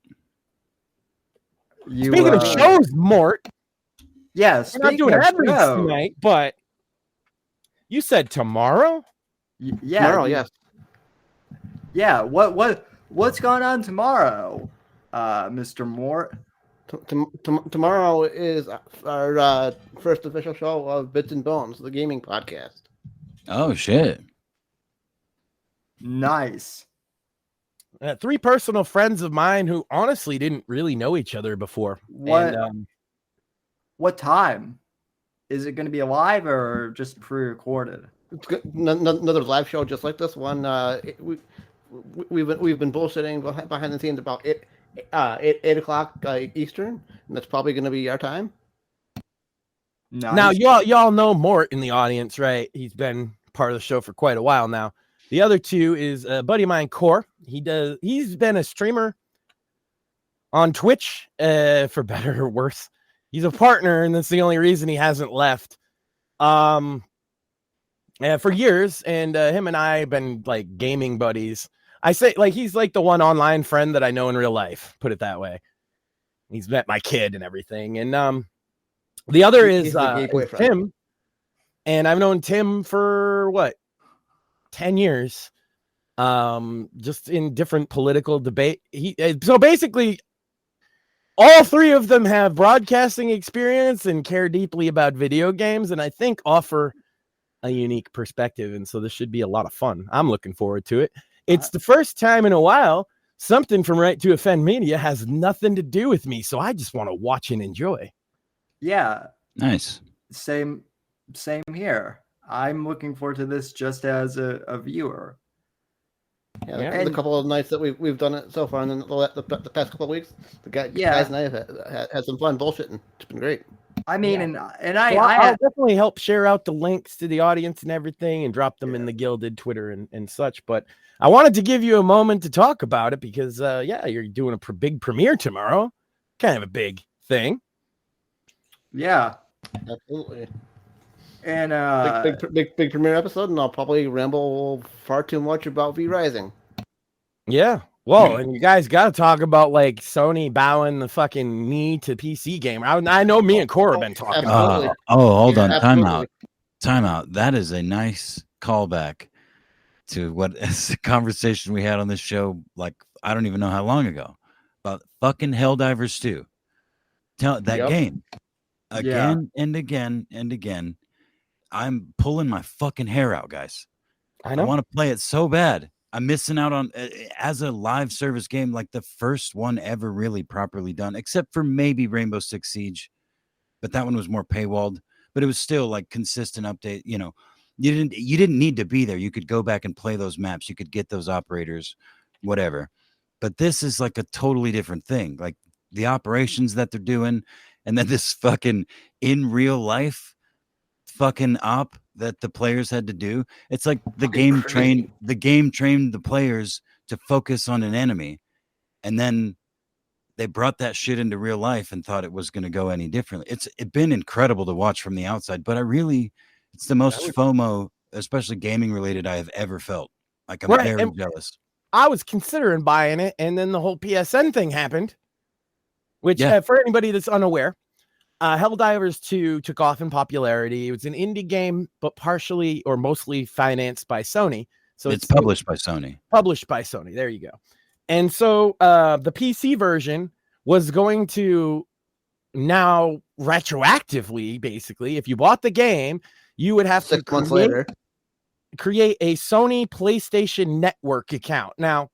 Speaking of shows, Mort. Yeah, we're not doing everything tonight, but you said tomorrow. Yeah, tomorrow. Yes. Yeah. What's going on tomorrow, Mr. Mort? Tomorrow is our first official show of Bits and Bones, the gaming podcast. Oh shit! Nice. 3 personal friends of mine who honestly didn't really know each other before. What time? Is it going to be live or just pre-recorded? It's good. Another live show just like this one. We've been bullshitting behind the scenes about 8 o'clock Eastern, and that's probably going to be our time. Nice. Now y'all know Mort in the audience, right? He's been part of the show for quite a while now. The other 2 is a buddy of mine, Core. He's been a streamer on Twitch, for better or worse. He's a partner, and that's the only reason he hasn't left. For years, and him and I have been like gaming buddies. I say like he's like the one online friend that I know in real life. Put it that way. He's met my kid and everything, and the other is Tim, and I've known Tim for what 10 years, just in different political debate. So basically, all 3 of them have broadcasting experience and care deeply about video games, and I think offer a unique perspective. And so this should be a lot of fun. I'm looking forward to it. It's the first time in a while something from Right to Offend Media has nothing to do with me, so I just want to watch and enjoy. Yeah. Nice. Same here. I'm looking forward to this just as a viewer. Yeah, the couple of nights that we've done it so far, and then the past couple of weeks, guys and I have had some fun bullshitting. It's been great. I mean, I'll definitely help share out the links to the audience and everything, and drop them in the Gilded Twitter and such. But I wanted to give you a moment to talk about it because, you're doing a big premiere tomorrow, kind of a big thing. Yeah, absolutely. And big premiere episode, and I'll probably ramble far too much about V Rising. Yeah. Whoa, and you guys got to talk about like Sony bowing the fucking knee to PC gamer. I know me and Cora have been talking about it. Hold on. Time out. That is a nice callback to what is the conversation we had on this show, like, I don't even know how long ago, about fucking Helldivers 2. Tell that game again and again and again. I'm pulling my fucking hair out, guys. I know. I want to play it so bad. I'm missing out on as a live service game, like the first one ever really properly done, except for maybe Rainbow Six Siege, but that one was more paywalled. But it was still like consistent update. You know, you didn't need to be there. You could go back and play those maps. You could get those operators, whatever. But this is like a totally different thing. Like the operations that they're doing, and then this fucking in real life fucking op that the players had to do. It's like the game trained the players to focus on an enemy, and then they brought that shit into real life and thought it was going to go any differently. It's been incredible to watch from the outside, but it's the most FOMO, especially gaming related, I have ever felt. Like I'm very jealous. I was considering buying it, and then the whole PSN thing happened, which for anybody that's unaware, Helldivers 2 took off in popularity. It was an indie game, but partially or mostly financed by Sony. So it's published by Sony. Published by Sony. There you go. And so the PC version was going to now retroactively, basically, if you bought the game, you would have 6 months later create a Sony PlayStation Network account. Now,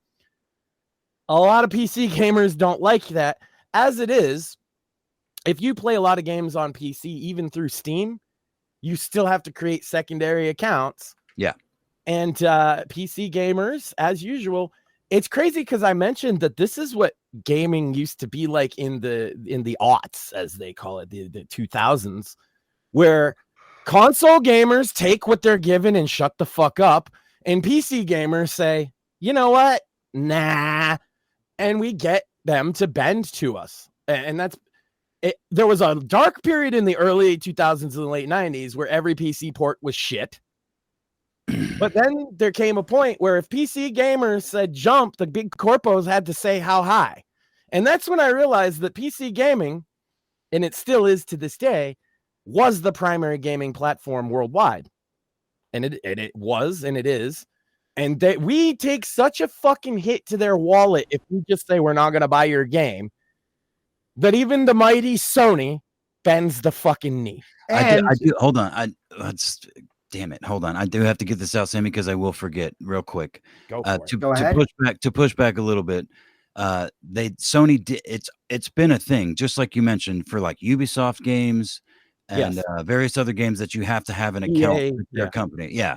a lot of PC gamers don't like that. As it is, if you play a lot of games on PC, even through Steam, you still have to create secondary accounts. Yeah. And PC gamers, as usual, it's crazy because I mentioned that this is what gaming used to be like in the aughts, as they call it, the 2000s, where console gamers take what they're given and shut the fuck up, and PC gamers say, you know what? Nah. And we get them to bend to us. And that's it. There was a dark period in the early 2000s and the late 90s where every PC port was shit. But then there came a point where if PC gamers said jump, the big corpos had to say how high. And that's when I realized that PC gaming, and it still is to this day, was the primary gaming platform worldwide. And it was, and it is. And we take such a fucking hit to their wallet if we just say we're not going to buy your game, that even the mighty Sony bends the fucking knee. And I do. Hold on. Damn it. Hold on. I do have to get this out, Sammy, because I will forget real quick. Go for it. Go ahead. To push back a little bit. Sony did it's been a thing, just like you mentioned, for like Ubisoft games and various other games that you have to have an account with their company. Yeah.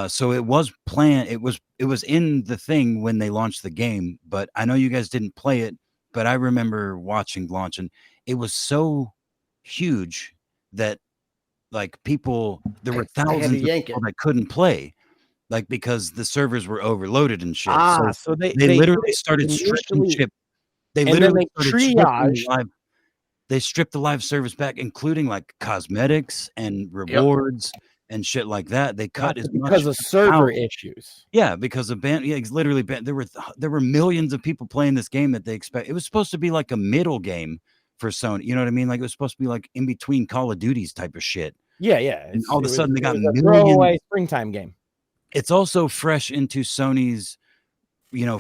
So it was planned. It was in the thing when they launched the game, but I know you guys didn't play it, but I remember watching launch, and it was so huge that like there were thousands of people that couldn't play, like because the servers were overloaded and shit. So they literally started stripping chip. They literally started they stripped the live service back, including like cosmetics and rewards and shit like that. They cut as much because of server issues. Yeah, because of it's literally there were millions of people playing this game that they expect. It was supposed to be like a middle game for Sony. You know what I mean? Like it was supposed to be like in between Call of Duties type of shit. Yeah. And all of a sudden they got a throwaway springtime game. It's also fresh into Sony's,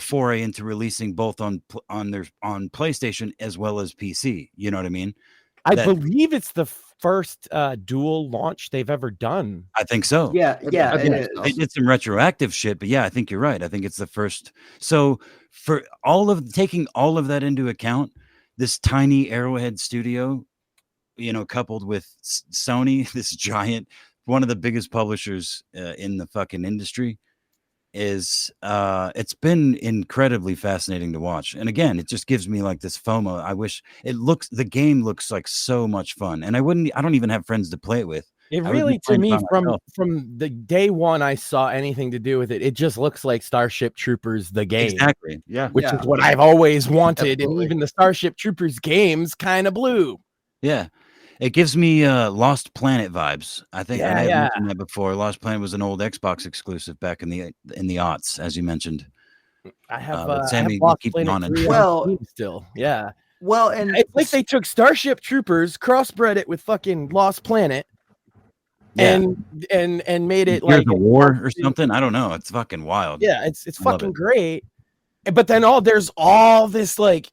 foray into releasing both on PlayStation as well as PC. You know what I mean? I believe it's the first dual launch they've ever done. I think so. Yeah. They did some retroactive shit, but yeah, I think you're right. I think it's the first. So for taking all of that into account, this tiny Arrowhead studio, coupled with Sony, this giant, one of the biggest publishers in the fucking industry, is it's been incredibly fascinating to watch. And again, it just gives me like this FOMO. I wish the game looks like so much fun, and I don't even have friends to play it with. It really, to me, from the day one I saw anything to do with it, it just looks like Starship Troopers, the game. Exactly. Yeah. Which is what I've always wanted. Absolutely. And even the Starship Troopers games kind of blew. Yeah. It gives me Lost Planet vibes. I think I mentioned that before. Lost Planet was an old Xbox exclusive back in the aughts, as you mentioned. I have Sammy, Lost keep Planet on it. 3 still. Yeah. Well, and it's like they took Starship Troopers, crossbred it with fucking Lost Planet, and made it like a war or something. I don't know. It's fucking wild. Yeah, it's fucking great. But then there's all this like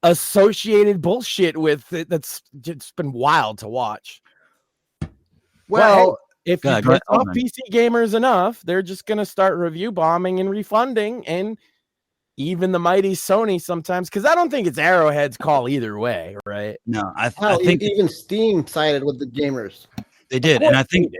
associated bullshit with it that's just been wild to watch. Well, if you piss off PC gamers enough, they're just going to start review bombing and refunding, and even the mighty Sony sometimes, because I don't think it's Arrowhead's call either way, right? No, I think even Steam sided with the gamers. They did, and I think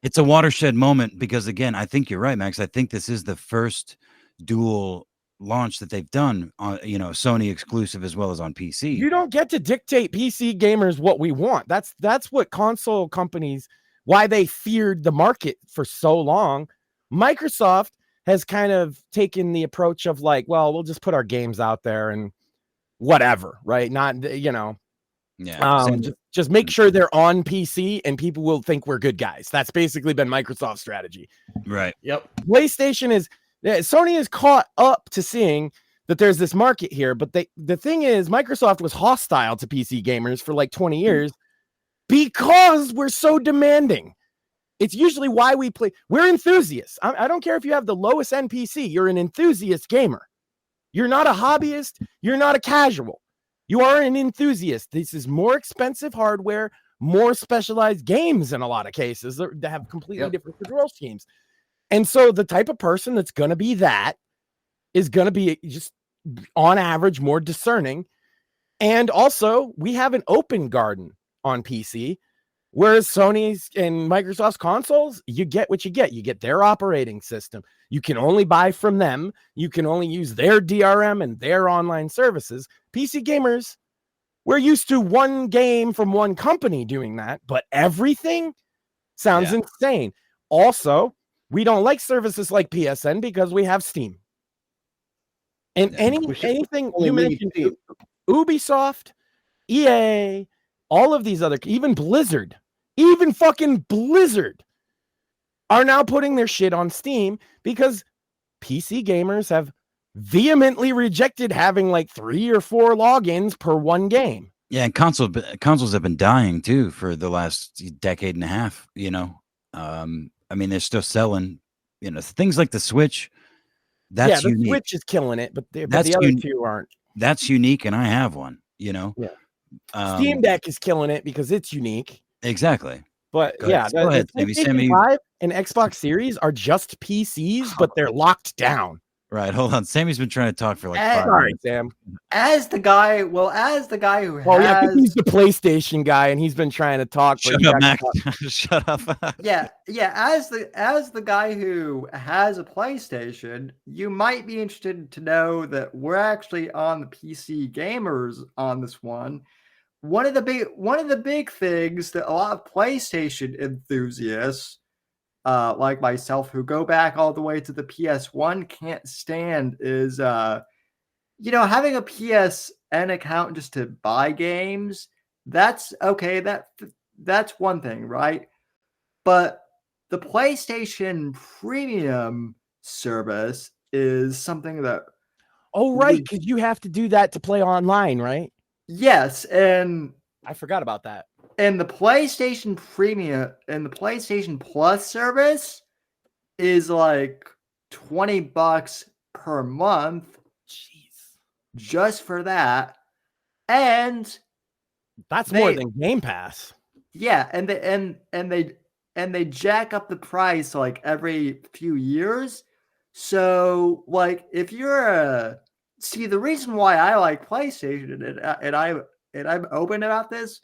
it's a watershed moment because, again, I think you're right, Max. I think this is the first dual launch that they've done on, Sony exclusive as well as on PC. You don't get to dictate PC gamers what we want. That's what console companies, why they feared the market for so long. Microsoft has kind of taken the approach of like, well, we'll just put our games out there and whatever, right? Not, just make sure they're on PC and people will think we're good guys. That's basically been Microsoft's strategy. Right. Yep. PlayStation Sony is caught up to seeing that there's this market here, but the thing is, Microsoft was hostile to PC gamers for like 20 years because we're so demanding. It's usually why we play. We're enthusiasts. I don't care if you have the lowest end PC. You're an enthusiast gamer. You're not a hobbyist. You're not a casual. You are an enthusiast. This is more expensive hardware, more specialized games in a lot of cases that have completely different control schemes. And so the type of person that's going to be that is going to be just on average more discerning. And also we have an open garden on PC, whereas Sony's and Microsoft's consoles, you get what you get. You get their operating system. You can only buy from them. You can only use their DRM and their online services. PC gamers, we're used to one game from one company doing that, but everything sounds insane. Also, we don't like services like PSN because we have Steam. And anything you mentioned, Ubisoft, EA, all of these other, even fucking Blizzard are now putting their shit on Steam because PC gamers have vehemently rejected having like 3 or 4 logins per one game. Yeah, and consoles have been dying too for the last decade and a half, I mean, they're still selling, things like the Switch. That's the unique. Switch is killing it, but the other two aren't. That's unique, and I have one. Yeah. Steam Deck is killing it because it's unique. Exactly. But go ahead, PlayStation 5 and Xbox Series are just PCs, but they're locked down. Right, hold on. Sammy's been trying to talk for like 5 sorry, minutes. Sam. As the guy who has, he's the PlayStation guy, and he's been trying to talk. Shut up, Max. Shut up. yeah. As the guy who has a PlayStation, you might be interested to know that we're actually on the PC gamers on this one. One of the big things that a lot of PlayStation enthusiasts, like myself, who go back all the way to the PS1, can't stand is, having a PSN account just to buy games. That's okay. That's one thing, right? But the PlayStation Premium service is something that. Oh, right, because you have to do that to play online, right? Yes, and I forgot about that. And the PlayStation Premium and the PlayStation Plus service is like $20 per month. Jeez. Just for that. And that's more than Game Pass. Yeah, and they jack up the price like every few years. So like if you're the reason why I like PlayStation and I'm open about this,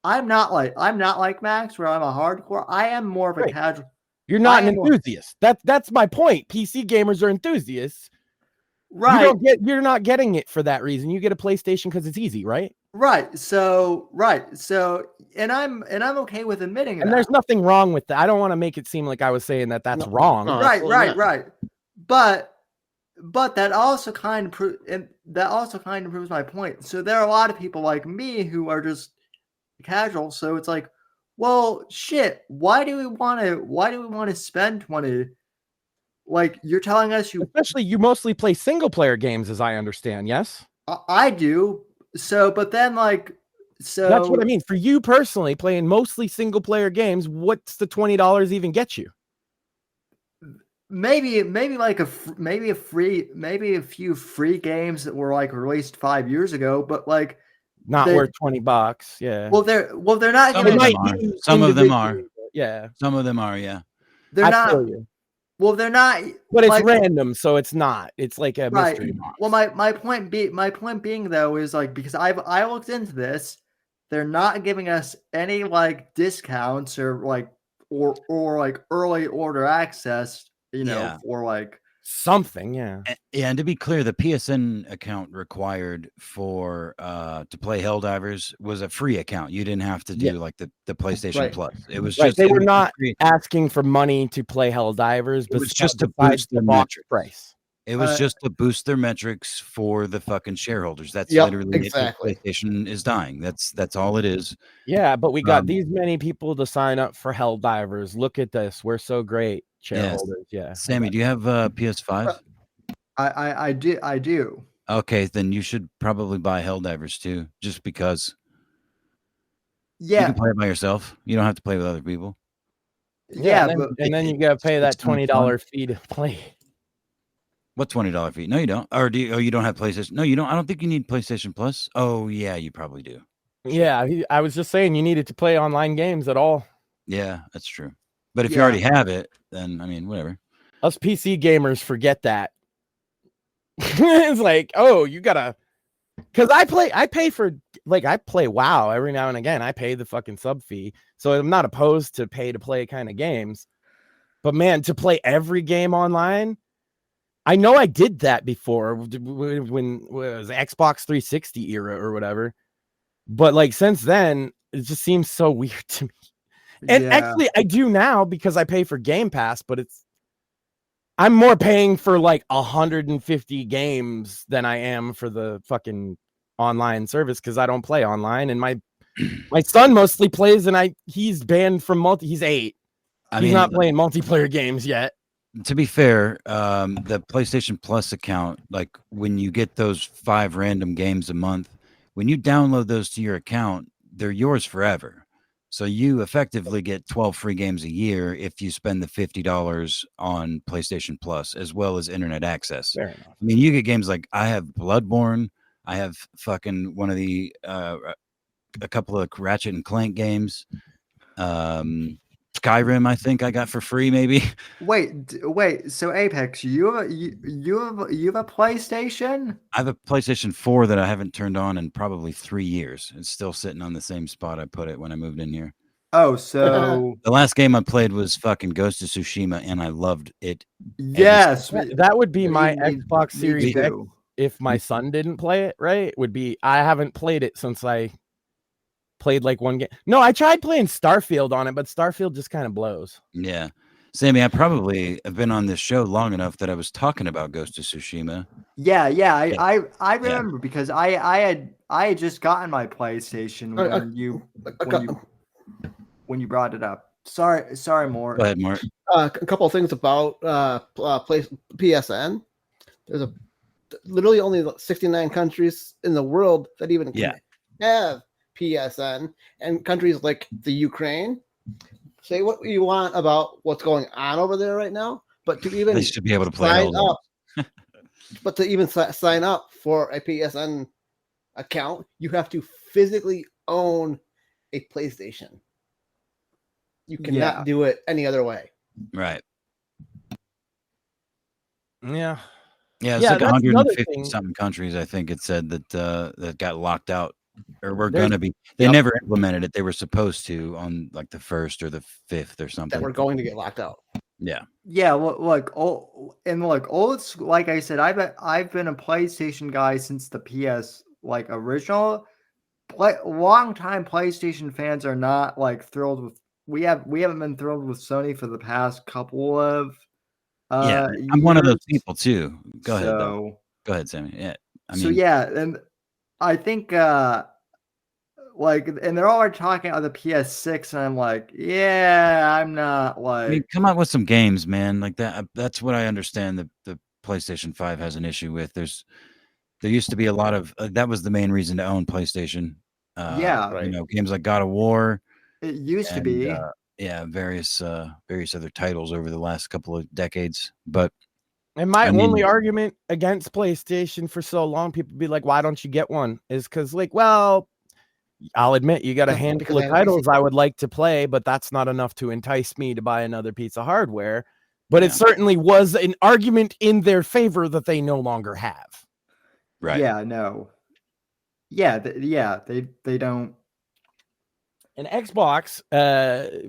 I'm not like Max, where I'm a hardcore. I am more of a casual. You're not an enthusiast. That's my point. PC gamers are enthusiasts. Right. You're not getting it for that reason. You get a PlayStation because it's easy, right? Right. So, and I'm okay with admitting and that. There's nothing wrong with that. I don't want to make it seem like I was saying that's wrong. No, right. But that also kind of proves my point. So there are a lot of people like me who are just casual. So it's like, well, shit. Why do we want to spend 20? Like you're telling us especially you mostly play single player games, as I understand. Yes, I do. So, but then that's what I mean. For you personally, playing mostly single player games, what's the $20 even get you? Maybe a few free games that were like released 5 years ago, but not worth $20. Yeah. Well, they're not. Some of them are. Yeah. Some of them are, yeah. They're I not. feel you. Well, they're not. But it's like, random, so it's not. It's like a right. mystery box. Well, my point being though is like, because I looked into this, they're not giving us any like discounts or like like early order access, Yeah. for like something, yeah. Yeah, and to be clear, the PSN account required for to play Helldivers was a free account. You didn't have to do like the PlayStation Right. Plus. It was Right. just They it were was not free. asking for money to play Helldivers, but was just to boost the their box metrics. price. It was just to boost their metrics for the fucking shareholders. That's Yep, literally exactly. it. PlayStation is dying. That's all it is. Yeah, but we got these many people to sign up for Helldivers. Look at this. We're so great, shareholders. Yeah. Sammy, do you have PS5? I do. Okay, then you should probably buy Helldivers too, just because. Yeah. You can play it by yourself. You don't have to play with other people. Yeah, and then you gotta pay that it's kinda $20 fee to play. What $20 fee? No, you don't. Or do you? Oh, you don't have PlayStation? No, you don't. I don't think you need PlayStation Plus. Oh, yeah, you probably do. Yeah, I was just saying you needed to play online games at all. Yeah, that's true. But if you already have it, then I mean, whatever. Us PC gamers forget that. It's like, oh, you gotta, because I play WoW every now and again. I pay the fucking sub fee, so I'm not opposed to pay to play kind of games. But man, to play every game online, I know I did that before when it was Xbox 360 era or whatever. But like since then, it just seems so weird to me. And actually, I do now because I pay for Game Pass, but I'm more paying for like 150 games than I am for the fucking online service because I don't play online. And my son mostly plays, and he's banned from he's 8. He's not playing multiplayer games yet. To be fair, the PlayStation Plus account, like when you get those 5 random games a month, when you download those to your account, they're yours forever. So you effectively get 12 free games a year if you spend the $50 on PlayStation Plus, as well as internet access. Fair enough. I mean, you get games like I have Bloodborne, I have fucking one of the a couple of Ratchet and Clank games. Skyrim, I think I got for free, maybe. Wait. So Apex, you have a PlayStation? I have a PlayStation 4 that I haven't turned on in probably 3 years. It's still sitting on the same spot I put it when I moved in here. Oh, so the last game I played was fucking Ghost of Tsushima, and I loved it. Yes, that would be my Xbox me Series X too. if my son didn't play it. Right? Would be I haven't played it since I played like one game. No, I tried playing Starfield on it, but Starfield just kind of blows. Yeah. Sammy, I probably have been on this show long enough that I was talking about Ghost of Tsushima. Yeah. I remember because I had just gotten my PlayStation when you brought it up. Sorry, Mort. Go ahead, Mort. A couple of things about PSN. There's literally only 69 countries in the world that even have PSN, and countries like the Ukraine. Say what you want about what's going on over there right now, but to even they should be able to play sign up, but to even sign up for a PSN account, you have to physically own a PlayStation. You cannot do it any other way. Right. Yeah. Yeah, it's like 150 something countries. I think it said that that got locked out. Or we're going to be. They never implemented it. They were supposed to on like the 1st or the 5th or something. That we're going to get locked out. Yeah. Yeah. Like I said, I've been a PlayStation guy since the PS original. Long time PlayStation fans are not like thrilled with. We haven't been thrilled with Sony for the past couple of. I'm years. one of those people too. Go ahead. So, Go ahead, Sammy. Yeah. And I think and they're all talking about the PS6, and I'm like, I'm not like. I mean, come out with some games, man. Like that. That's what I understand. The PlayStation 5 has an issue with. There used to be a lot of that was the main reason to own PlayStation. Games like God of War. It used to be. Various other titles over the last couple of decades, but. And my only argument against PlayStation for so long, people be like, why don't you get one? Is because, I'll admit you got a Because handful I of have a PC. titles I would like to play, but that's not enough to entice me to buy another piece of hardware. But it Yeah. certainly was an argument in their favor that they no longer have. Right. Yeah, no. Yeah, they don't. And Xbox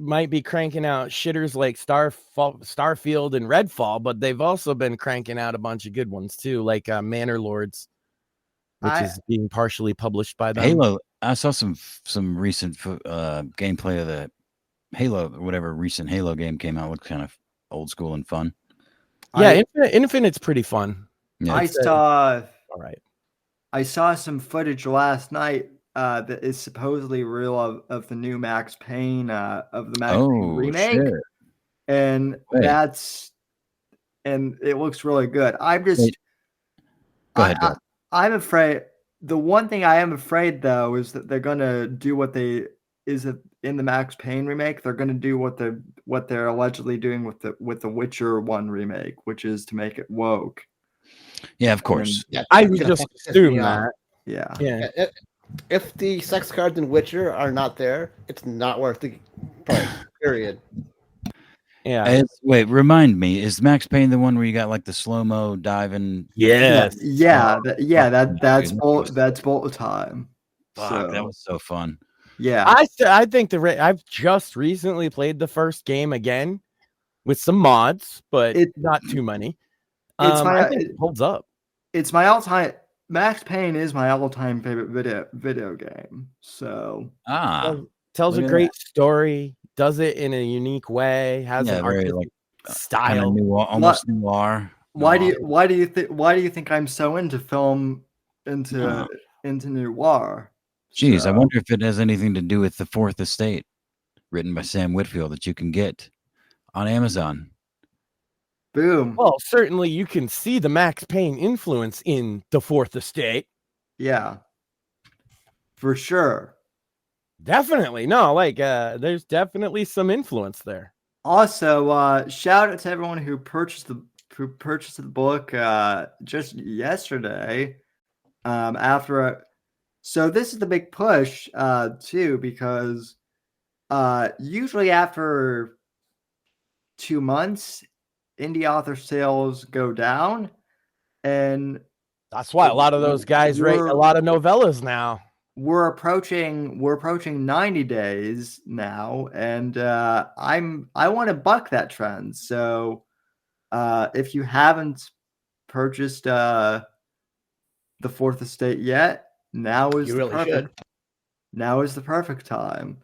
might be cranking out shitters like Starfield and Redfall, but they've also been cranking out a bunch of good ones too, like Manor Lords, which is being partially published by them. Halo. I saw some recent gameplay of the Halo, whatever recent Halo game came out. Looked kind of old school and fun. Yeah, Infinite's pretty fun. Yeah. I saw. All right. I saw some footage last night that is supposedly real of the new Max Payne of the Max Payne remake, shit. and it looks really good. I'm just. Wait. Go ahead. I'm afraid. The one thing I am afraid though is that they're gonna do what they is it in the Max Payne remake. They're gonna do what they're allegedly doing with the Witcher 1 remake, which is to make it woke. Yeah, of course. I would just assume that. Yeah. If the sex cards in Witcher are not there, it's not worth the price. Period. Yeah. Wait, remind me, is Max Payne the one where you got like the slow-mo diving? Yes. That's bullet time. Fuck, that was so fun. Yeah. I think I've just recently played the first game again with some mods, but not too many. I think it holds up. It's my all-time. Max Payne is my all-time favorite video game. So tells a great story, does it in a unique way, has an artistic style, almost noir. Why do you think I'm so into film, into noir? Jeez, I wonder if it has anything to do with The Fourth Estate, written by Sam Whitfield, that you can get on Amazon. Boom. Well, certainly you can see the Max Payne influence in The Fourth Estate. Yeah. For sure. Definitely. No, there's definitely some influence there. Also, shout out to everyone who purchased the book just yesterday. So this is the big push too, because usually after 2 months, indie author sales go down, and that's why a lot of those guys write a lot of novellas now. We're approaching 90 days now, and I want to buck that trend. So if you haven't purchased The Fourth Estate yet, now is the perfect time.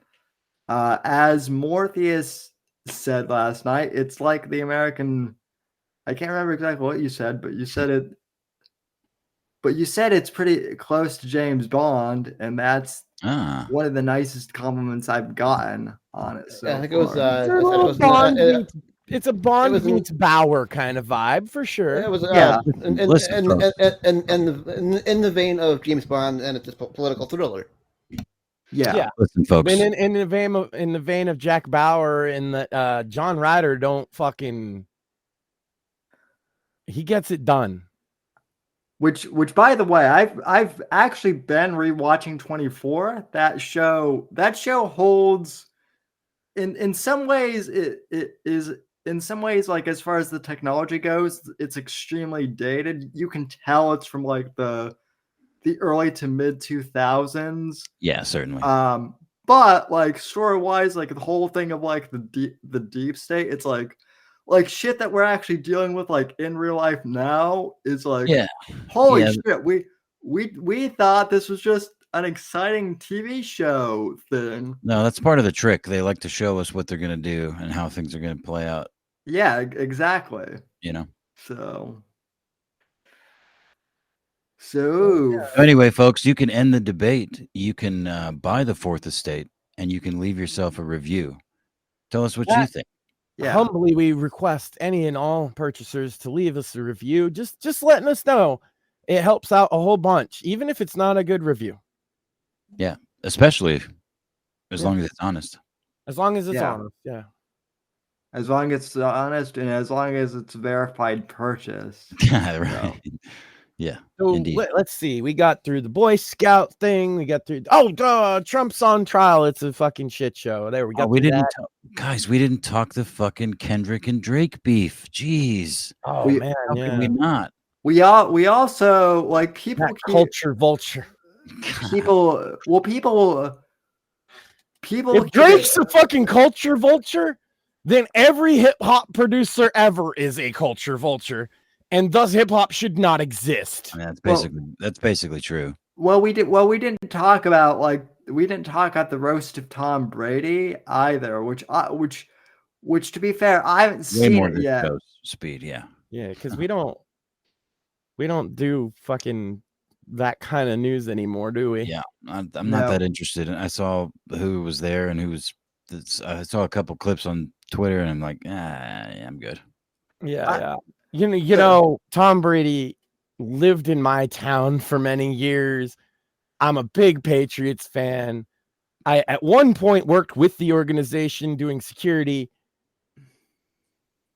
As Morpheus said last night, it's like the American. I can't remember exactly what you said, but you said it. But you said it's pretty close to James Bond, and that's one of the nicest compliments I've gotten on it. So I think it was. It's a Bond meets Bauer kind of vibe for sure. It was in the vein of James Bond, and it's a political thriller. Yeah. Listen, folks. In the vein of Jack Bauer, and that John Ryder don't fucking. He gets it done. Which, by the way, I've actually been rewatching 24. That show holds. In some ways, it is. In some ways, like as far as the technology goes, it's extremely dated. You can tell it's from like the early to mid 2000s. Yeah, certainly. But like story wise, like the whole thing of like the deep state, it's like shit that we're actually dealing with like in real life now is like, holy shit. We thought this was just an exciting TV show thing. No, that's part of the trick. They like to show us what they're going to do and how things are going to play out. Yeah, exactly. You know. So anyway, folks, you can end the debate. You can buy The Fourth Estate, and you can leave yourself a review. Tell us what you think. Yeah. Humbly, we request any and all purchasers to leave us a review. Just letting us know. It helps out a whole bunch, even if it's not a good review. Yeah, especially as long as it's honest. As long as it's honest, yeah. As long as it's honest and as long as it's verified purchase. Right. Yeah. So Indeed. let's see. We got through the Boy Scout thing. We got through. Trump's on trial. It's a fucking shit show. There we go. We didn't guys. We didn't talk the fucking Kendrick and Drake beef. Jeez. Oh We- man, How could we not? We also like people that culture vulture. people. Well, people. If Drake's a fucking culture vulture, then every hip hop producer ever is a culture vulture, and thus hip hop should not exist. I mean, that's basically true. Well, we didn't talk about the roast of Tom Brady either, which to be fair, I haven't Way seen more it than yet. Speed, yeah. Yeah, because we don't do fucking that kind of news anymore, do we? Yeah, I'm not that interested. I saw who was there and I saw a couple clips on Twitter, and I'm like, yeah, I'm good. Yeah. You know, Tom Brady lived in my town for many years. I'm a big Patriots fan. I at one point worked with the organization doing security.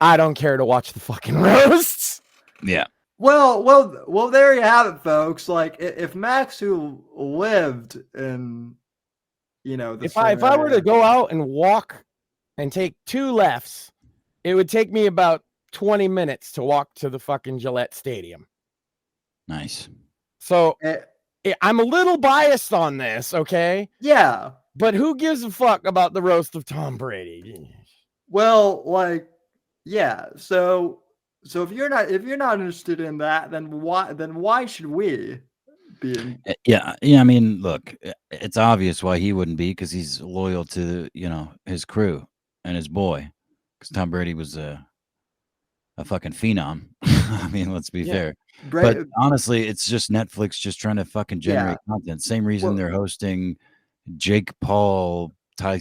I don't care to watch the fucking roasts. Yeah. Well, there you have it, folks. Like, if Max, who lived in, if I were to go out and walk and take 2 lefts, it would take me about 20 minutes to walk to the fucking Gillette Stadium. Nice. So I'm a little biased on this, okay? Yeah. But who gives a fuck about the roast of Tom Brady? Well, yeah. So if you're not interested in that, then why should we be? Yeah. I mean, look, it's obvious why he wouldn't be, because he's loyal to his crew and his boy. Because Tom Brady was a fucking phenom. I mean, let's be fair. But honestly, it's just Netflix just trying to fucking generate content. Same reason they're hosting Jake Paul,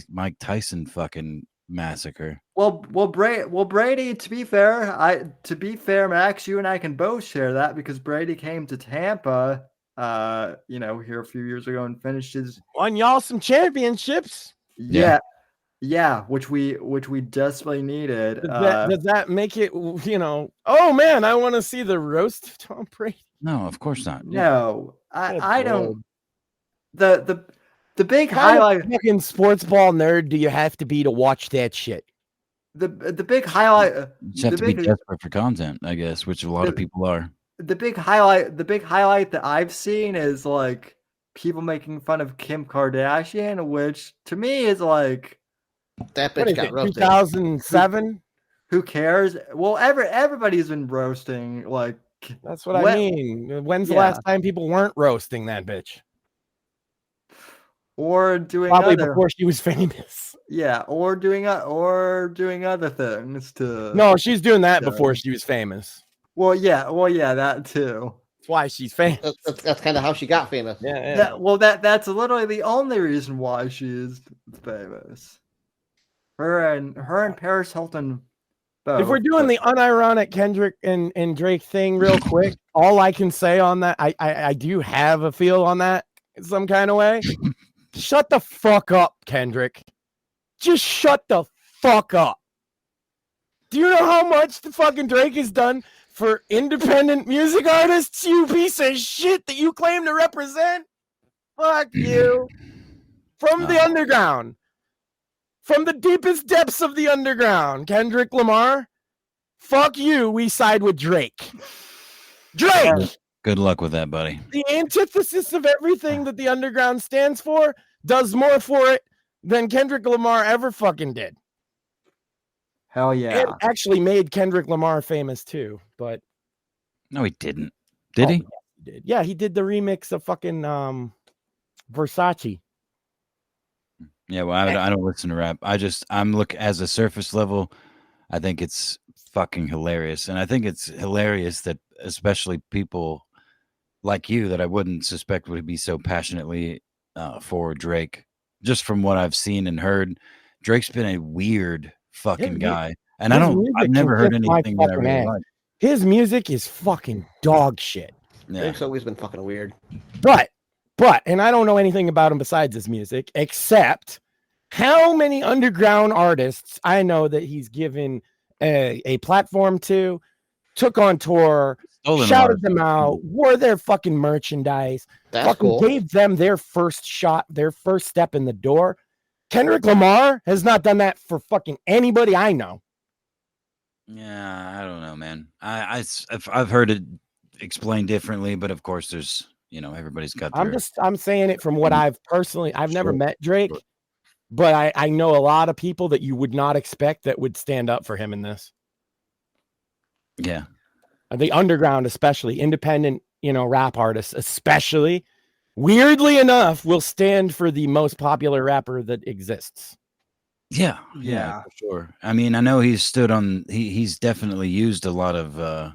Mike Tyson fucking massacre. Well, Brady. To be fair, Max, you and I can both share that, because Brady came to Tampa, here a few years ago and finished his won y'all some championships. Yeah, which we desperately needed. Does that make it? Oh man, I want to see the roast of Tom Brady. No, of course not. No, I don't. The big How highlight. Fucking sports ball nerd, do you have to be to watch that shit? The big highlight. You just have to be desperate for content, I guess, which a lot of people are. The big highlight that I've seen is like people making fun of Kim Kardashian, which to me is like, that bitch got roasted. 2007. Who cares? Well, everybody's been roasting. Like, that's what I mean. When's the last time people weren't roasting that bitch? Or doing probably before she was famous. Yeah, or doing other things to. No, she's doing that before she was famous. Well, yeah, that too. That's why she's famous. That's kind of how she got famous. Yeah. That's literally the only reason why she is famous. Her and Paris Hilton. Both, if we're doing the unironic Kendrick and Drake thing real quick, all I can say on that, I do have a feel on that in some kind of way. Shut the fuck up, Kendrick. Just shut the fuck up. Do you know how much the fucking Drake has done for independent music artists, you piece of shit that you claim to represent? Fuck you. From the underground. From the deepest depths of the underground, Kendrick Lamar. Fuck you. We side with Drake. Drake! Good luck with that, buddy. The antithesis of everything that the underground stands for does more for it than Kendrick Lamar ever fucking did. Hell yeah. It actually made Kendrick Lamar famous too, but no, he didn't. Did he? Yes, he did. Yeah, he did the remix of fucking Versace. Yeah, well, I don't listen to rap. I'm look as a surface level. I think it's fucking hilarious, and I think it's hilarious that especially people like you that I wouldn't suspect would be so passionately for Drake. Just from what I've seen and heard, Drake's been a weird fucking guy, and I've never heard anything that I really like. His music is fucking dog shit. Yeah. Drake's always been fucking weird. But, and I don't know anything about him besides his music, except how many underground artists I know that he's given a platform to, took on tour, Stolen shouted Mars. them out, wore their fucking merchandise, That's fucking cool. gave them their first shot, their first step in the door. Kendrick Lamar has not done that for fucking anybody I know. Yeah, I don't know, man. I've heard it explained differently, but of course, there's everybody's got their. I'm saying it from what I've never met Drake, but I know a lot of people that you would not expect that would stand up for him in this. Yeah. The underground, especially independent, rap artists, especially, weirdly enough, will stand for the most popular rapper that exists. Yeah, for sure. I mean, I know he's stood on. He's definitely used a lot of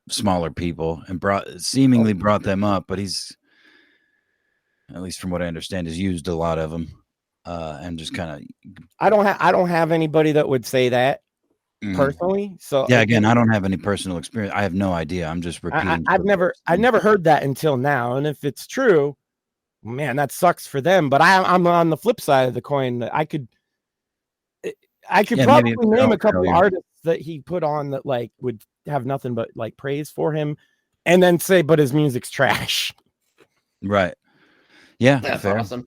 smaller people and brought them up, but he's, at least from what I understand, has used a lot of them and just kind of. I don't have anybody that would say that. Personally, so yeah, again, I don't have any personal experience. I have no idea. I'm just repeating. I've never heard that until now, and if it's true, man, that sucks for them. But I'm on the flip side of the coin. That I could probably name a couple artists that he put on that like would have nothing but like praise for him, and then say, but his music's trash. Right. Yeah, that's fair. awesome.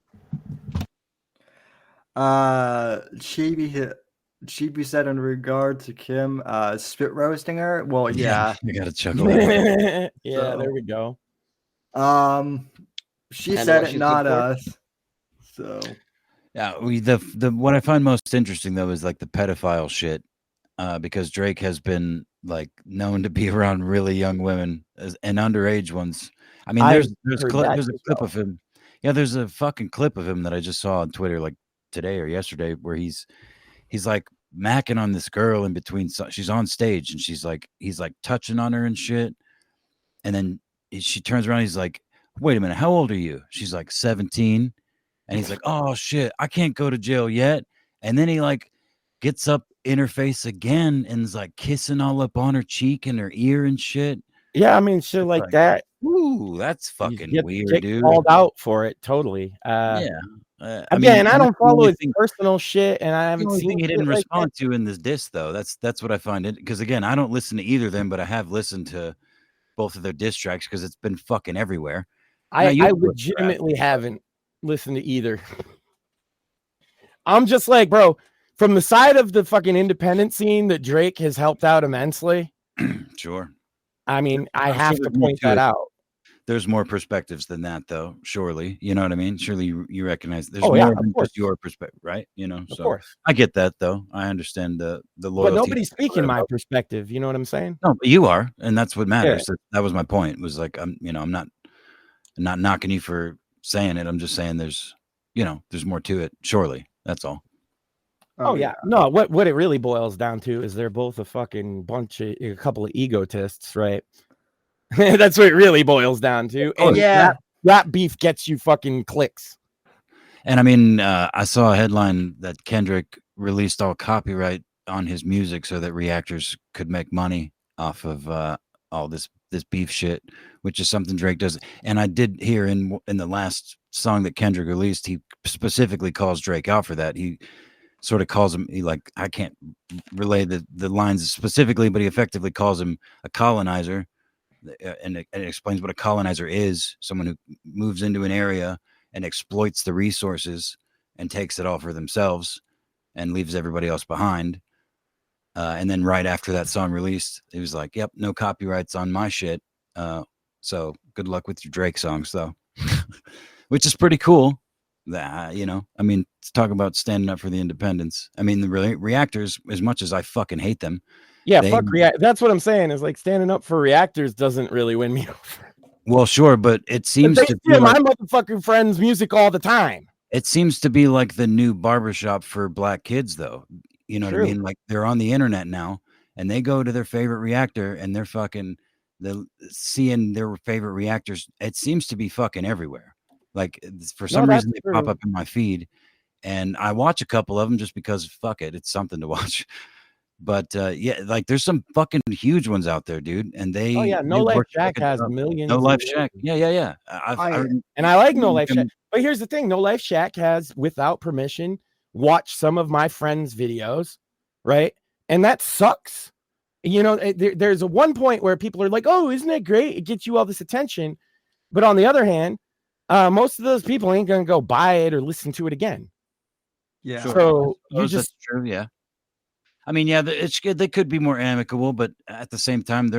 Chibi said in regard to Kim spit roasting her. Well, yeah. I gotta chuckle. Yeah, there we go. She said it, not us. So yeah, the what I find most interesting though is like the pedophile shit, because Drake has been like known to be around really young women and underage ones. I mean, there's a clip of him. Yeah, there's a fucking clip of him that I just saw on Twitter like today or yesterday where he's like macking on this girl in between. She's on stage and he's like touching on her and shit. And then she turns around. He's like, wait a minute. How old are you? She's like 17. And he's like, oh shit, I can't go to jail yet. And then he like gets up in her face again and is like kissing all up on her cheek and her ear and shit. Yeah. I mean, shit like that. Ooh, that's fucking weird, dude. Called out for it. Totally. Yeah. I don't follow his personal shit, and I haven't seen. He didn't respond to in this diss, though. That's what I find it, because again, I don't listen to either of them, but I have listened to both of their diss tracks because it's been fucking everywhere. I legitimately haven't listened to either. I'm just like, bro, from the side of the fucking independent scene that Drake has helped out immensely. Sure. I mean, I have to point that out. There's more perspectives than that, though. Surely, you know what I mean. Surely you recognize there's more than just your perspective, right? Of course, I get that, though. I understand the loyalty. But nobody's speaking my perspective. You know what I'm saying? No, but you are, and that's what matters. Yeah. That was my point. Was like I'm not knocking you for saying it. I'm just saying there's more to it. Surely, that's all. Oh yeah, no. What it really boils down to is they're both a fucking a couple of egotists, right? That's what it really boils down to. And that beef gets you fucking clicks. And I mean, I saw a headline that Kendrick released all copyright on his music so that reactors could make money off of all this beef shit, which is something Drake does. And I did hear in the last song that Kendrick released, he specifically calls Drake out for that. He sort of calls him, I can't relay the lines specifically, but he effectively calls him a colonizer. And it explains what a colonizer is: someone who moves into an area and exploits the resources and takes it all for themselves and leaves everybody else behind. And then right after that song released, he was like, yep, no copyrights on my shit. So good luck with your Drake songs, though, which is pretty cool. I mean, talk about standing up for the independents. I mean, the reactors, as much as I fucking hate them. Yeah, fuck that's what I'm saying. Is like standing up for reactors doesn't really win me over. Well, sure, but it seems to be my motherfucking friends' music all the time. It seems to be like the new barbershop for black kids, though. You know what I mean? Like they're on the internet now, and they go to their favorite reactor, and they're fucking seeing their favorite reactors. It seems to be fucking everywhere. Like for some reason, they pop up in my feed, and I watch a couple of them just because fuck it, it's something to watch. But yeah, like there's some fucking huge ones out there, dude. And they No Life Shack has millions. No Life Shack, yeah. And I like No Life Shack. But here's the thing: No Life Shack has, without permission, watched some of my friends' videos, right? And that sucks. You know, there's a one point where people are like, oh, isn't it great? It gets you all this attention. But on the other hand, most of those people ain't going to go buy it or listen to it again. Yeah. Sure. So you That's just true. Yeah. I mean, yeah, it's good. They could be more amicable, but at the same time,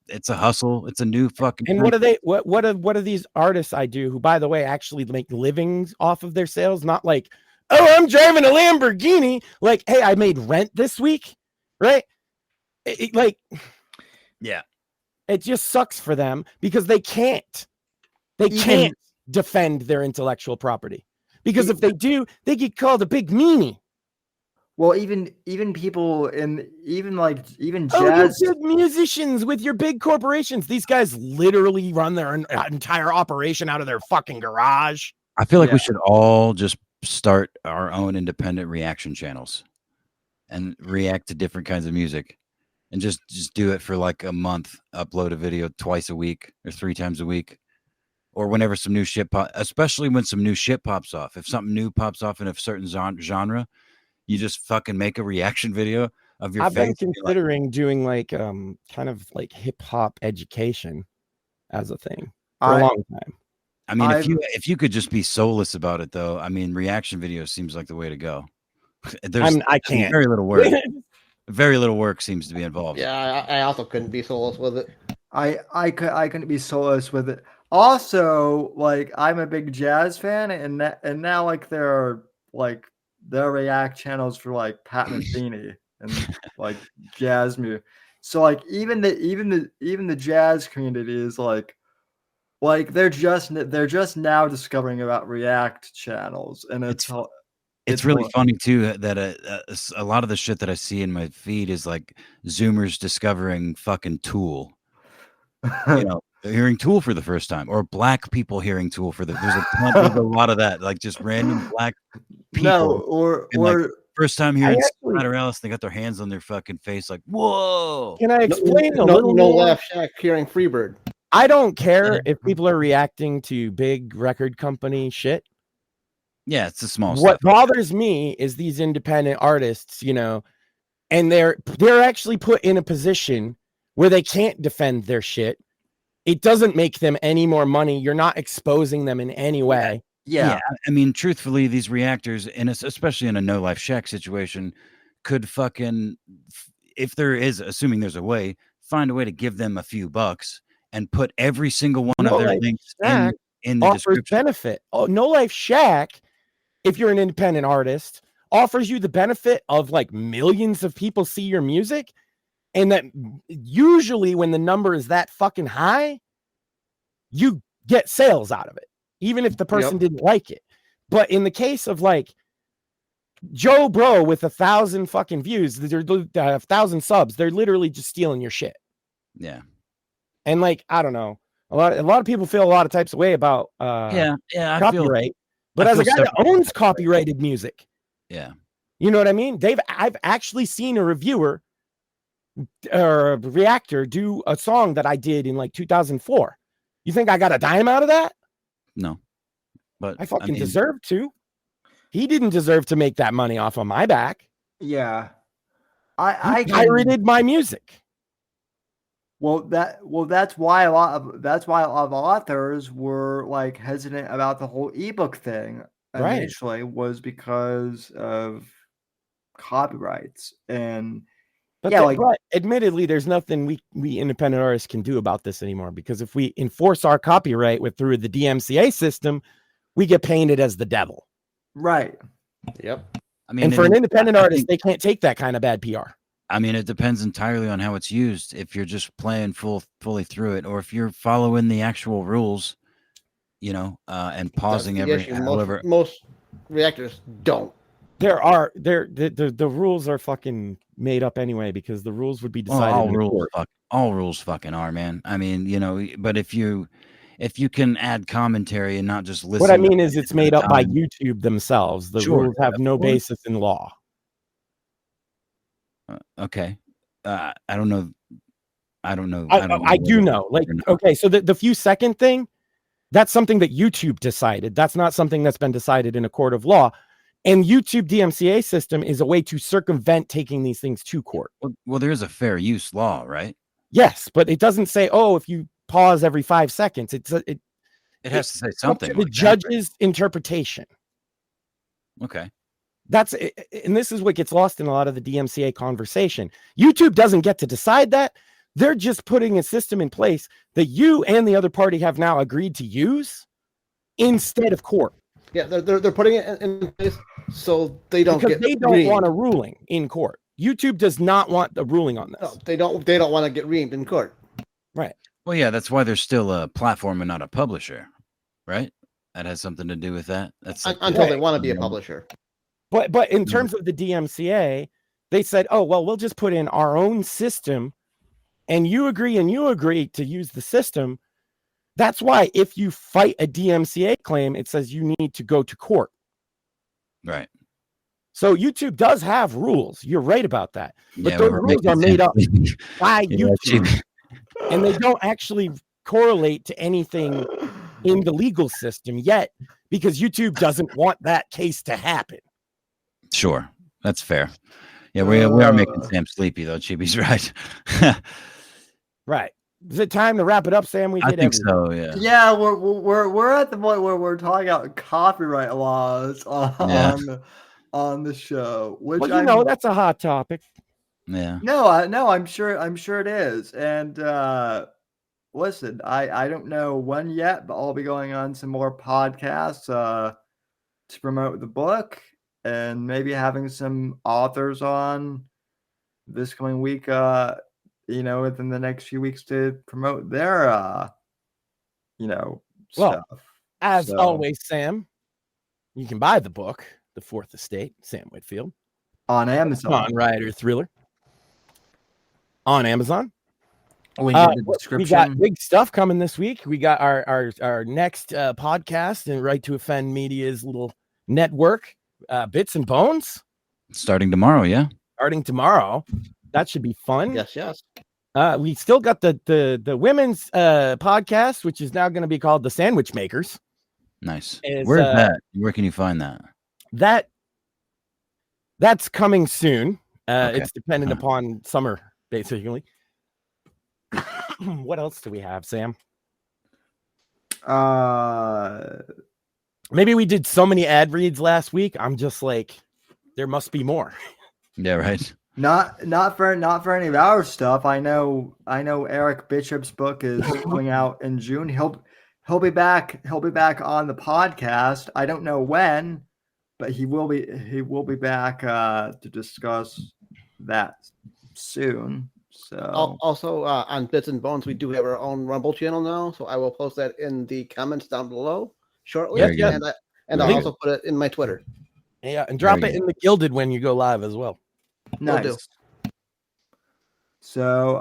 it's a hustle. It's a new fucking. And what are they? What are these artists I do who, by the way, actually make livings off of their sales? Not like, oh, I'm driving a Lamborghini. Like, hey, I made rent this week, right? Yeah, it just sucks for them because they can't. They can't defend their intellectual property because if they do, they get called a big meanie. Well, even people in even you jazz big musicians with your big corporations. These guys literally run their entire operation out of their fucking garage. I feel like we should all just start our own independent reaction channels and react to different kinds of music, and just do it for like a month. Upload a video twice a week or 3 times a week, or whenever some new shit especially when some new shit pops off. If something new pops off in a certain genre, you just fucking make a reaction video of your I've face. been considering doing like kind of like hip hop education as a thing for a long time. I mean, if you could just be soulless about it, though, I mean, reaction video seems like the way to go. I can't. Very little work. Very little work seems to be involved. Yeah, I also couldn't be soulless with it. I couldn't be soulless with it. Also, like I'm a big jazz fan, and now like there are React channels for like Pat Metheny and like jazz music. So like even the jazz community is like they're just now discovering about React channels, and it's really funny too that a lot of the shit that I see in my feed is like Zoomers discovering fucking Tool. You know, they're hearing Tool for the first time, or black people hearing Tool for there's a lot of that, like just random black people. No, or like, first time hearing Alice, they got their hands on their fucking face, like, whoa. Can I explain a little No more? Laugh Shack hearing Freebird. I don't care if people are reacting to big record company shit. Yeah, it's a small What stuff. bothers me is these independent artists, you know, and they're actually put in a position where they can't defend their shit. It doesn't make them any more money. You're not exposing them in any way. Yeah. I mean, truthfully, these reactors, especially in a No Life Shack situation, could fucking, if there is, assuming there's a way, find a way to give them a few bucks and put every single one of their links in the description. Benefit. Oh, No Life Shack, if you're an independent artist, offers you the benefit of like millions of people see your music. And that usually when the number is that fucking high, you get sales out of it, even if the person didn't like it. But in the case of like Joe Bro with 1,000 fucking views, 1,000 subs, they're literally just stealing your shit. Yeah. And like, I don't know, a lot of people feel a lot of types of way about copyright. But as a guy that owns copyrighted music, you know what I mean? I've actually seen a reviewer or a reactor do a song that I did in like 2004. You think I got a dime out of that? No, but I fucking deserve to. He didn't deserve to make that money off of my back. Yeah, I pirated my music. That's why a lot of authors were like hesitant about the whole ebook thing initially, was because of copyrights. And but admittedly, there's nothing we independent artists can do about this anymore, because if we enforce our copyright through the DMCA system, we get painted as the devil. Right. Yep. I mean, and for an independent artist, they can't take that kind of bad PR. I mean, it depends entirely on how it's used. If you're just playing fully through it, or if you're following the actual rules, you know, and pausing most reactors don't. The rules are fucking made up anyway, because the rules would be decided. All rules fucking are, man. I mean, you know, but if you can add commentary and not just listen. What I mean is it's made up by YouTube themselves. The rules have no basis in law. Okay. I don't know. I do know. Like, okay, so the few second thing, that's something that YouTube decided. That's not something that's been decided in a court of law. And YouTube DMCA system is a way to circumvent taking these things to court. Well, there is a fair use law, right? Yes, but it doesn't say, oh, if you pause every 5 seconds, it has to say something. The judge's interpretation. Okay. And this is what gets lost in a lot of the DMCA conversation. YouTube doesn't get to decide that. They're just putting a system in place that you and the other party have now agreed to use instead of court. Yeah, they're putting it in place so they don't because get they don't reamed. want a ruling in court. YouTube does not want the ruling on this. No, they don't want to get reamed in court. Right. Well, yeah, that's why they're still a platform and not a publisher, right? That has something to do with that. That's like until they want to be a publisher. But in terms of the DMCA, they said, oh, well, we'll just put in our own system and you agree to use the system. That's why if you fight a DMCA claim, it says you need to go to court. Right. So YouTube does have rules. You're right about that. But those rules are made up by YouTube. And they don't actually correlate to anything in the legal system yet because YouTube doesn't want that case to happen. Sure. That's fair. Yeah, we are making Sam sleepy, though. Chibi's right. Right. Is it time to wrap it up, Sam? I think so, yeah. Yeah, we're at the point where we're talking about copyright laws on the show, which that's a hot topic. Yeah. No, I'm sure it is. And listen, I don't know when yet, but I'll be going on some more podcasts to promote the book and maybe having some authors on this coming week. Within the next few weeks to promote their stuff. As always, Sam, you can buy the book, The Fourth Estate, Sam Whitfield, on Amazon. On Rider Thriller. On Amazon. We got the description. We got big stuff coming this week. We got our next podcast and Right to Offend Media's little network, Bits and Bones. Starting tomorrow, yeah. Starting tomorrow. That should be fun. Yes. We still got the women's podcast, which is now going to be called The Sandwich Makers. Nice. Where is that? Where can you find that? That's coming soon. Okay. It's dependent upon summer, basically. What else do we have, Sam? Maybe we did so many ad reads last week. I'm just like, there must be more. Yeah, right. Not for any of our stuff. I know Eric Bishop's book is coming out in June. He'll be back on the podcast. I don't know when, but he will be back to discuss that soon. So also on Bits and Bones, we do have our own Rumble channel now, so I will post that in the comments down below shortly. Yeah. And I'll also put it in my Twitter. Yeah, and drop it in the Gilded when you go live as well. Nice. So,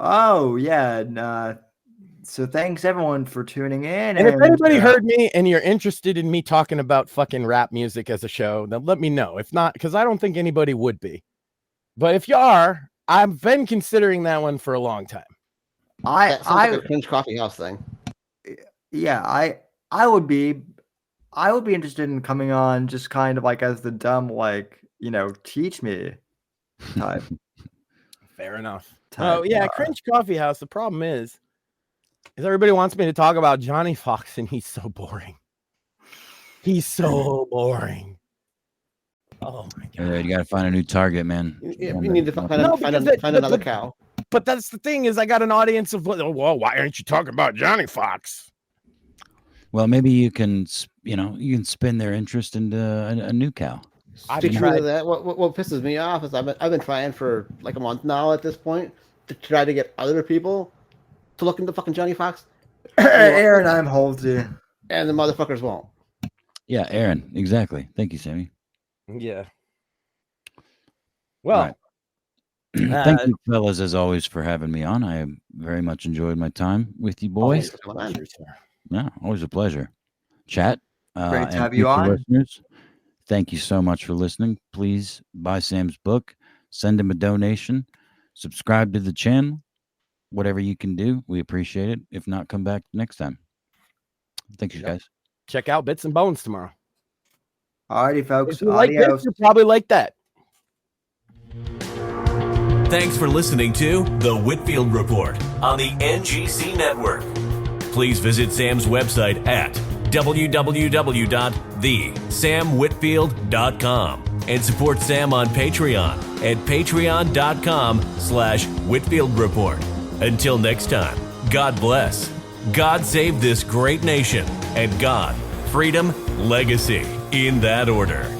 so thanks everyone for tuning in. And if anybody heard me and you're interested in me talking about fucking rap music as a show, then let me know. If not, because I don't think anybody would be. But if you are, I've been considering that one for a long time. That sounds like a Cringe Coffee House thing. Yeah, I would be interested in coming on just kind of like as the dumb, teach me type. Fair enough. Oh yeah, Cringe Coffee House. The problem is everybody wants me to talk about Johnny Fox, and he's so boring. He's so boring. Oh my god! You got to find a new target, man. You need to find another cow. But that's the thing is, I got an audience of, well, why aren't you talking about Johnny Fox? Well, maybe you can spin their interest into a new cow. Speaking of that, what pisses me off is I've been trying for like a month now at this point to try to get other people to look into fucking Johnny Fox. Aaron, I'm holding you. And the motherfuckers won't. Yeah, Aaron, exactly. Thank you, Sammy. Yeah. Well, thank you, fellas, as always, for having me on. I very much enjoyed my time with you boys. Always a pleasure. Chat. Great to have you on. Listeners, thank you so much for listening. Please buy Sam's book, send him a donation, subscribe to the channel, whatever you can do. We appreciate it. If not, come back next time. Thank you, guys. Check out Bits and Bones tomorrow. Alrighty, folks. If you like this, Adios. you probably like that. Thanks for listening to The Whitfield Report on the NGC Network. Please visit Sam's website at www.thesamwhitfield.com and support Sam on Patreon at patreon.com/Whitfield Report. Until next time, God bless, God save this great nation, and God, freedom, legacy, in that order.